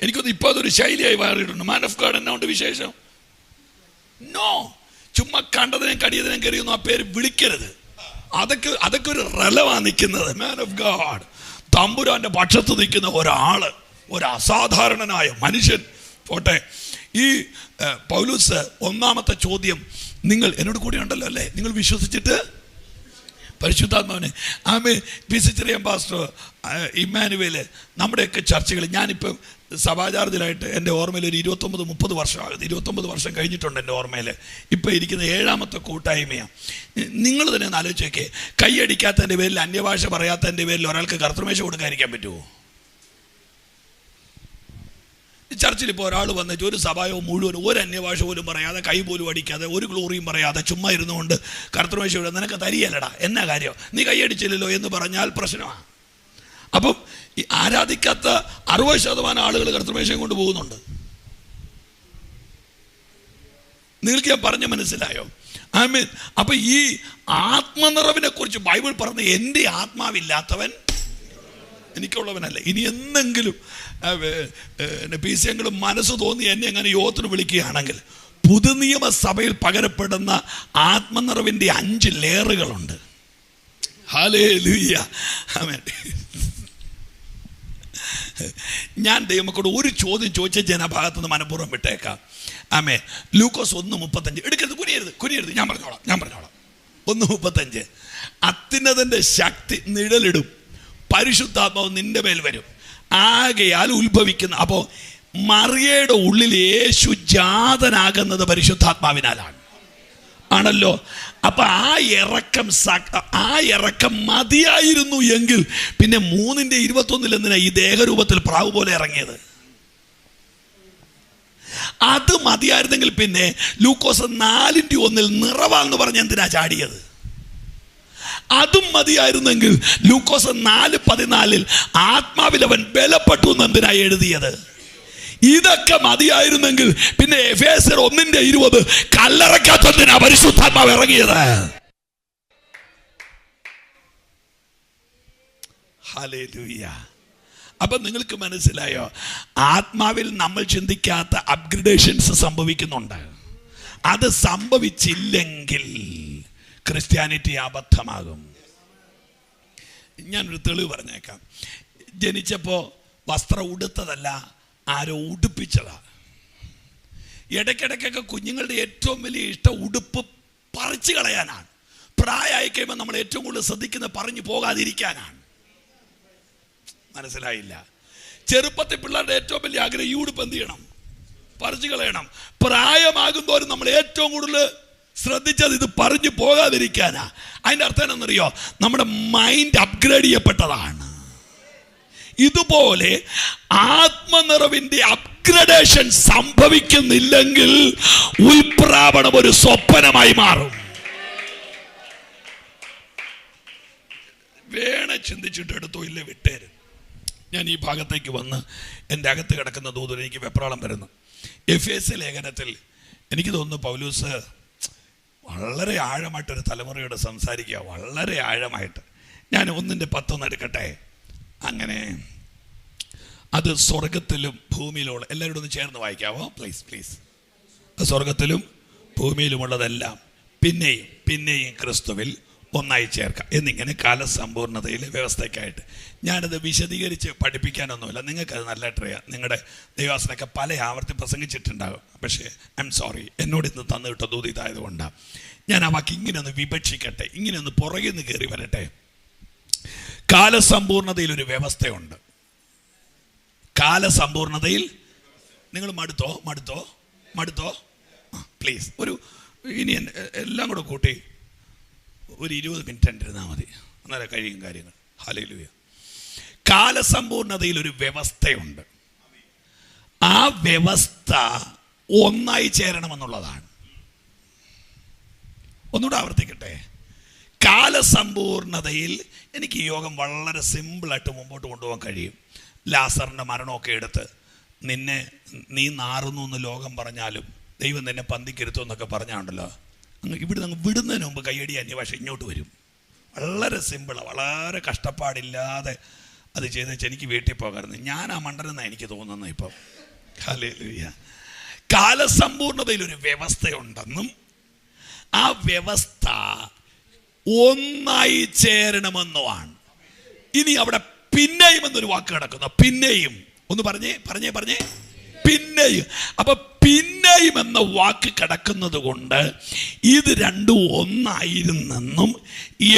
എനിക്കൊന്ന് ഇപ്പോൾ അതൊരു ശൈലിയായി മാറിയിട്ടുണ്ട്. മാൻ ഓഫ് ഗാഡ് എന്നാ ഉണ്ട് വിശേഷം? നോ, ചുമ്മാ കണ്ടതിനും കടിയതിനും കയറിയൊന്നും ആ പേര് വിളിക്കരുത്. അതൊക്കെ ഒരു റെലവാണ് നിൽക്കുന്നത്. മാൻ ഓഫ് ഗാഡ്, തമ്പുരാന്റെ പക്ഷത്ത് നിൽക്കുന്ന ഒരാള്, ഒരു അസാധാരണനായ മനുഷ്യൻ. പോട്ടെ, ഈ പൗലോസ് 1-ാമത്തെ ചോദ്യം, നിങ്ങൾ എന്നോട് കൂടെ ഉണ്ടല്ലോ അല്ലേ, നിങ്ങൾ വിശ്വസിച്ചിട്ട് പരിശുദ്ധാത്മാവിനെ. ആമേ. പിസിച്ചറിയാൻ പാസ്റ്റർ ഇമ്മാനുവേല്, നമ്മുടെയൊക്കെ ചർച്ചകൾ, ഞാനിപ്പം സഭാചാർജിലായിട്ട് എൻ്റെ ഓർമ്മയിൽ ഒരു 29-30 വർഷമാകുന്നു. 29 വർഷം കഴിഞ്ഞിട്ടുണ്ട് എൻ്റെ ഓർമ്മയിൽ. ഇപ്പം ഇരിക്കുന്ന 7-ാമത്തെ കൂട്ടായ്മയാണ്. നിങ്ങൾ തന്നെ ഒന്ന് ആലോചിച്ച് നോക്കിയേ, കൈയടിക്കാത്തതിൻ്റെ പേരിൽ, അന്യഭാഷ പറയാത്തതിൻ്റെ പേരിൽ ഒരാൾക്ക് കർത്തൃമേശ കൊടുക്കാതിരിക്കാൻ പറ്റുമോ? ചർച്ചിൽ ഇപ്പോൾ ഒരാൾ വന്നിട്ട് ഒരു സഭയോ മുഴുവൻ ഒരു അന്യഭാഷ പോലും പറയാതെ, കൈ പോലും അടിക്കാതെ, ഒരു ഗ്ലോറിയും പറയാതെ ചുമ്മാ ഇരുന്നുകൊണ്ട് കർത്തൃമേശ ഇവിടെ നിനക്ക് തരികയല്ലടാ, എന്നാ കാര്യം, നീ കൈയടിച്ചില്ലല്ലോ എന്ന് പറഞ്ഞാൽ പ്രശ്നമാണ്. അപ്പം ഈ ആരാധിക്കാത്ത 60% ആളുകൾ കർത്തൃമേശയും കൊണ്ട് പോകുന്നുണ്ട്. നിങ്ങൾക്ക് ഞാൻ പറഞ്ഞ മനസ്സിലായോ? ആമേൻ. അപ്പൊ ഈ ആത്മനിറവിനെ കുറിച്ച് ബൈബിൾ പറഞ്ഞ, എൻ്റെ ആത്മാവില്ലാത്തവൻ എനിക്കുള്ളവനല്ല. ഇനി എന്തെങ്കിലും പീസ്യങ്ങളും മനസ്സ് തോന്നി എന്നെ അങ്ങനെ യോഗത്തിന് വിളിക്കുകയാണെങ്കിൽ, പുതുനിയമസഭയിൽ പകരപ്പെടുന്ന ആത്മനിറവിൻ്റെ 5 ലെയറുകളുണ്ട്. ഹല്ലേലൂയ, ആമേൻ. ഞാൻ ദൈവമക്കളോട് ഒരു ചോദ്യം ചോദിച്ച ജനഭാഗത്ത് നിന്ന് മനഃപൂർവ്വം വിട്ടേക്കാം. ആമേ. ലൂക്കോസ് 1:35 എടുക്കരുത്, കുനിയരുത്, ഞാൻ പറഞ്ഞോളാം. 1:35, അത്യുന്നതന്റെ ശക്തി നിഴലിടും, പരിശുദ്ധാത്മാവ് നിന്റെ മേൽ വരും, ആകയാൽ ഉത്ഭവിക്കുന്ന. അപ്പോൾ മറിയയുടെ ഉള്ളിൽ യേശു ജാതനാകുന്നത് പരിശുദ്ധാത്മാവിനാലാണ്, ആണല്ലോ. അപ്പൊ ആ ഇറക്കം മതിയായിരുന്നു എങ്കിൽ പിന്നെ 3:21 എന്തിനാ ഈ ദേഹരൂപത്തിൽ പ്രാവ് പോലെ ഇറങ്ങിയത്? അത് മതിയായിരുന്നെങ്കിൽ പിന്നെ ലൂക്കോസ് 4:1 നിറവാന്ന് പറഞ്ഞ് എന്തിനാ ചാടിയത്? അതും മതിയായിരുന്നെങ്കിൽ ലൂക്കോസ് 4:14 ആത്മാവിൽ അവൻ ബലപ്പെട്ടു എന്ന് എന്തിനാ എഴുതിയത്? ഇതൊക്കെ മതിയായിരുന്നെങ്കിൽ പിന്നെ എഫേസ്യർ 1:20 കല്ലറക്കാത്തതിനാ പരിശുദ്ധാത്മാവ് ഇറങ്ങിയത്. ഹല്ലേലൂയ. അപ്പൊ നിങ്ങൾക്ക് മനസ്സിലായോ? ആത്മാവിൽ നമ്മൾ ചിന്തിക്കാത്ത അപ്ഗ്രഡേഷൻസ് സംഭവിക്കുന്നുണ്ട്. അത് സംഭവിച്ചില്ലെങ്കിൽ ക്രിസ്ത്യാനിറ്റി അബദ്ധമാകും. ഞാനൊരു തെളിവ് പറഞ്ഞേക്കാം. ജനിച്ചപ്പോൾ വസ്ത്രം ഉടുത്തതല്ല, ആരോ ഉടുപ്പിച്ചതാ. ഇടയ്ക്കിടയ്ക്കൊക്കെ കുഞ്ഞുങ്ങളുടെ ഏറ്റവും വലിയ ഇഷ്ടം ഉടുപ്പ് പറിച്ചു കളയാനാണ്. പ്രായമായി കഴിയുമ്പോൾ നമ്മൾ ഏറ്റവും കൂടുതൽ ശ്രദ്ധിക്കുന്നത് പറഞ്ഞു പോകാതിരിക്കാനാണ്. മനസ്സിലായില്ല? ചെറുപ്പത്തിൽ പിള്ളേരുടെ ഏറ്റവും വലിയ ആഗ്രഹം ഈ ഉടുപ്പ് എന്ത് ചെയ്യണം, പറിച്ചു കളയണം. പ്രായമാകുമ്പോഴും നമ്മൾ ഏറ്റവും കൂടുതൽ ശ്രദ്ധിച്ചത് ഇത് പറഞ്ഞു പോകാതിരിക്കാനാ. അതിൻ്റെ അർത്ഥം എന്നറിയോ? നമ്മുടെ മൈൻഡ് അപ്ഗ്രേഡ് ചെയ്യപ്പെട്ടതാണ്. ഇതുപോലെ ആത്മനിറവിന്റെ അപ്ഗ്രഡേഷൻ സംഭവിക്കുന്നില്ലെങ്കിൽ ഉൽപ്രാപണം ഒരു സ്വപ്നമായി മാറും. വേണ ചിന്തിച്ചിട്ട് എടുത്തോ, ഇല്ല വിട്ടേര്. ഞാൻ ഈ ഭാഗത്തേക്ക് വന്ന് എൻ്റെ അകത്ത് കിടക്കുന്ന ദൂതൻ എനിക്ക് വെപ്രാളം വരുന്നു. എഫേസ്യ ലേഖനത്തിൽ എനിക്ക് തോന്നുന്നു പൗലോസ് വളരെ ആഴമായിട്ടൊരു തലമുറയോട് സംസാരിക്കുക, വളരെ ആഴമായിട്ട്. ഞാൻ 1:10 എടുക്കട്ടെ. അങ്ങനെ അത് സ്വർഗത്തിലും ഭൂമിയിലുള്ള, എല്ലാവരോടും ഒന്ന് ചേർന്ന് വായിക്കാവോ പ്ലീസ്. സ്വർഗത്തിലും ഭൂമിയിലുമുള്ളതെല്ലാം പിന്നെയും ക്രിസ്തുവിൽ ഒന്നായി ചേർക്കാം എന്നിങ്ങനെ കാലസമ്പൂർണതയിലെ വ്യവസ്ഥയ്ക്കായിട്ട്. ഞാനത് വിശദീകരിച്ച് പഠിപ്പിക്കാനൊന്നുമില്ല, നിങ്ങൾക്കത് നല്ലതായിട്ടറിയാം. നിങ്ങളുടെ ദൈവാസനൊക്കെ പല ആവർത്തി പ്രസംഗിച്ചിട്ടുണ്ടാകും. പക്ഷേ ഐ എം സോറി, എന്നോട് ഇന്ന് തന്നു കിട്ട ദൂത് ഇതായതുകൊണ്ടാണ്. ഞാൻ ആ വാക്ക് ഇങ്ങനെ ഒന്ന് വിഭജിക്കട്ടെ, ഇങ്ങനെ ഒന്ന് പുറകിൽ നിന്ന് കയറി വരട്ടെ. കാലസമ്പൂർണതയിൽ ഒരു വ്യവസ്ഥയുണ്ട്. കാലസമ്പൂർണതയിൽ നിങ്ങൾ മടുത്തോ പ്ലീസ്. ഇനി എല്ലാം കൂടെ കൂട്ടി ഒരു 20 മിനിറ്റ് ഇരുന്നാൽ മതി, അന്നേരം കഴിയും കാര്യങ്ങൾ. ഹല്ലേലൂയ. കാലസമ്പൂർണതയിൽ ഒരു വ്യവസ്ഥയുണ്ട്. ആ വ്യവസ്ഥ ഒന്നായി ചേരണമെന്നുള്ളതാണ്. ഒന്നുകൂടെ ആവർത്തിക്കട്ടെ. കാലസമ്പൂർണതയിൽ എനിക്ക് ഈ യോഗം വളരെ സിമ്പിളായിട്ട് മുമ്പോട്ട് കൊണ്ടുപോകാൻ കഴിയും. ലാസറിൻ്റെ മരണമൊക്കെ എടുത്ത് നീ നാറുന്നു എന്ന് ലോകം പറഞ്ഞാലും ദൈവം നിന്നെ പന്തിക്കിരുത്തും എന്നൊക്കെ പറഞ്ഞാണ്ടല്ലോ, ഇവിടെ അങ്ങ് വിടുന്നതിന് മുമ്പ് കയ്യടി അന്യഭാഷ ഇങ്ങോട്ട് വരും. വളരെ സിമ്പിളാണ്, വളരെ കഷ്ടപ്പാടില്ലാതെ അത് ചെയ്തേച്ച് എനിക്ക് വീട്ടിൽ പോകാറുണ്ട്. ഞാൻ ആ മണ്ടനെന്നാണ് എനിക്ക് തോന്നുന്നത് ഇപ്പം. ഹല്ലേലൂയ. കാലസമ്പൂർണതയിലൊരു വ്യവസ്ഥയുണ്ടെന്നും ആ വ്യവസ്ഥ ഒന്നായി ചേരണമെന്നുമാണ്. ഇനി അവിടെ പിന്നെയും എന്നൊരു വാക്ക് കിടക്കുന്നു. പിന്നെയും ഒന്ന് പറഞ്ഞേ പിന്നെയും. അപ്പൊ പിന്നെയും എന്ന വാക്ക് കിടക്കുന്നത് കൊണ്ട് ഇത് രണ്ടും ഒന്നായിരുന്നെന്നും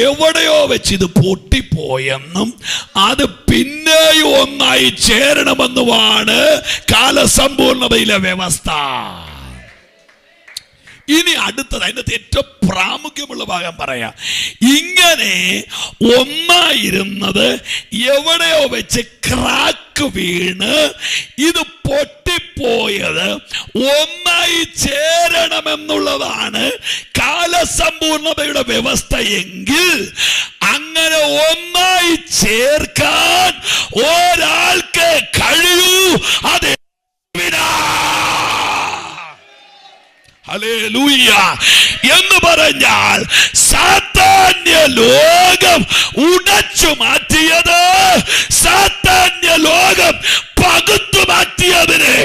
എവിടെയോ വെച്ച് ഇത് പൊട്ടിപ്പോയെന്നും അത് പിന്നെയും ഒന്നായി ചേരണമെന്നുമാണ് കാലസമ്പൂർണതയിലെ വ്യവസ്ഥ. ഇനി അടുത്തത് അതിൻ്റെ ഏറ്റവും പ്രാമുഖ്യമുള്ള ഭാഗം പറയാം. ഇങ്ങനെ ഒന്നായിരുന്നത് എവിടെയോ വെച്ച് ക്രാക്ക് വീണ് ഇത് പൊട്ടിപ്പോയത് ഒന്നായി ചേരണമെന്നുള്ളതാണ് കാലസമ്പൂർണതയുടെ വ്യവസ്ഥ. എങ്കിൽ അങ്ങനെ ഒന്നായി ചേർക്കാൻ ഒരാൾക്ക് കഴിയൂ. അത് ഹല്ലേലൂയ എന്ന് പറഞ്ഞാൽ സാത്താന്യ ലോകം ഉടച്ചു മാറ്റിയത്, സാത്താന്യ ലോകം പകുത്തു മാറ്റിയതിനെ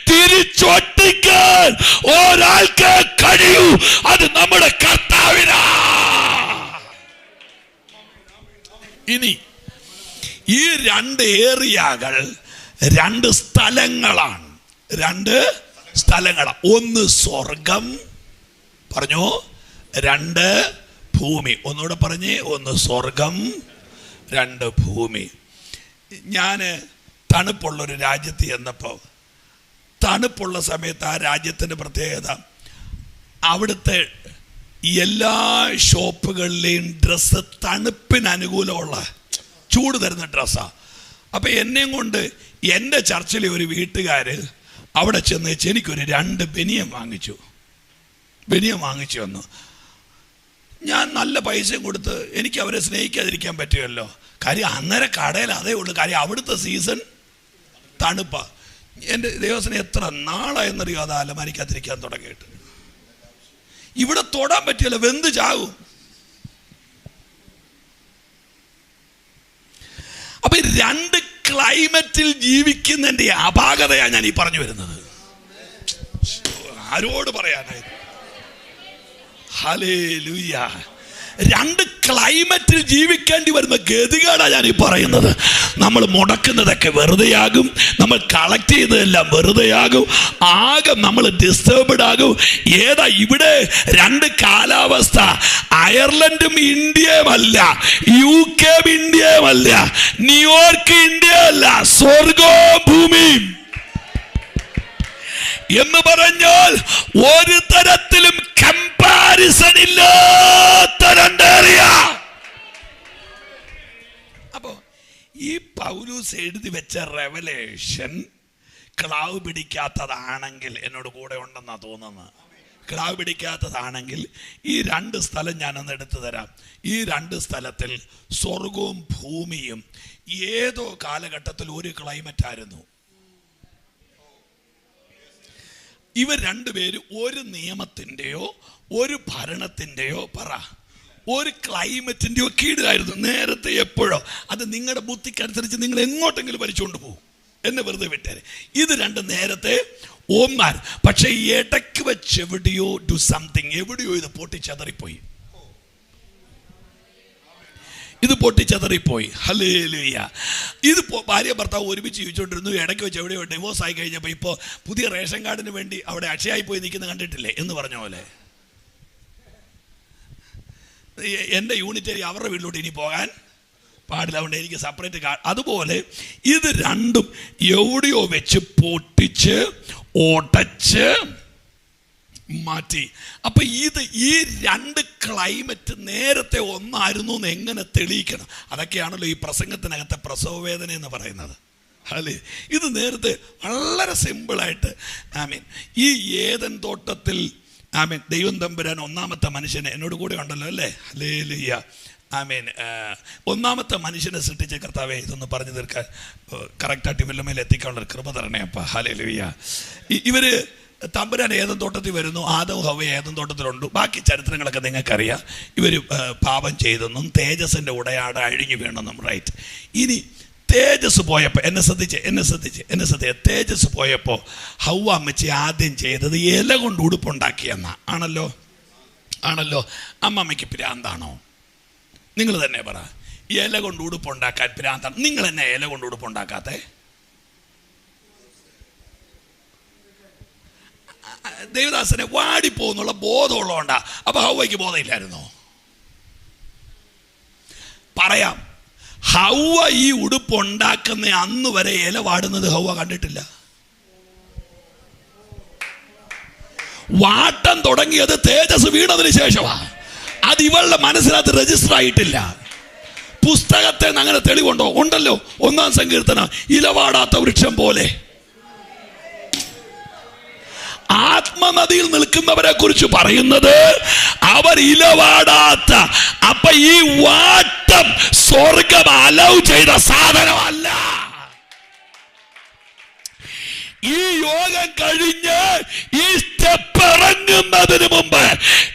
തിരിച്ചൊട്ടിക്കാൻ ഒരാൾക്ക് കഴിയൂ. അത് നമ്മുടെ കർത്താവിനാ. ഇനി ഈ രണ്ട് ഏരിയകൾ രണ്ട് സ്ഥലങ്ങളാണ്. ഒന്ന് സ്വർഗം, പറഞ്ഞോ, രണ്ട് ഭൂമി. ഒന്നുകൂടെ പറഞ്ഞേ, ഒന്ന് സ്വർഗം, രണ്ട് ഭൂമി. ഞാൻ തണുപ്പുള്ളൊരു രാജ്യത്ത് ചെന്നപ്പോൾ, തണുപ്പുള്ള സമയത്ത് ആ രാജ്യത്തിൻ്റെ പ്രത്യേകത, അവിടുത്തെ എല്ലാ ഷോപ്പുകളിലെയും ഡ്രസ്സ് തണുപ്പിന് അനുകൂലമുള്ള ചൂട് തരുന്ന ഡ്രസ്സാണ്. അപ്പം എന്നെയും കൊണ്ട് എൻ്റെ ചർച്ചിലെ ഒരു വീട്ടുകാർ അവിടെ ചെന്ന് എനിക്കൊരു 2 ബനിയൻ വാങ്ങിച്ചു വന്നു. ഞാൻ നല്ല പൈസയും കൊടുത്ത്, എനിക്ക് അവരെ സ്നേഹിക്കാതിരിക്കാൻ പറ്റുമല്ലോ. കാര്യം അന്നേരം കടയിൽ അതേ ഉള്ളൂ. കാര്യം അവിടുത്തെ സീസൺ തണുപ്പാ. എൻ്റെ ദൈവസ്നേഹം എത്ര നാളായെന്നറിയോ അത് അലമാരിക്കാതിരിക്കാൻ തുടങ്ങിയിട്ട്. ഇവിടെ തൊടാൻ പറ്റിയല്ലോ, വെന്ത് ചാകും. അപ്പൊ രണ്ട് ക്ലൈമറ്റിൽ ജീവിക്കുന്നതിന്റെ അപാകതയാണ് ഞാൻ ഈ പറഞ്ഞു വരുന്നത്. ആരോട് പറയാനായത്? ഹല്ലേലൂയ. രണ്ട് ക്ലൈമറ്റിൽ ജീവിക്കേണ്ടി വരുന്ന ഗതികേടാണ് ഞാൻ ഈ പറയുന്നത്. നമ്മൾ മുടക്കുന്നതൊക്കെ വെറുതെയാകും, നമ്മൾ കളക്ട് ചെയ്തതെല്ലാം വെറുതെയാകും, ആകെ നമ്മൾ ഡിസ്റ്റർബ്ഡ് ആകും. ഏതാ ഇവിടെ രണ്ട് കാലാവസ്ഥ? അയർലൻഡും ഇന്ത്യയുമല്ല, UK ഇന്ത്യയുമല്ല, ന്യൂയോർക്ക് ഇന്ത്യയല്ല, സ്വർഗവും ഭൂമിയും എന്ന് പറഞ്ഞാൽ ഒരു തരത്തിലും കമ്പാരിസൺ ഇല്ലാത്ത രണ്ടേറിയ. അപ്പോ ഈ പൗലൂസ് എഴുതി വെച്ച റെവലേഷൻ ക്ലാവ് പിടിക്കാത്തതാണെങ്കിൽ, എന്നോട് കൂടെ ഉണ്ടെന്നാ തോന്നുന്നത്, ക്ലാവ് പിടിക്കാത്തതാണെങ്കിൽ ഈ രണ്ട് സ്ഥലം ഞാനൊന്ന് എടുത്തു തരാം. ഈ രണ്ട് സ്ഥലത്തിൽ സ്വർഗവും ഭൂമിയും ഏതോ കാലഘട്ടത്തിൽ ഒരു ക്ലൈമറ്റ് ആയിരുന്നു. ഇവർ രണ്ടുപേരും ഒരു നിയമത്തിൻ്റെയോ ഒരു ഭരണത്തിൻ്റെയോ ഒരു ക്ലൈമറ്റിൻ്റെയോ കീഴിലായിരുന്നു നേരത്തെ. എപ്പോഴോ അത് നിങ്ങളുടെ ബുദ്ധിക്കനുസരിച്ച് നിങ്ങൾ എങ്ങോട്ടെങ്കിലും വലിച്ചുകൊണ്ട് പോകും എന്ന് വെറുതെ വിട്ടേരെ. ഇത് രണ്ട് നേരത്തെ ഒന്നാർ. പക്ഷെ ഇടയ്ക്ക് വെച്ച് എവിടെയോ എവിടെയോ ഇത് പൊട്ടിച്ചതറിപ്പോയി. ഹല്ലേലൂയ. ഇത് ഭാര്യ ഭർത്താവ് ഒരുമിച്ച് ജീവിച്ചുകൊണ്ടിരുന്നു. ഇടയ്ക്ക് വെച്ച് എവിടെയോ ഡിവോഴ്സ് ആയി കഴിഞ്ഞപ്പോൾ ഇപ്പോൾ പുതിയ റേഷൻ കാർഡിന് വേണ്ടി അവിടെ അക്ഷയായി പോയി നിൽക്കുന്ന കണ്ടിട്ടില്ലേ എന്ന് പറഞ്ഞ പോലെ, എൻ്റെ യൂണിറ്ററി അവരുടെ വീട്ടിലോട്ട് ഇനി പോകാൻ പാടില്ല, അതുകൊണ്ട് എനിക്ക് സെപ്പറേറ്റ് കാർഡ്. അതുപോലെ ഇത് രണ്ടും എവിടെയോ വെച്ച് പൊട്ടിച്ച് ഉടച്ച് മാറ്റി. അപ്പൊ ഈ രണ്ട് ക്ലൈമറ്റ് നേരത്തെ ഒന്നായിരുന്നു എന്ന് എങ്ങനെ തെളിയിക്കണം? അതൊക്കെയാണല്ലോ ഈ പ്രസംഗത്തിനകത്തെ പ്രസവവേദന എന്ന് പറയുന്നത്. അല്ലേ, ഇത് നേരത്തെ വളരെ സിമ്പിളായിട്ട് ഈ ഏദൻ തോട്ടത്തിൽ ദൈവം തമ്പുരാൻ ഒന്നാമത്തെ മനുഷ്യനെ, എന്നോട് കൂടെ ഉണ്ടല്ലോ അല്ലേ, ഹല്ലേലൂയ, ഒന്നാമത്തെ മനുഷ്യനെ സൃഷ്ടിച്ച കർത്താവേ, ഇതൊന്ന് പറഞ്ഞു തീർക്കാൻ കറക്റ്റായിട്ട് ഇവരുടെ മേലെ എത്തിക്കാനുള്ള ഒരു കൃപ തരണേ അപ്പ. ഹല്ലേലൂയ. ഇവര് തമ്പുരാൻ ഏദൻ തോട്ടത്തിൽ വരുന്നു, ആദവും ഹവ്വയും ഏദൻ തോട്ടത്തിലുണ്ട്. ബാക്കി ചരിത്രങ്ങളൊക്കെ നിങ്ങൾക്കറിയാം. ഇവർ പാപം ചെയ്തെന്നും തേജസ്സിൻ്റെ ഉടയാട അഴിഞ്ഞു വീണെന്നും. റൈറ്റ്. ഇനി തേജസ് പോയപ്പോൾ എന്നെ ശ്രദ്ധിച്ച് തേജസ് പോയപ്പോൾ ഹവ്വ അമ്മച്ചി ആദ്യം ചെയ്തത് ഇല കൊണ്ട് ഉടുപ്പുണ്ടാക്കിയെന്ന ആണല്ലോ. അമ്മമ്മയ്ക്ക് ഭ്രാന്താണോ? നിങ്ങൾ തന്നെ പറ. ഇല കൊണ്ട് ഉടുപ്പുണ്ടാക്കാൻ ഭ്രാന്താണ്. നിങ്ങൾ എന്നെ ഇല കൊണ്ട് ഉടുപ്പുണ്ടാക്കാത്തെ? ദേവദാസനെ വാടിപ്പോന്നുള്ള ബോധമുള്ളതുകൊണ്ടാ. അപ്പൊ ഹവ്വയ്ക്ക് ബോധമില്ലായിരുന്നോ? പറയാം, ഹവ്വ ഈ ഉടുപ്പുണ്ടാക്കുന്ന അന്ന് വരെ ഇല വാടുന്നത് ഹവ്വ കണ്ടിട്ടില്ല. വാട്ടം തുടങ്ങിയത് തേജസ് വീണതിന് ശേഷമാണ്. അത് ഇവളുടെ മനസ്സിനകത്ത് രജിസ്റ്റർ ആയിട്ടില്ല. പുസ്തകത്തെ അങ്ങനെ തെളിവുണ്ടോ? ഉണ്ടല്ലോ. 1-ാം സങ്കീർത്തനം, ഇലവാടാത്ത വൃക്ഷം പോലെ. ആത്മനദിയിൽ നിൽക്കുന്നവരെ കുറിച്ച് പറയുന്നത് അവർ ഇലവാടാത്ത. അപ്പൊ ഈ വാട്ടം സ്വർഗം അലൗ ചെയ്ത സാധനമല്ല. ഈ യോഗം കഴിഞ്ഞ് ഈ സ്റ്റെപ്പ് ഇറങ്ങുന്നതിന് മുമ്പ്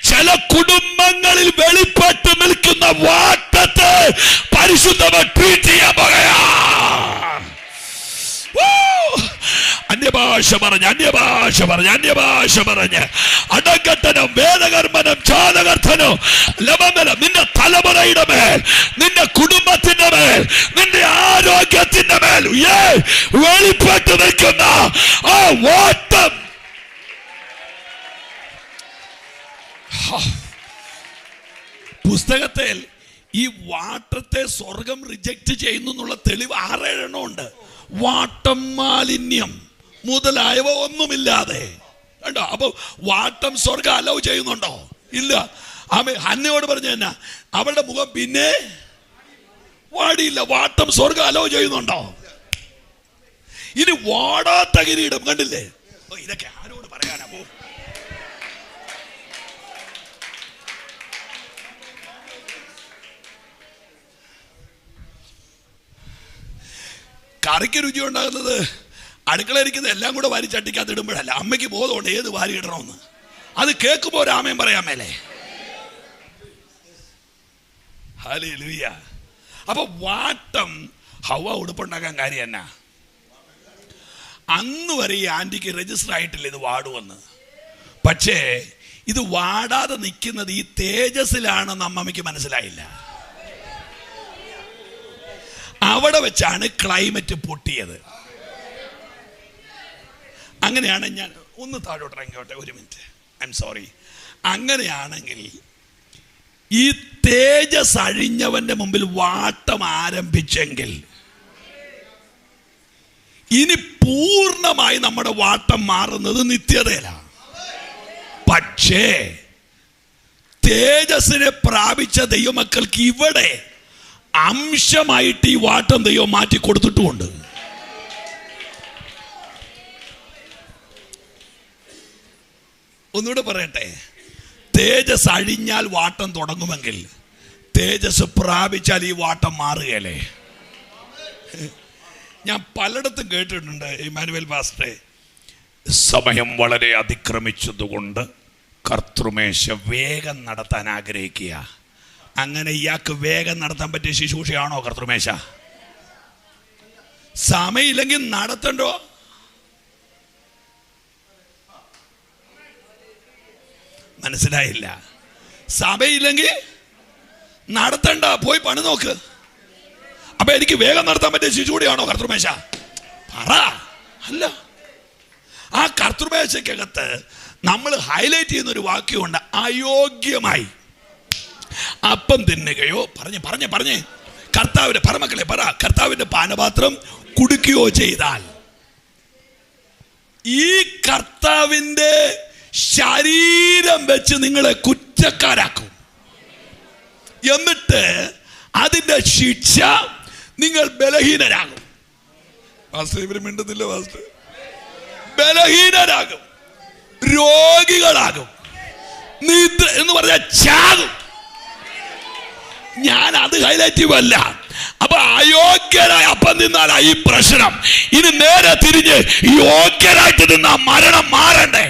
ചില കുടുംബങ്ങളിൽ വെളിപ്പെട്ട് നിൽക്കുന്ന വാട്ടത്തെ പരിശുദ്ധമായി ട്രീറ്റ് ചെയ്യാൻ പോകയാ. അന്യഭാഷ പറഞ്ഞ് അടങ്കട്ടനും വേദകർമ്മനും ചാലകർത്ഥനും ലവമനം നിന്റെ തലമുറയുടെ മേൽ, നിന്റെ കുടുംബത്തിന്റെ മേൽ, നിന്റെ ആരോഗ്യത്തിന്റെ മേൽ വെളിപ്പെട്ട് നിൽക്കുന്ന ആ വാട്ടം. പുസ്തകത്തിൽ ഈ വാട്ടത്തെ സ്വർഗം റിജക്റ്റ് ചെയ്യുന്നു എന്നുള്ള തെളിവ് 6-7 എണ്ണം ഉണ്ട്. വാട്ടം, മാലിന്യം മുതലായവ ഒന്നുമില്ലാതെ കണ്ടോ. അപ്പൊ വാട്ടം സ്വർഗം അലൗ ചെയ്യുന്നുണ്ടോ? ഇല്ല. ഹന്നയോട് പറഞ്ഞു തന്നെ അവളുടെ മുഖം പിന്നെ വാടിയില്ല. വാട്ടം സ്വർഗം അലൗ ചെയ്യുന്നുണ്ടോ? ഇനി വാടാത്ത കിരീടം കണ്ടില്ലേ? ഇതൊക്കെ ആരോട് പറയാനാ? പോ. കറിക്ക് രുചി ഉണ്ടാകുന്നത് അടുക്കളയിരിക്കുന്നത് എല്ലാം കൂടെ വാരി ചട്ടിക്കകത്ത് ഇടുമ്പോഴല്ല. അമ്മയ്ക്ക് ബോധമുണ്ട് ഏത് വാരി ഇടണമെന്ന്. അത് കേൾക്കുമ്പോൾ രാമൻ പറയാൻ മേലെ. ഹല്ലേലൂയ. അപ്പൊ വാട്ടം ഹവ്വ ഉടുപ്പുണ്ടാക്കാൻ കാര്യം എന്നാ? അന്ന് വരെ ഈ ആന്റിക്ക് രജിസ്റ്റർ ആയിട്ടില്ല ഇത് വാടുവെന്ന്. പക്ഷേ ഇത് വാടാതെ നിൽക്കുന്നത് ഈ തേജസ്സിലാണെന്ന് അമ്മമ്മയ്ക്ക് മനസ്സിലായില്ല. അവിടെ വെച്ചാണ് ക്ലൈമറ്റ് പൊട്ടിയത്. അങ്ങനെയാണ് ഞാൻ ഒന്ന് താഴോട്ട് ഇറങ്ങിയോട്ടെ, ഒരു മിനിറ്റ്, ഐ എം സോറി. അങ്ങനെയാണെങ്കിൽ ഈ തേജസ് അഴിഞ്ഞവന്റെ മുമ്പിൽ വാട്ടം ആരംഭിച്ചെങ്കിൽ ഇനി പൂർണ്ണമായി നമ്മുടെ വാട്ടം മാറുന്നത് നിത്യതയിലാണ്. പക്ഷേ തേജസ്സിനെ പ്രാപിച്ച ദൈവമക്കൾക്ക് ഇവിടെ അംശമായിട്ട് ഈ വാട്ടം ദൈവം മാറ്റി കൊടുത്തിട്ടുമുണ്ട്. ഒന്നുകൂടെ പറയട്ടെ, തേജസ് അഴിഞ്ഞാൽ വാട്ടം തുടങ്ങുമെങ്കിൽ തേജസ് പ്രാപിച്ചാൽ ഈ വാട്ടം മാറുകയല്ലേ? ഞാൻ പലയിടത്തും കേട്ടിട്ടുണ്ട് ഇമ്മാനുവേൽ പാസ്റ്ററെ, സമയം വളരെ അതിക്രമിച്ചതുകൊണ്ട് കർത്തൃമേശ വേഗം നടത്താൻ ആഗ്രഹിക്കുക. അങ്ങനെ ഇയാൾക്ക് വേഗം നടത്താൻ പറ്റിയ ശുശ്രൂഷയാണോ കർത്തൃമേശ? സമയമില്ലെങ്കിൽ നടത്തണ്ടോ? മനസ്സിലായില്ല. സമയമില്ലെങ്കിൽ നടത്തണ്ട, പോയി പണി നോക്ക്. അപ്പൊ എനിക്ക് വേഗം നടത്താൻ പറ്റിയ ശുശ്രൂഷയാണോ കർത്തൃമേശ? പറ. അല്ല, ആ കർത്തൃമേശക്കകത്ത് നമ്മൾ ഹൈലൈറ്റ് ചെയ്യുന്ന ഒരു വാക്യമുണ്ട്, അയോഗ്യമായി അപ്പം തിന്നുകയോ പറഞ്ഞേ കർത്താവിന്റെ പരമക്കളെ പറ, കർത്താവിന്റെ പാനപാത്രം കുടിക്കുകയോ ചെയ്താൽ. ഈ കർത്താവിന്റെ ശരീരം വെച്ച് നിങ്ങളെ കുറ്റക്കാരാക്കും. എന്നിട്ട് അതിന്റെ ശിക്ഷ നിങ്ങൾ ബലഹീനരാകും. ഇവര് മിണ്ടുന്നില്ല. ബലഹീനരാകും, രോഗികളാകും, നിദ്ര എന്ന് പറഞ്ഞാൽ ചാകും. ഞാൻ അത് ഹൈലൈറ്റ് ചെയ്യുമല്ല. അപ്പൊ അയോഗ്യരായ അപ്പം നിന്നാലാ ഈ പ്രശ്നം. ഇനി നേരെ തിരിഞ്ഞ് യോഗ്യരായിട്ട് നിന്ന മരണം മാറണ്ടേ?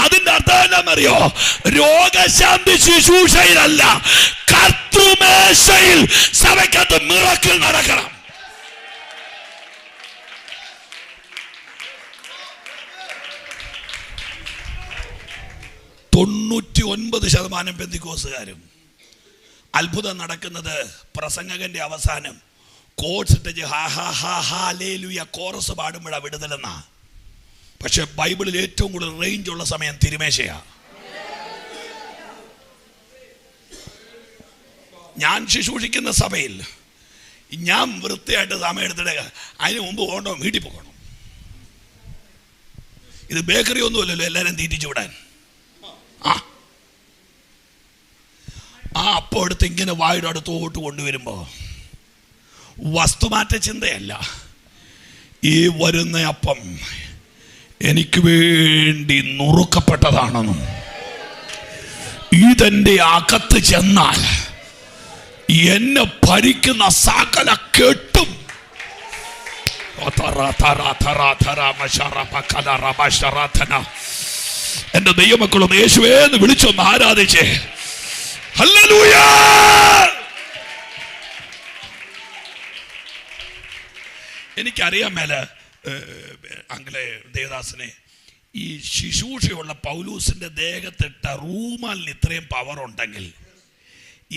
അതിന്റെ അർത്ഥം എന്താണെന്നറിയോ? രോഗശാന്തി ശുശ്രൂഷയിലല്ല, കർത്തൃമേശയിൽ സഭയ്ക്കകത്ത് മിറക്കിൾ നടക്കണം. %99 പെന്തിക്കോസുകാരും അത്ഭുതം നടക്കുന്നത് പ്രസംഗകന്റെ അവസാനം കോട്സ് ഇട്ട് ഹല്ലേലൂയ കോറസ് പാടുമ്പോഴാണ് വിടുതലെന്നാ. പക്ഷെ ബൈബിളിൽ ഏറ്റവും കൂടുതൽ റേഞ്ച് ഉള്ള സമയം തിരുമേശയാ. ഞാൻ ശുശ്രൂഷിക്കുന്ന സഭയിൽ ഞാൻ വൃത്തിയായിട്ട് സമയം എടുത്തിട്ട് അതിന് മുമ്പ് പോകണ്ടോ വീട്ടിൽ പോകണം. ഇത് ബേക്കറി ഒന്നുമല്ലല്ലോ എല്ലാവരും തീറ്റിച്ചു വിടാൻ. ആ അപ്പം എടുത്ത് ഇങ്ങനെ വായുടെ അടുത്തോട്ട് കൊണ്ടുവരുമ്പോ വസ്തുമാറ്റ ചിന്തയല്ല, ഈ വരുന്ന അപ്പം എനിക്ക് വേണ്ടി നുറുക്കപ്പെട്ടതാണെന്നും ഇതെന്റെ അകത്ത് ചെന്നാൽ എന്നെ ഭരിക്കുന്ന സകല കെട്ടും. എന്റെ ദൈവമക്കളും യേശുവേന്ന് വിളിച്ചൊന്ന് ആരാധിച്ചേ. ഹല്ലേലൂയ. എനിക്കറിയാൻ മേല അങ്കിളെ ദേവദാസനെ, ഈ ശുശ്രൂഷയുള്ള പൗലൂസിന്റെ ദേഹത്തിട്ട റൂമാലിന് ഇത്രയും പവർ ഉണ്ടെങ്കിൽ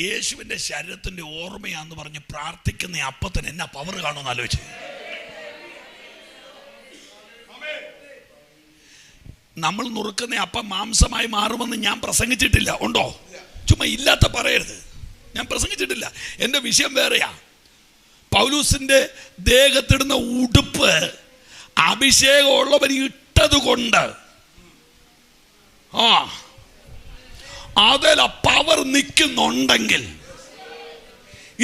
യേശുവിന്റെ ശരീരത്തിന്റെ ഓർമ്മയാന്ന് പറഞ്ഞ് പ്രാർത്ഥിക്കുന്ന അപ്പത്തിന് എന്നാ പവർ കാണുമെന്ന് ആലോചിച്ച്. നമ്മൾ നുറുക്കുന്ന അപ്പം മാംസമായി മാറുമെന്ന് ഞാൻ പ്രസംഗിച്ചിട്ടില്ല. ഉണ്ടോ? ചുമ്മാ ഇല്ലാത്ത പറയരുത്. ഞാൻ പ്രസംഗിച്ചിട്ടില്ല. എൻ്റെ വിഷയം വേറെയാ. പൗലൂസിന്റെ ദേഹത്തിടുന്ന ഉടുപ്പ് അഭിഷേകമുള്ളവർ ഇട്ടത് കൊണ്ട് അതിൽ പവർ നിൽക്കുന്നുണ്ടെങ്കിൽ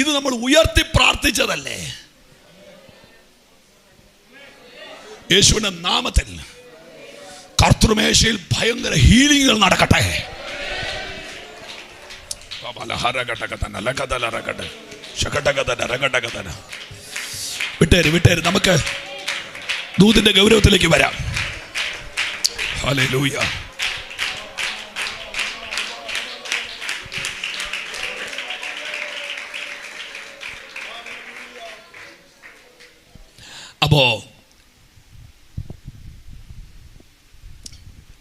ഇത് നമ്മൾ ഉയർത്തി പ്രാർത്ഥിച്ചതല്ലേ. യേശുവിന്റെ നാമത്തിൽ കർത്തൃമേശയിൽ ഭയങ്കര ഹീലിംഗുകൾ നടക്കട്ടെ. വിട്ടേര് നമുക്ക് ദൂതിന്റെ ഗൗരവത്തിലേക്ക് വരാം. ഹല്ലേലൂയ. അപ്പോ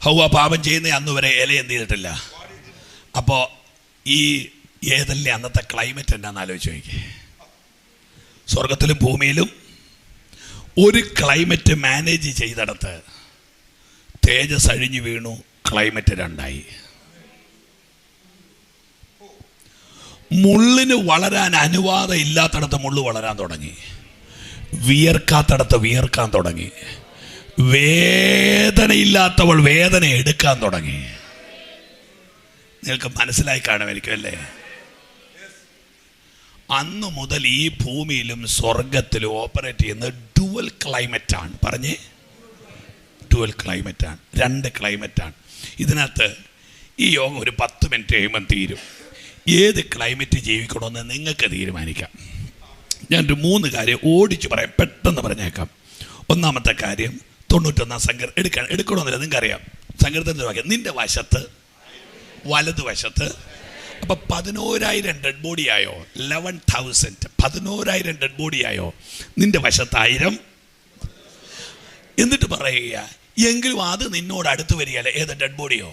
ഹൗവ പാപം ചെയ്യുന്ന അന്ന് വരെ ഇല എന്ത് ചെയ്തിട്ടില്ല. അപ്പോൾ ഈ ഏതല്ലേ അന്നത്തെ ക്ലൈമറ്റ് എന്നാന്ന് ആലോചിച്ച് നോക്കി. സ്വർഗത്തിലും ഭൂമിയിലും ഒരു ക്ലൈമറ്റ് മാനേജ് ചെയ്തെടുത്ത് തേജസ് അഴിഞ്ഞു വീണു. ക്ലൈമറ്റ് രണ്ടായി. മുള്ളിന് വളരാൻ അനുവാദം ഇല്ലാത്തടത്ത് മുള്ളു വളരാൻ തുടങ്ങി. വിയർക്കാത്തടത്ത് വിയർക്കാൻ തുടങ്ങി. വേദനയില്ലാത്തവൾ വേദന എടുക്കാൻ തുടങ്ങി. നിങ്ങൾക്ക് മനസ്സിലായി കാണുമായിരിക്കും അല്ലേ? അന്ന് മുതൽ ഈ ഭൂമിയിലും സ്വർഗത്തിലും ഓപ്പറേറ്റ് ചെയ്യുന്ന ഡുവൽ ക്ലൈമറ്റാണ്. പറഞ്ഞേ, ഡുവൽ ക്ലൈമറ്റാണ്. 2 ക്ലൈമറ്റാണ്. ഇതിനകത്ത് ഈ യോഗം ഒരു 10 മിനിറ്റ് കഴിയുമ്പം തീരും. ഏത് ക്ലൈമറ്റ് ജീവിക്കണമെന്ന് നിങ്ങൾക്ക് തീരുമാനിക്കാം. ഞാനൊരു 3 കാര്യം ഓടിച്ചു പറയാം, പെട്ടെന്ന് പറഞ്ഞേക്കാം. ഒന്നാമത്തെ കാര്യം 91 സങ്കീർത്തനം എടുക്കണമെന്നില്ല, നിങ്ങൾക്കറിയാം. സങ്കീർത്തനത്തിന്റെ വാക്യം നിന്റെ വശത്ത് വലതുവശത്ത്. അപ്പൊ 11,000 ഡെഡ് ബോഡി ആയോ? 11,000 11,000 ഡെഡ് ബോഡി ആയോ? നിന്റെ വശത്ത് 1000. എന്നിട്ട് പറയുക എങ്കിലും അത് നിന്നോട് അടുത്ത് വരികയല്ലേ. ഏത് ഡെഡ് ബോഡിയോ?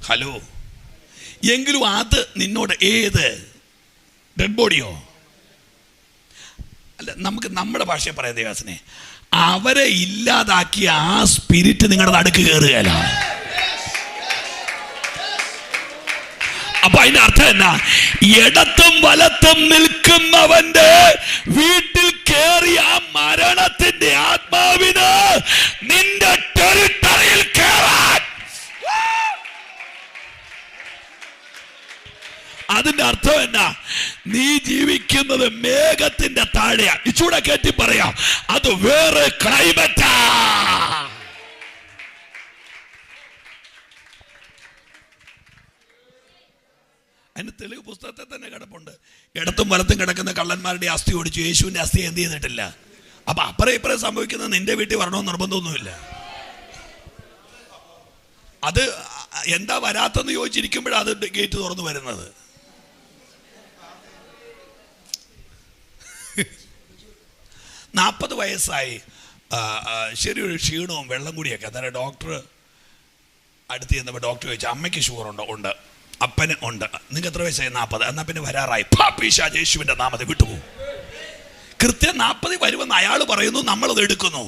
ഹലോ, എങ്കിലും അത് നിന്നോട് ഏത് ഡെഡ് ബോഡിയോ? അല്ല, നമുക്ക് നമ്മുടെ ഭാഷയെ പറയാം ദേവാസനെ, അവരെ ഇല്ലാതാക്കിയ ആ സ്പിരിറ്റ് നിങ്ങളുടെ അടുക്ക് കയറുകയല്ല. അപ്പൊ അതിന്റെ അർത്ഥം എന്നാ? ഇടത്തും വലത്തും നിൽക്കുന്നവന്റെ വീട്ടിൽ കേറിയ ആ മരണത്തിന്റെ ആത്മാവിന് നിന്റെ ടെറിട്ടറിയിൽ കേറാൻ. അതിന്റെ അർത്ഥം എന്നാ? നീ ജീവിക്കുന്നത് മേഘത്തിന്റെ താഴെയാ. ഇച്ചൂടെ കയറ്റി പറയാം, അത് വേറെ ക്ലൈമറ്റാ. അതിന് തെളിവ് പുസ്തകത്തെ തന്നെ കിടപ്പുണ്ട്. ഇടത്തും വലത്തും കിടക്കുന്ന കള്ളന്മാരുടെ അസ്ഥി ഓടിച്ചു, യേശുവിന്റെ അസ്ഥി എന്ത് ചെയ്തിട്ടില്ല. അപ്പൊ അപ്പുറം ഇപ്പുറം സംഭവിക്കുന്നത് നിന്റെ വീട്ടിൽ വരണമെന്ന് നിർബന്ധമൊന്നുമില്ല. അത് എന്താ വരാത്തെന്ന് ചോദിച്ചിരിക്കുമ്പോഴാണ് അത് ഗേറ്റ് തുറന്നു വരുന്നത്. 40 വയസ്സായി, ശരിയൊരു ക്ഷീണവും വെള്ളം കൂടിയൊക്കെ. അന്നേരം ഡോക്ടർ അടുത്ത് ചെന്നപ്പോൾ ഡോക്ടർ ചോദിച്ചു, അമ്മയ്ക്ക് ഷുഗർ ഉണ്ടോ? ഉണ്ട്. അപ്പന് ഉണ്ട്. നിങ്ങൾക്ക് എത്ര വയസ്സായി? 40. എന്നാൽ പിന്നെ വരാറായി. യേശുവിന്റെ നാമത്തെ വിട്ടുപോകും. കൃത്യം 40 വരുമെന്ന് അയാൾ പറയുന്നു, നമ്മളത് എടുക്കുന്നു.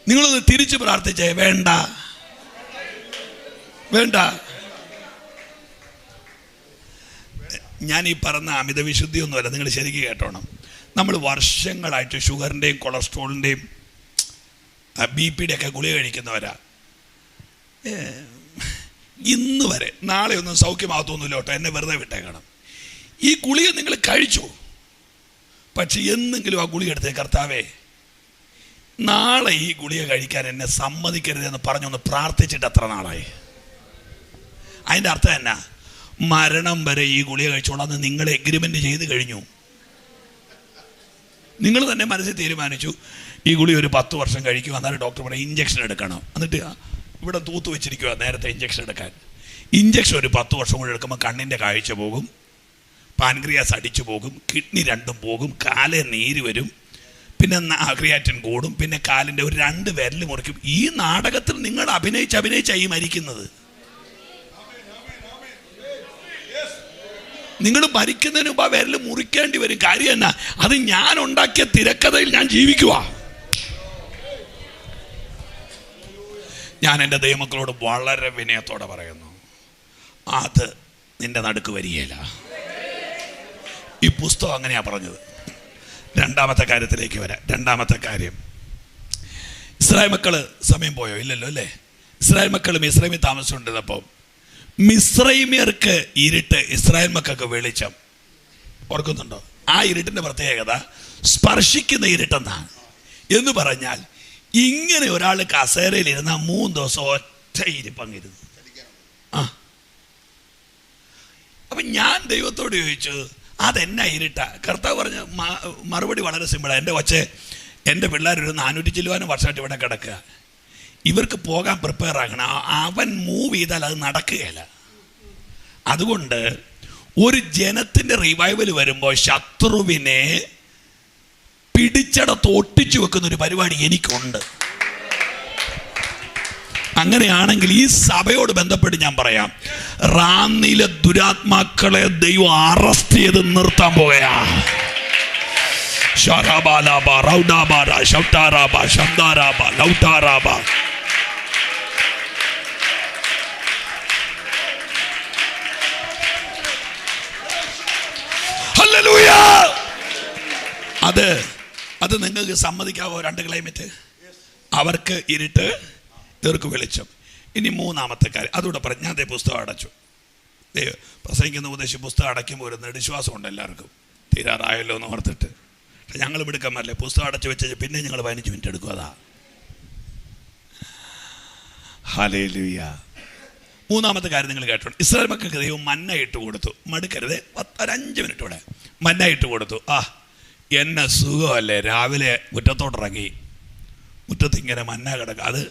നിങ്ങളത് തിരിച്ച് പ്രാർത്ഥിച്ചേ, വേണ്ട വേണ്ട. ഞാൻ ഈ പറഞ്ഞ അമിത വിശുദ്ധി ഒന്നുമല്ല, നിങ്ങൾ ശരിക്കും കേട്ടോണം. നമ്മൾ വർഷങ്ങളായിട്ട് ഷുഗറിൻ്റെയും കൊളസ്ട്രോളിൻ്റെയും BP ഒക്കെ ഗുളിക കഴിക്കുന്നവരാ. ഇന്ന് വരെ നാളെ ഒന്നും സൗഖ്യമാകത്തൊന്നുമില്ല കേട്ടോ, എന്നെ വെറുതെ വിട്ടേക്കണം. ഈ ഗുളിക നിങ്ങൾ കഴിച്ചു, പക്ഷെ എന്തെങ്കിലും ആ ഗുളിക എടുത്തേ, കർത്താവേ നാളെ ഈ ഗുളിക കഴിക്കാൻ എന്നെ സമ്മതിക്കരുതെന്ന് പറഞ്ഞൊന്ന് പ്രാർത്ഥിച്ചിട്ട് എത്ര നാളായി? അതിൻ്റെ അർത്ഥം എന്നാ? മരണം വരെ ഈ ഗുളിക കഴിച്ചോളാന്ന് നിങ്ങൾ എഗ്രിമെന്റ് ചെയ്ത് കഴിഞ്ഞു. നിങ്ങൾ തന്നെ മനസ്സിൽ തീരുമാനിച്ചു ഈ ഗുളിക ഒരു 10 വർഷം കഴിക്കും. അന്നേരം ഡോക്ടർ പറയും ഇഞ്ചക്ഷൻ എടുക്കണം. എന്നിട്ട് ഇവിടെ തൂത്ത് വെച്ചിരിക്കുക നേരത്തെ ഇഞ്ചക്ഷൻ എടുക്കാൻ. ഇഞ്ചക്ഷൻ ഒരു 10 വർഷം കൂടെ എടുക്കുമ്പോൾ കണ്ണിൻ്റെ കാഴ്ച പോകും, പാൻക്രിയാസ് അടിച്ചു പോകും, കിഡ്നി രണ്ടും പോകും, കാലേ നീര് വരും, പിന്നെ ക്രിയാറ്റിൻ കൂടും, പിന്നെ കാലിൻ്റെ ഒരു 2 വിരൽ മുറിക്കും. ഈ നാടകത്തിൽ നിങ്ങൾ അഭിനയിച്ചായി മരിക്കുന്നത്. നിങ്ങൾ മരിക്കുന്നതിന് മുമ്പ് ആ വിരൽ മുറിക്കേണ്ടി വരും. കാര്യം എന്നാ? അത് ഞാൻ ഉണ്ടാക്കിയ തിരക്കഥയിൽ ഞാൻ ജീവിക്കുക. ഞാൻ എൻ്റെ ദൈവമക്കളോട് വളരെ വിനയത്തോടെ പറയുന്നു, അത് നിന്റെ നടുക്ക് വരികയില്ല. ഈ പുസ്തകം അങ്ങനെയാ പറഞ്ഞത്. രണ്ടാമത്തെ കാര്യത്തിലേക്ക് വരാം. രണ്ടാമത്തെ കാര്യം, ഇസ്രായേൽ മക്കള് സമയം പോയോ? ഇല്ലല്ലോ അല്ലേ? ഇസ്രായേൽ മക്കൾ മിസ്രൈമിൽ താമസിച്ചുകൊണ്ടിരുന്നപ്പോൾ മിസ്രൈമ്യർക്ക് ഇരുട്ട്, ഇസ്രായേൽ മക്കൾക്ക് വെളിച്ചം. ഓർക്കുന്നുണ്ടോ? ആ ഇരുട്ടിന്റെ പ്രത്യേകത സ്പർശിക്കുന്ന ഇരുട്ടെന്നാണ്. എന്ന് പറഞ്ഞാൽ ഇങ്ങനെ ഒരാൾ കസേരയിൽ ഇരുന്ന 3 ദിവസം ഒറ്റ ഇരിപ്പങ്ങിരുന്നു. അപ്പൊ ഞാൻ ദൈവത്തോട് ചോദിച്ചു, അതെന്നാ ഇരുട്ടാ? കർത്താവ് പറഞ്ഞ മറുപടി വളരെ സിമ്പിളാണ്. എൻ്റെ കൊച്ചെ, എൻ്റെ പിള്ളേരൊരു 400 ചില്ലുവാനും വർഷമായിട്ട് ഇവിടെ കിടക്കുക. ഇവർക്ക് പോകാൻ പ്രിപ്പയർ ആക്കണം. അവൻ മൂവ് ചെയ്താൽ അത് നടക്കുകയില്ല. അതുകൊണ്ട് ഒരു ജനത്തിൻ്റെ റിവൈവൽ വരുമ്പോൾ ശത്രുവിനെ പിടിച്ചടത്ത് ഒട്ടിച്ചു വെക്കുന്ന ഒരു പരിപാടി എനിക്കുണ്ട്. അങ്ങനെയാണെങ്കിൽ ഈ സഭയോട് ബന്ധപ്പെട്ട് ഞാൻ പറയാം, റാന്നിയിലെ ദുരാത്മാക്കളെ ദൈവം അറസ്റ്റ് ചെയ്ത് നിർത്താൻ പോകയാ. അത് നിങ്ങൾക്ക് സമ്മതിക്കാവോ? 2 ക്ലൈമറ്റ്. അവർക്ക് ഇരുട്ട്, ഇവർക്ക് വെളിച്ചം. ഇനി മൂന്നാമത്തെ കാര്യം അതുകൂടെ പറഞ്ഞു. ഞാൻ അതേ പുസ്തകം അടച്ചു. പ്രസംഗിക്കുന്ന ഉപദേശി പുസ്തകം അടയ്ക്കുമ്പോൾ ഒരു നെടുശ്വാസമുണ്ട് എല്ലാവർക്കും. തീരാറായല്ലോ എന്ന് ഓർത്തിട്ട്. പക്ഷെ ഞങ്ങൾ മിടുക്കന്മാരല്ലേ, പുസ്തകം അടച്ചു വെച്ച് പിന്നെ ഞങ്ങൾ 15 മിനിറ്റ് എടുക്കും. അതാ ഹല്ലേലൂയ. മൂന്നാമത്തെ കാര്യം നിങ്ങൾ കേട്ടോ. ഇസ്രായേൽ മക്കൾക്ക് ദൈവം മന്ന ഇട്ട് കൊടുത്തു. മടുക്കരുത്, ഒരു 5 മിനിറ്റ് കൂടെ മന്ന ഇട്ട് കൊടുത്തു. എന്നെ സുഖമല്ലേ. രാവിലെ മുറ്റത്തോട്ടിറങ്ങി, മുറ്റത്തിങ്ങനെ മന്ന കിടക്കുക. അത്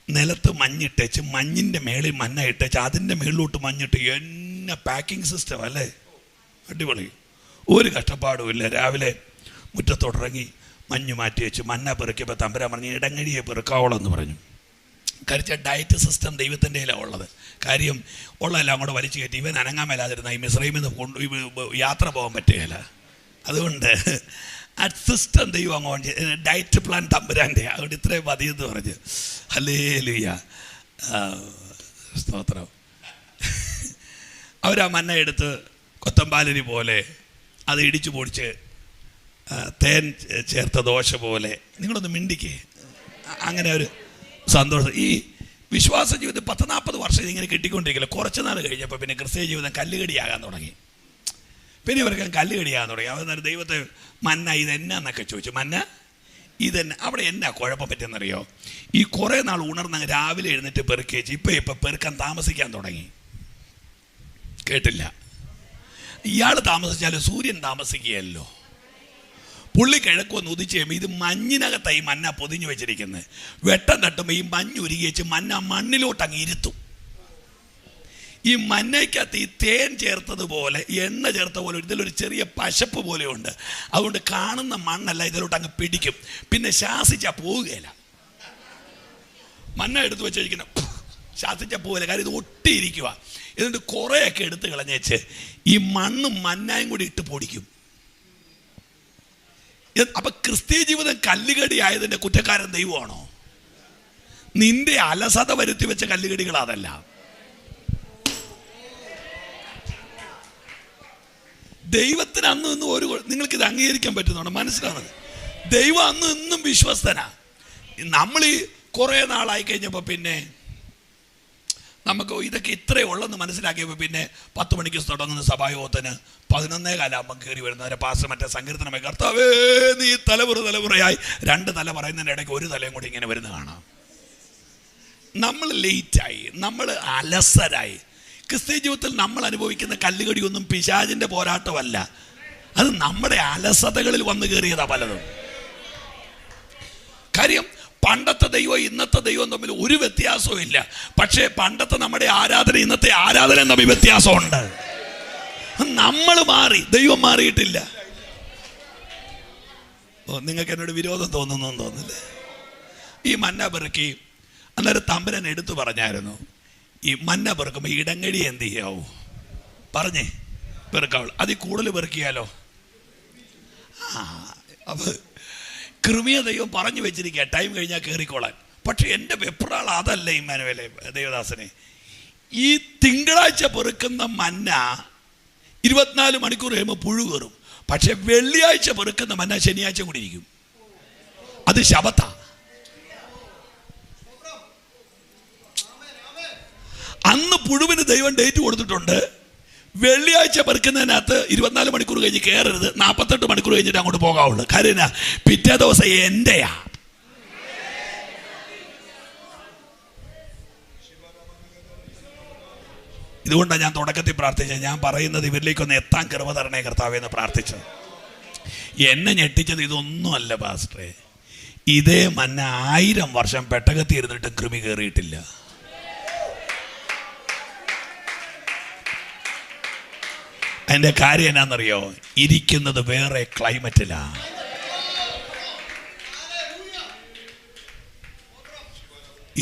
നിലത്ത് മഞ്ഞിട്ടേച്ച്, മഞ്ഞിൻ്റെ മേളിൽ മന്ന ഇട്ടേച്ച്, അതിൻ്റെ മേളിലോട്ട് മഞ്ഞിട്ട്. എന്നെ പാക്കിംഗ് സിസ്റ്റം അല്ലേ, അടിപൊളി. ഒരു കഷ്ടപ്പാടുമില്ല. രാവിലെ മുറ്റത്തോട്ടിറങ്ങി മഞ്ഞ് മാറ്റി വെച്ച് മന്ന പെറുക്കിയപ്പോൾ തമ്പുരാൻ പറഞ്ഞു ഇടങ്ങഴിയെ പെറുക്കാവോളെന്ന് പറഞ്ഞു. കഴിച്ച ഡയറ്റ് സിസ്റ്റം ദൈവത്തിൻ്റെ കയ്യിലാണ് ഉള്ളത്. കാര്യം ഉള്ളതെല്ലാം കൂടെ വലിച്ചു കയറ്റി ഇവൻ അനങ്ങാൻ മേലാതിരുന്ന ഈ മിസ്രൈമിൽ നിന്ന് യാത്ര പോകാൻ പറ്റുകയില്ല. അതുകൊണ്ട് ആ സിസ്റ്റം ദൈവം അങ്ങോട്ട് ഡയറ്റ് പ്ലാൻ തമ്പുരാൻ്റെ. അതുകൊണ്ട് ഇത്രയും മതിയെന്ന് പറഞ്ഞ് ഹല്ലേലൂയ, സ്തോത്രം. അവരാ മന്ന എടുത്ത് കൊത്തമ്പാലരി പോലെ അത് ഇടിച്ചു പൊടിച്ച് തേൻ ചേർത്ത ദോശ പോലെ. നിങ്ങളൊന്ന് മിണ്ടിക്കേ. അങ്ങനെ ഒരു സന്തോഷം. ഈ വിശ്വാസ ജീവിതം 10-40 വർഷം ഇങ്ങനെ കിട്ടിക്കൊണ്ടിരിക്കില്ല. കുറച്ച് നാൾ കഴിഞ്ഞപ്പോൾ പിന്നെ ക്രിസ്തീയ ജീവിതം കല്ലുകടിയാകാൻ തുടങ്ങി. പിന്നെ ഇവർക്ക് കല്ലുകടിയാകാൻ തുടങ്ങി. അവർ ദൈവത്തെ മന്ന ഇതെന്നാന്നൊക്കെ ചോദിച്ചു. മന്ന ഇതെന്നെ. അവിടെ എന്നാ കുഴപ്പം പറ്റുമെന്നറിയോ? ഈ കുറേ നാൾ ഉണർന്ന് രാവിലെ എഴുന്നേറ്റ് പെറുക്കേച്ച് ഇപ്പം പെറുക്കാൻ താമസിക്കാൻ തുടങ്ങി. കേട്ടില്ല? ഇയാൾ താമസിച്ചാലും സൂര്യൻ താമസിക്കുകയല്ലോ. പുള്ളി കിഴക്ക് വന്ന് ഉദിച്ച് കഴിയുമ്പോൾ ഇത് മഞ്ഞിനകത്തായി മന്ന പൊതിഞ്ഞു വെച്ചിരിക്കുന്നത്. വെട്ടം തട്ടുമ്പോൾ ഈ മഞ്ഞ് ഉരുകി വെച്ച് മന്ന മണ്ണിലോട്ട് അങ്ങ് ഇരുത്തും. ഈ മന്നയ്ക്കകത്ത് ഈ തേൻ ചേർത്തതുപോലെ എണ്ണ ചേർത്ത പോലെ ഇതിലൊരു ചെറിയ പശപ്പ് പോലെയുണ്ട്. അതുകൊണ്ട് കാണുന്ന മണ്ണല്ല ഇതിലോട്ട് അങ്ങ് പിടിക്കും. പിന്നെ ശാസിച്ചാൽ പോവുകയില്ല. മന്ന എടുത്ത് വെച്ചിരിക്കുന്ന ശാസിച്ചാൽ പോവില്ല. കാര്യം ഇത് ഒട്ടിയിരിക്കുക. എന്നിട്ട് കുറേയൊക്കെ എടുത്ത് കളഞ്ഞേച്ച് ഈ മണ്ണും മന്നായും കൂടി ഇട്ട് പൊടിക്കും. അപ്പൊ ക്രിസ്തീയ ജീവിതം കല്ലുകടി ആയതിന്റെ കുറ്റക്കാരൻ ദൈവമാണോ? നിന്റെ അലസത വരുത്തി വെച്ച കല്ലുകടികൾ അതല്ല. ദൈവത്തിന് അന്ന് ഇന്നും ഒരു നിങ്ങൾക്ക് ഇത് അംഗീകരിക്കാൻ പറ്റുന്നുണ്ടോ? മനസ്സിലാവുന്നത്? ദൈവം അന്ന് ഇന്നും വിശ്വസ്തനാ. നമ്മൾ ഈ കുറേ നാളായി കഴിഞ്ഞപ്പോൾ പിന്നെ നമുക്ക് ഇതൊക്കെ ഇത്രയേ ഉള്ളെന്ന് മനസ്സിലാക്കിയപ്പോൾ പിന്നെ 10 മണിക്ക് തുടങ്ങുന്ന സഭായോഗത്തിന് 11:15 കയറി വരുന്നവരെ പാസ്റ്റർ മറ്റേ സങ്കീർത്തനമായി കർത്താവേ നീ തലമുറയായി 2 തല പറയുന്നതിൻ്റെ ഇടയ്ക്ക് 1 തലയും കൂടി ഇങ്ങനെ വരുന്ന കാണാം. നമ്മൾ ലേറ്റായി, നമ്മൾ അലസരായി. ക്രിസ്തീയ ജീവിതത്തിൽ നമ്മൾ അനുഭവിക്കുന്ന കല്ലുകടിയൊന്നും പിശാചിൻ്റെ പോരാട്ടമല്ല. അത് നമ്മുടെ അലസതകളിൽ വന്നു കയറിയതാ പലതും. കാര്യം പണ്ടത്തെ ദൈവം ഇന്നത്തെ ദൈവം തമ്മിൽ ഒരു വ്യത്യാസവും ഇല്ല. പക്ഷേ പണ്ടത്തെ നമ്മുടെ ആരാധന ഇന്നത്തെ ആരാധന തമ്മിൽ വ്യത്യാസമുണ്ട്. നമ്മൾ മാറി, ദൈവം മാറിയിട്ടില്ല. നിങ്ങൾക്ക് എന്നോട് വിരോധം തോന്നുന്നു തോന്നില്ലേ? ഈ മന്ന പെറുക്കി അന്നേരം തമ്പുരാൻ എടുത്തു പറഞ്ഞായിരുന്നു, ഈ മന്ന പെറുക്കുമ്പോൾ ഇടങ്ങഴി എന്ത് ചെയ്യാവൂ പറഞ്ഞേ പെറുക്കാവുള്ളൂ. അതിൽ കൂടുതൽ പെറുക്കിയാലോ? അപ്പോൾ കൃമിയ ദൈവം പറഞ്ഞു വെച്ചിരിക്കുക ടൈം കഴിഞ്ഞാൽ കയറിക്കോളാൻ. പക്ഷെ എൻ്റെ വെപ്രാൾ അതല്ല ഇമ്മാനുവേലെ ദേവദാസനെ. ഈ തിങ്കളാഴ്ച പെറുക്കുന്ന മന്ന 24 മണിക്കൂർ കഴിയുമ്പോൾ പുഴു കയറും. പക്ഷെ വെള്ളിയാഴ്ച പെറുക്കുന്ന മന്ന ശനിയാഴ്ച കൂടി ഇരിക്കും. അത് ശബത്താ. അന്ന് പുഴുവിന് ദൈവം ഡേറ്റ് കൊടുത്തിട്ടുണ്ട്. വെള്ളിയാഴ്ച പെറുക്കുന്നതിനകത്ത് 24 മണിക്കൂർ കഴിഞ്ഞ് കയറരുത്, 48 മണിക്കൂർ കഴിഞ്ഞിട്ട് അങ്ങോട്ട് പോകാവുള്ളൂ. കാര്യം പിറ്റേ ദിവസം എന്റെയാ. ഇതുകൊണ്ടാണ് ഞാൻ തുടക്കത്തിൽ പ്രാർത്ഥിച്ചത്, ഞാൻ പറയുന്നത് ഇവരിലേക്കൊന്ന് എത്താൻ കൃപ തരണേ കർത്താവേ എന്ന് പ്രാർത്ഥിച്ചത്. എന്നെ ഞെട്ടിച്ചത് ഇതൊന്നുമല്ല പാസ്റ്ററെ, ഇതേ മന്ന 1000 വർഷം പെട്ടകത്തി ഇരുന്നിട്ട് കൃമി കയറിയിട്ടില്ല. അതിൻ്റെ കാര്യം എന്നാണെന്നറിയോ? ഇരിക്കുന്നത് വേറെ ക്ലൈമറ്റിലാണ്.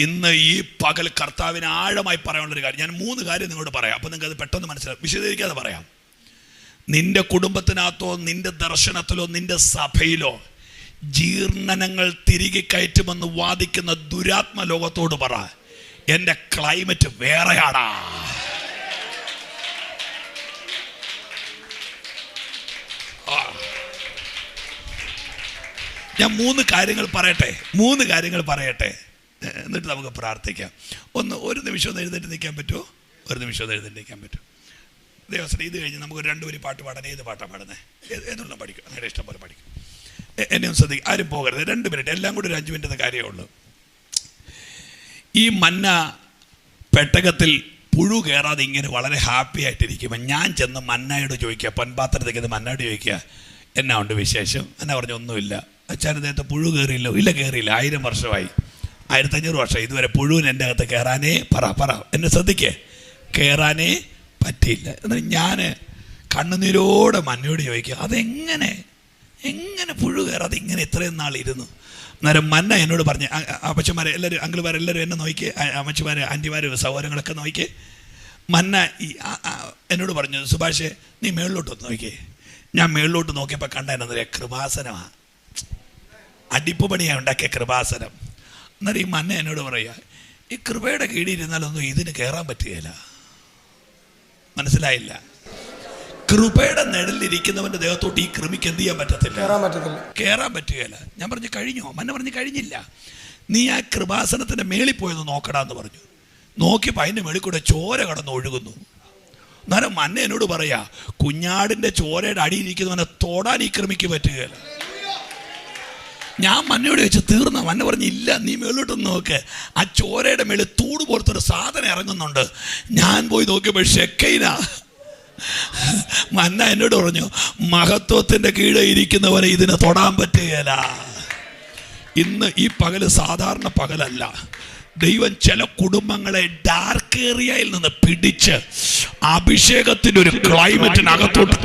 ഇന്ന് ഈ പകൽ കർത്താവിന് ആഴമായി പറയാനുള്ളൊരു കാര്യം, ഞാൻ 3 കാര്യം നിങ്ങളോട് പറയാം. അപ്പം നിങ്ങൾക്ക് അത് പെട്ടെന്ന് മനസ്സിലാവും, വിശദീകരിക്കാതെ പറയാം. നിന്റെ കുടുംബത്തിനകത്തോ നിന്റെ ദർശനത്തിലോ നിന്റെ സഭയിലോ ജീർണനങ്ങൾ തിരികെ കയറ്റുമെന്ന് വാദിക്കുന്ന ദുരാത്മ ലോകത്തോട് പറ, എൻ്റെ ക്ലൈമറ്റ് വേറെയാടാ. ഞാൻ 3 കാര്യങ്ങൾ പറയട്ടെ, എന്നിട്ട് നമുക്ക് പ്രാർത്ഥിക്കാം. ഒരു നിമിഷം ഒന്ന് എഴുന്നേറ്റ് നിൽക്കാൻ പറ്റുമോ? ഒരു നിമിഷം ഒന്ന് എഴുന്നേറ്റ് നിൽക്കാൻ പറ്റും? ദേവസ്വം ഇത് കഴിഞ്ഞ് നമുക്ക് 2 വരി പാട്ട് പാടാൻ. ഏത് പാട്ടാണ് പാടുന്നത്? ഏതുള്ള പഠിക്കും, അങ്ങനെ ഇഷ്ടം പോലെ പഠിക്കും. എന്നെ ഒന്ന് ശ്രദ്ധിക്കും, ആരും പോകരുത്. 2 മിനിറ്റ്, എല്ലാം കൂടി ഒരു 5 മിനിറ്റ് കാര്യമേ ഉള്ളൂ. ഈ മന്ന പെട്ടകത്തിൽ പുഴു കയറാതെ ഇങ്ങനെ വളരെ ഹാപ്പി ആയിട്ടിരിക്കുമ്പോൾ ഞാൻ ചെന്ന് മന്നയോട് ചോദിക്കുക, പൊൻപാത്രത്തേക്ക് മന്നയോട് ചോദിക്കുക, എന്നാ ഉണ്ട് വിശേഷം? എന്നാ പറഞ്ഞു, ഒന്നുമില്ല. അച്ഛൻ നേരത്തെ പുഴു കയറിയില്ലോ? ഇല്ല കയറിയില്ല, 1000 വർഷമായി, 1500 വർഷം ഇതുവരെ പുഴുവിന് എൻ്റെ അകത്ത് കയറാനേ പറ എന്നെ ശ്രദ്ധിക്കേ, കയറാനേ പറ്റിയില്ല. എന്നാൽ ഞാൻ കണ്ണുനീരോടെ മന്നയോട് ചോദിക്കുക, അതെങ്ങനെ പുഴു കയറാതെ ഇങ്ങനെ ഇത്രയും നാളിരുന്നു? അന്നേരം മന്ന എന്നോട് പറഞ്ഞ്, അപ്പച്ചന്മാരെ എല്ലാവരും, അങ്കിൾമാരെല്ലാവരും എന്നെ നോക്കിയേ, അമ്മച്ചിമാർ, ആൻറ്റിമാർ, സഹോദരങ്ങളൊക്കെ നോക്കിയേ. മന്ന എന്നോട് പറഞ്ഞു, സുഭാഷേ നീ മേളിലോട്ടൊന്ന് നോക്കിയേ. ഞാൻ മേളിലോട്ട് നോക്കിയപ്പോൾ കണ്ടെന്നറിയ കൃപാസനമാണ്, അടിപ്പ് പണിയാണ് ഉണ്ടാക്കിയ കൃപാസനം. അന്നേരം ഈ മന്ന എന്നോട് പറയുക, ഈ കൃപയുടെ കീഴിലിരുന്നാലൊന്നും ഇതിന് കയറാൻ പറ്റുകയില്ല. മനസ്സിലായില്ല? കൃപയുടെ നിഴലിലിരിക്കുന്നവന്റെ ദേഹത്തോട്ട് ഈ കൃമിക്ക് എന്ത് ചെയ്യാൻ പറ്റത്തില്ല? കയറാൻ പറ്റുകയില്ല. ഞാൻ പറഞ്ഞു കഴിഞ്ഞോ? മന്ന പറഞ്ഞു കഴിഞ്ഞില്ല. നീ ആ കൃപാസനത്തിന്റെ മേളിൽ പോയെന്ന് നോക്കടാന്ന് പറഞ്ഞു. നോക്കിയപ്പോൾ അതിന്റെ മേളിൽ കൂടെ ചോര കടന്ന് ഒഴുകുന്നു. എന്നാലും മന്ന എന്നോട് പറയാ, കുഞ്ഞാടിന്റെ ചോരയുടെ അടിയിരിക്കുന്നവനെ തൊടാൻ ഈ കൃമിക്ക് പറ്റുകയില്ല. ഞാൻ മന്നയോട് ചോദിച്ചു, തീർന്ന? മന്ന പറഞ്ഞു, ഇല്ല, നീ മേളിലോട്ടൊന്ന് നോക്ക്, ആ ചോരയുടെ മേളിൽ തൂട് പോലത്തൊരു സാധനം ഇറങ്ങുന്നുണ്ട്. ഞാൻ പോയി നോക്കിയപ്പോൾ ഷെക്കൈന. മന്ന എന്നോട് പറഞ്ഞു, മഹത്വത്തിന്റെ കീഴെ ഇരിക്കുന്നവരെ ഇതിനെ തൊടാൻ പറ്റുകയില്ല. ഇന്ന് ഈ പകല് സാധാരണ പകലല്ല. ദൈവം ചില കുടുംബങ്ങളെ ഡാർക്ക് ഏരിയയിൽ നിന്ന് പിടിച്ച് അഭിഷേകത്തിന്റെ ഒരു ക്ലൈമറ്റിനകത്തോട്ട്